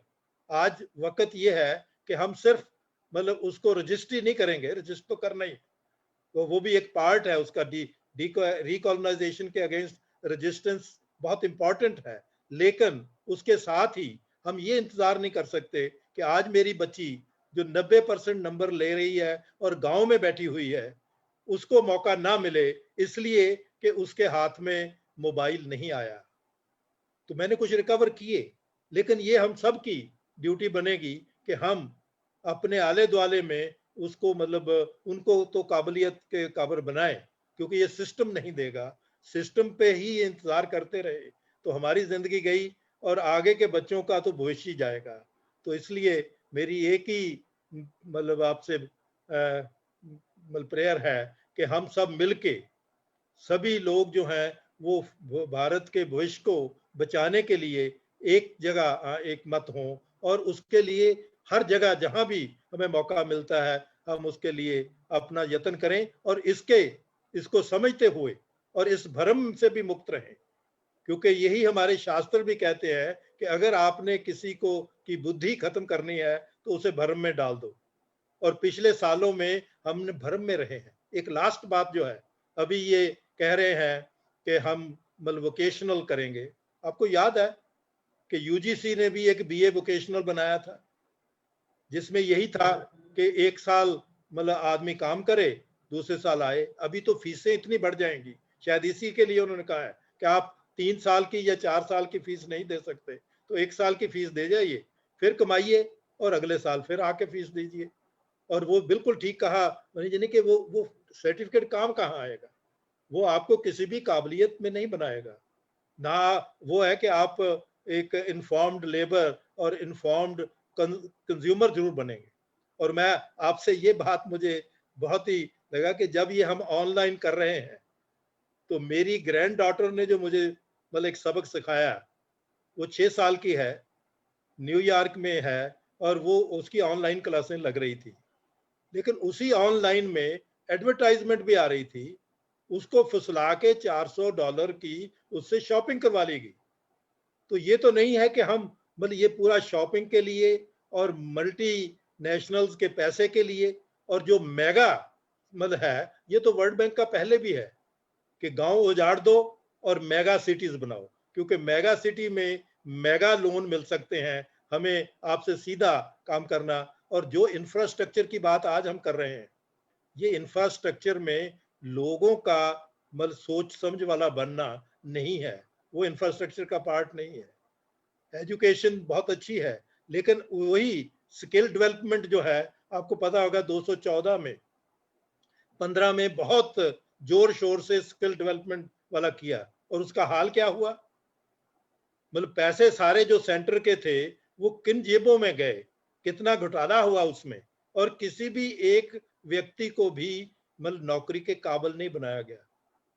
आज वक्त ये है कि हम सिर्फ मतलब उसको रजिस्ट्री नहीं करेंगे, रजिस्टर तो करना ही, तो वो भी एक पार्ट है उसका। रिकॉलोनाइजेशन के अगेंस्ट रेजिस्टेंस बहुत इंपॉर्टेंट है, लेकिन उसके साथ ही हम ये इंतजार नहीं कर सकते कि आज मेरी बच्ची जो 90% नंबर ले रही है और गांव में बैठी हुई है, उसको मौका ना मिले इसलिए कि उसके हाथ में मोबाइल नहीं आया। तो मैंने कुछ रिकवर किए, लेकिन ये हम सब की ड्यूटी बनेगी कि हम अपने आले दुआले में उसको मतलब उनको तो काबिलियत के काबिल बनाएं, क्योंकि ये सिस्टम नहीं देगा। सिस्टम पे ही इंतजार करते रहे तो हमारी जिंदगी गई और आगे के बच्चों का तो भविष्य जाएगा। तो इसलिए मेरी एक ही मतलब आपसे मतलब प्रेयर है कि हम सब मिलके, सभी लोग जो हैं वो भारत के भविष्य को बचाने के लिए एक जगह एक मत हों और उसके लिए हर जगह जहां भी हमें मौका मिलता है हम उसके लिए अपना यत्न करें और इसको समझते हुए और इस भ्रम से भी मुक्त रहें, क्योंकि यही हमारे शास्त्र भी कहते हैं कि अगर आपने किसी को की बुद्धि खत्म करनी है तो उसे भ्रम में डाल दो। और पिछले सालों में हमने भ्रम में रहे हैं। एक लास्ट बात जो है, अभी ये कह रहे हैं कि हम मतलब वोकेशनल करेंगे। आपको याद है कि यूजीसी ने भी एक बीए वोकेशनल बनाया था, जिसमें यही था कि एक साल मतलब आदमी काम करे, दूसरे साल आए। अभी तो फीसें इतनी बढ़ जाएंगी, शायद इसी के लिए उन्होंने कहा है कि आप 3 साल की या 4 साल की फीस नहीं दे सकते, तो 1 साल की फीस दे जाइए, फिर कमाइए और अगले साल फिर आके फीस दीजिए। और वो बिल्कुल ठीक कहा मनीष जी ने कि वो सर्टिफिकेट काम कहाँ आएगा, वो आपको किसी भी काबिलियत में नहीं बनाएगा ना। वो है कि आप एक इन्फॉर्म्ड लेबर और इन्फॉर्म्ड कंज्यूमर जरूर बनेंगे। और मैं आपसे ये बात मुझे बहुत ही लगा कि जब ये हम ऑनलाइन कर रहे हैं तो मेरी ग्रैंड डॉटर ने जो मुझे मतलब एक सबक सिखाया, वो 6 साल की है, न्यूयॉर्क में है और वो उसकी ऑनलाइन क्लासें लग रही थी, लेकिन उसी ऑनलाइन में एडवर्टाइजमेंट भी आ रही थी। उसको फुसला के $400 की उससे शॉपिंग करवा ली गई। तो ये तो नहीं है कि हम मतलब ये पूरा शॉपिंग के लिए और मल्टी नेशनल्स के पैसे के लिए, और जो मेगा मतलब है, ये तो वर्ल्ड बैंक का पहले भी है कि गांव उजाड़ दो और मेगा सिटीज बनाओ, क्योंकि मेगा सिटी में मेगा लोन मिल सकते हैं हमें आपसे सीधा काम करना। और जो इंफ्रास्ट्रक्चर की बात आज हम कर रहे हैं, ये इंफ्रास्ट्रक्चर में लोगों का मतलब सोच समझ वाला बनना नहीं है, वो इंफ्रास्ट्रक्चर का पार्ट नहीं है। एजुकेशन बहुत अच्छी है, लेकिन वही स्किल डेवलपमेंट जो है, आपको पता होगा 214 में 15 में बहुत जोर शोर से स्किल डेवलपमेंट वाला किया, और उसका हाल क्या हुआ? मतलब पैसे सारे जो सेंटर के थे वो किन जेबों में गए, कितना घोटाला हुआ उसमें, और किसी भी एक व्यक्ति को भी मतलब नौकरी के काबिल नहीं बनाया गया।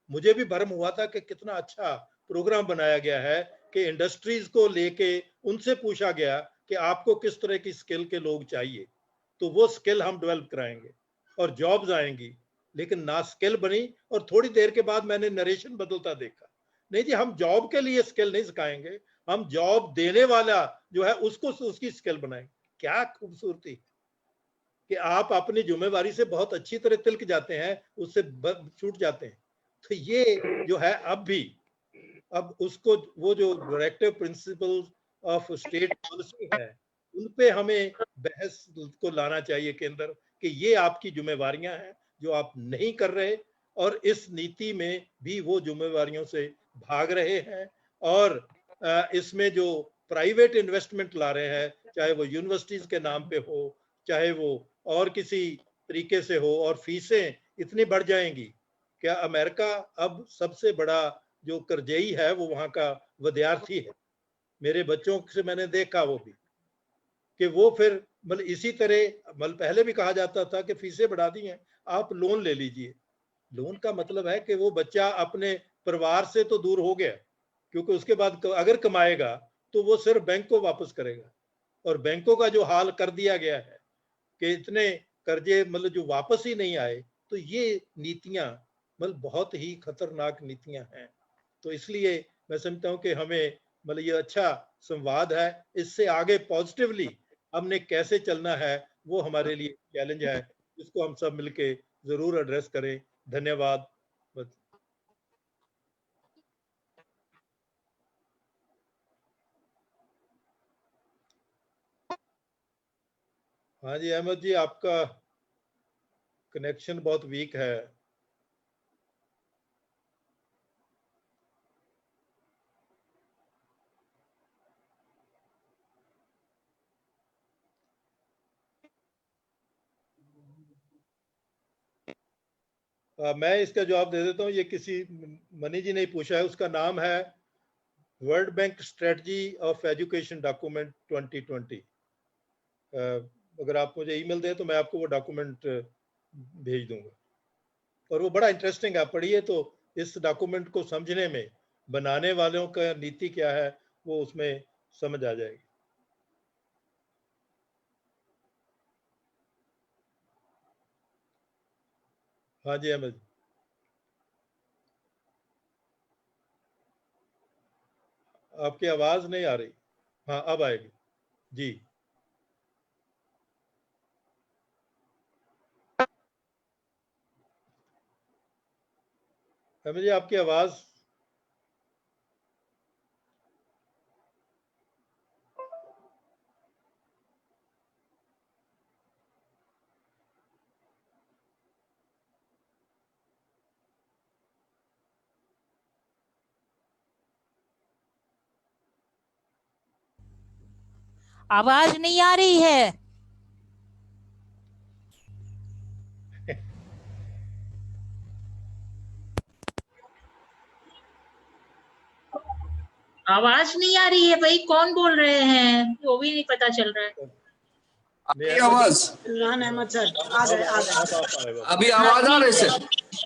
मुझे भी भ्रम हुआ था कि कितना अच्छा प्रोग्राम बनाया गया है कि इंडस्ट्रीज को लेके उनसे पूछा गया कि आपको किस तरह की स्किल के लोग चाहिए, तो वो स्किल हम डेवलप कराएंगे और जॉब्स आएंगी। लेकिन ना स्किल बनी, और थोड़ी देर के बाद मैंने नरेशन बदलता देखा, नहीं जी हम जॉब के लिए स्किल नहीं सिखाएंगे, हम जॉब देने वाला जो है उसको उसकी स्किल बनाएंगे। क्या खूबसूरती कि आप अपनी जिम्मेवारी से बहुत अच्छी तरह तिलक जाते हैं, उससे छूट जाते हैं। तो ये जो है अब उसको वो जो directive principles of state policy है उन पे हमें बहस को लाना चाहिए केंद्र, कि ये आपकी जिम्मेवारियां हैं जो आप नहीं कर रहे, और इस नीति में भी वो जिम्मेवारियों से भाग रहे हैं। और इसमें जो प्राइवेट इन्वेस्टमेंट ला रहे हैं, चाहे वो यूनिवर्सिटीज के नाम पे हो, चाहे वो और किसी तरीके से हो, और फीसें इतनी बढ़ जाएंगी। क्या अमेरिका अब सबसे बड़ा जो कर्जई है वो वहां का विद्यार्थी है। मेरे बच्चों से मैंने देखा वो भी कि वो फिर मतलब इसी तरह मतलब पहले भी कहा जाता था कि फीसें बढ़ा दी हैं, आप लोन ले लीजिए। लोन का मतलब है कि वो बच्चा अपने परिवार से तो दूर हो गया, क्योंकि उसके बाद अगर कमाएगा तो वो सिर्फ बैंक को वापस करेगा। और बैंकों का जो हाल कर दिया गया है कि इतने कर्जे मतलब जो वापस ही नहीं आए, तो ये नीतियां मतलब बहुत ही खतरनाक नीतियां हैं। तो इसलिए मैं समझता हूं कि हमें मतलब ये अच्छा संवाद है, इससे आगे पॉजिटिवली हमने कैसे चलना है वो हमारे लिए चैलेंज है, जिसको हम सब मिलके जरूर एड्रेस करें। धन्यवाद। हाँ जी अहमद जी, आपका कनेक्शन बहुत वीक है। मैं इसका जवाब दे देता हूँ। ये किसी मनी जी ने पूछा है, उसका नाम है world bank strategy of education document 2020। अगर आप मुझे ईमेल दें तो मैं आपको वो डॉक्यूमेंट भेज दूंगा, और वो बड़ा इंटरेस्टिंग है, पढ़िए तो इस डॉक्यूमेंट को समझने में बनाने वालों का नीति क्या है वो उसमें समझ आ जाएगी। हाँ जी अहमद, आपकी आवाज नहीं आ रही। हाँ अब आएगी जी। अहमद जी आपकी आवाज आवाज नहीं आ रही है। आवाज नहीं आ रही है भाई, कौन बोल रहे हैं वो भी नहीं पता चल रहा है। आवाज इमरान अहमद सर आ गए। अभी आवाज आ रही है?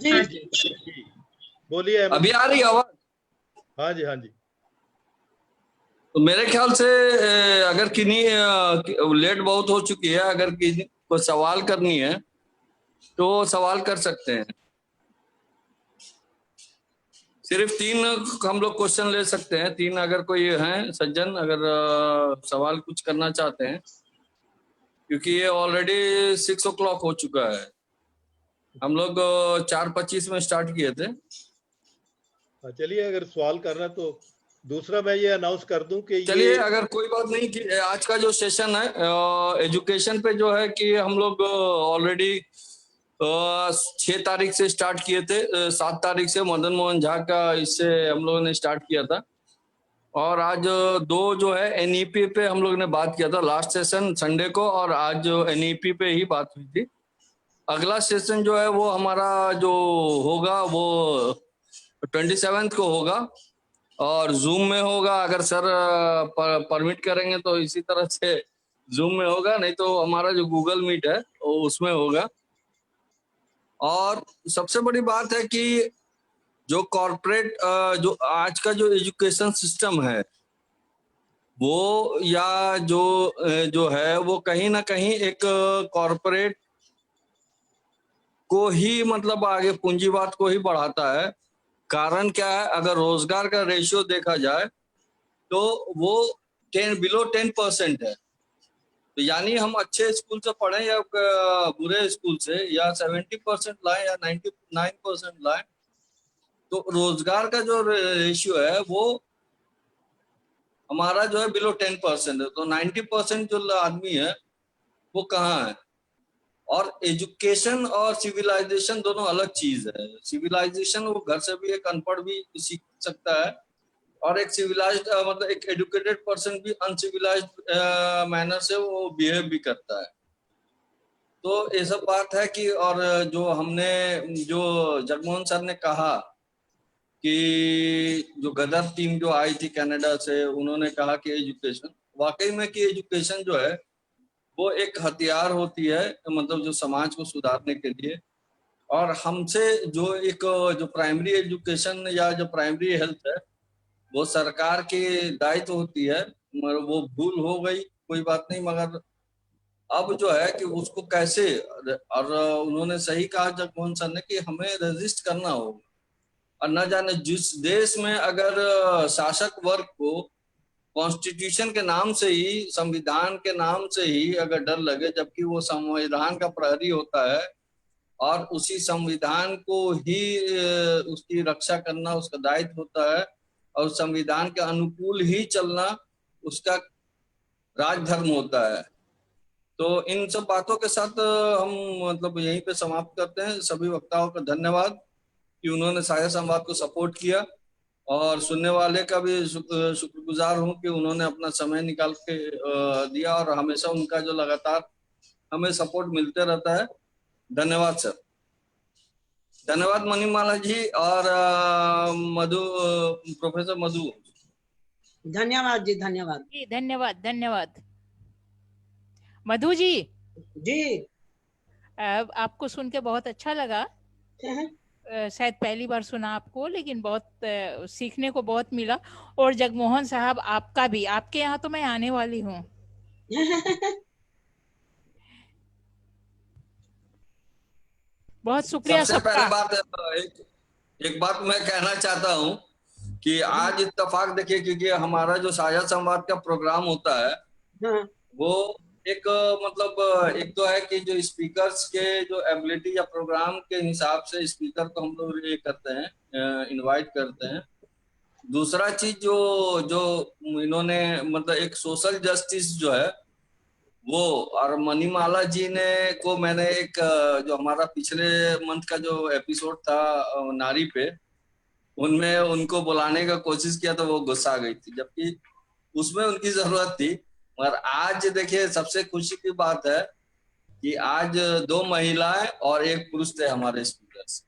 जी जी बोलिए। अभी आ रही आवाज? हाँ जी हाँ जी। तो मेरे ख्याल से अगर किन्हीं लेट बहुत हो चुकी है, अगर किसी को सवाल करनी है तो सवाल कर सकते हैं। सिर्फ 3 हम लोग क्वेश्चन ले सकते हैं। 3 अगर कोई हैं सज्जन, अगर सवाल कुछ करना चाहते हैं, क्योंकि ये ऑलरेडी 6 o'clock हो चुका है। हम लोग 4:25 में स्टार्ट किए थे। चलिए अगर सवाल करना तो दूसरा मैं ये अनाउंस कर दूं कि चलिए, अगर कोई बात नहीं कि आज का जो सेशन है एजुकेशन पे जो है कि हम लोग ऑलरेडी 6 तारीख से स्टार्ट किए थे। 7 तारीख से मदन मोहन झा का इससे हम लोगों ने स्टार्ट किया था, और आज 2 जो है एनईपी पे हम लोग ने बात किया था। लास्ट सेशन संडे को, और आज एनईपी पे ही बात हुई थी। अगला सेशन जो है वो हमारा जो होगा वो 27 को होगा, और जूम में होगा। अगर सर परमिट करेंगे तो इसी तरह से जूम में होगा, नहीं तो हमारा जो गूगल मीट है वो उसमें होगा। और सबसे बड़ी बात है कि जो कॉर्पोरेट जो आज का जो एजुकेशन सिस्टम है वो, या जो है वो कहीं ना कहीं एक कॉर्पोरेट को ही मतलब आगे पूंजीवाद को ही बढ़ाता है। कारण क्या है? अगर रोजगार का रेशियो देखा जाए तो वो बिलो 10% है। तो यानी हम अच्छे स्कूल से पढ़े या बुरे स्कूल से, या 70% लाए या 99% लाए, तो रोजगार का जो रेशियो है वो हमारा जो है बिलो 10% है। तो 90% जो आदमी है वो कहाँ है? और एजुकेशन और सिविलाइजेशन दोनों अलग चीज है। सिविलाइजेशन वो घर से भी एक अनपढ़ भी सीख सकता है, और एक सिविलाइज्ड मतलब एक एजुकेटेड पर्सन भी अनसिविलाइज्ड मैनर से वो बिहेव भी करता है। तो ये सब बात है कि, और जो हमने जो जगमोहन सर ने कहा कि जो गदर टीम जो आई थी कनाडा से, उन्होंने कहा कि एजुकेशन, वाकई में कि एजुकेशन जो है वो एक हथियार होती है, मतलब जो समाज को सुधारने के लिए। और हमसे जो एक जो प्राइमरी एजुकेशन या जो प्राइमरी हेल्थ है वो सरकार की दायित्व होती है, मगर वो भूल हो गई, कोई बात नहीं। मगर अब जो है कि उसको कैसे, और उन्होंने सही कहा जगमोहन सर ने कि हमें रेजिस्ट करना होगा। और न जाने जिस देश में अगर शासक वर्ग को कॉन्स्टिट्यूशन के नाम से ही, संविधान के नाम से ही अगर डर लगे, जबकि वो संविधान का प्रहरी होता है और उसी संविधान को ही उसकी रक्षा करना उसका दायित्व होता है, और संविधान के अनुकूल ही चलना उसका राजधर्म होता है। तो इन सब बातों के साथ हम मतलब यहीं पे समाप्त करते हैं। सभी वक्ताओं का धन्यवाद कि उन्होंने साझा संवाद को सपोर्ट किया, और सुनने वाले का भी शुक्रगुजार हूं कि उन्होंने अपना समय निकाल के दिया, और हमेशा उनका जो लगातार हमें सपोर्ट मिलते रहता है। धन्यवाद सर। धन्यवाद मणिमाला जी और प्रोफेसर मधु। धन्यवाद जी, धन्यवाद जी, धन्यवाद धन्यवाद। मधु जी जी। आपको सुन के बहुत अच्छा लगा। शायद पहली बार सुना आपको, लेकिन बहुत सीखने को बहुत मिला। और जगमोहन साहब आपका भी, आपके यहाँ तो मैं आने वाली हूँ। बहुत शुक्रिया सबसे पहले सबका। बात एक बात मैं कहना चाहता हूँ कि आज इत्तेफाक देखिए, क्योंकि हमारा जो साझा संवाद का प्रोग्राम होता है वो एक मतलब एक तो है कि जो स्पीकर्स के जो एबिलिटी या प्रोग्राम के हिसाब से स्पीकर को हम लोग ये करते हैं, इनवाइट करते हैं। दूसरा चीज जो इन्होंने मतलब एक सोशल जस्टिस जो है वो, और मणिमाला जी ने को मैंने एक जो हमारा पिछले मंथ का जो एपिसोड था नारी पे, उनमें उनको बुलाने का कोशिश किया तो वो गुस्सा गई थी, जबकि उसमें उनकी जरूरत थी। मगर आज देखिए सबसे खुशी की बात है कि आज 2 महिलाएं और 1 पुरुष थे हमारे स्पीकर्स।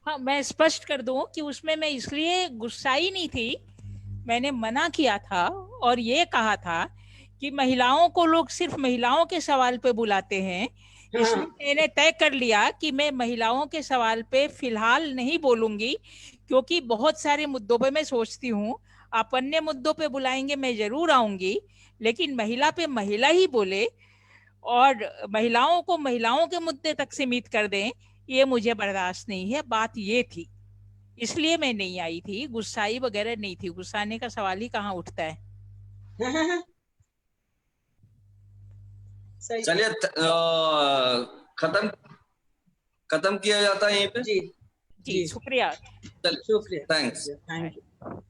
हाँ, मैं स्पष्ट कर दूं कि उसमें मैं इसलिए गुस्साई नहीं थी। मैंने मना किया था और ये कहा था कि महिलाओं को लोग सिर्फ महिलाओं के सवाल पे बुलाते हैं, इसलिए मैंने तय कर लिया कि मैं महिलाओं के सवाल पे फिलहाल नहीं बोलूंगी, क्योंकि बहुत सारे मुद्दों पे मैं सोचती हूँ आप अन्य मुद्दों पे बुलाएंगे मैं जरूर आऊंगी, लेकिन महिला पे महिला ही बोले और महिलाओं को महिलाओं के मुद्दे तक सीमित कर दें, ये मुझे बर्दाश्त नहीं है। बात ये थी, इसलिए मैं नहीं आई थी। गुस्साई वगैरह नहीं थी, गुस्साने का सवाल ही कहाँ उठता है। चलिए खत्म किया जाता है यहीं पे। जी जी, शुक्रिया। चलिए, शुक्रिया, थैंक्स। Thank you.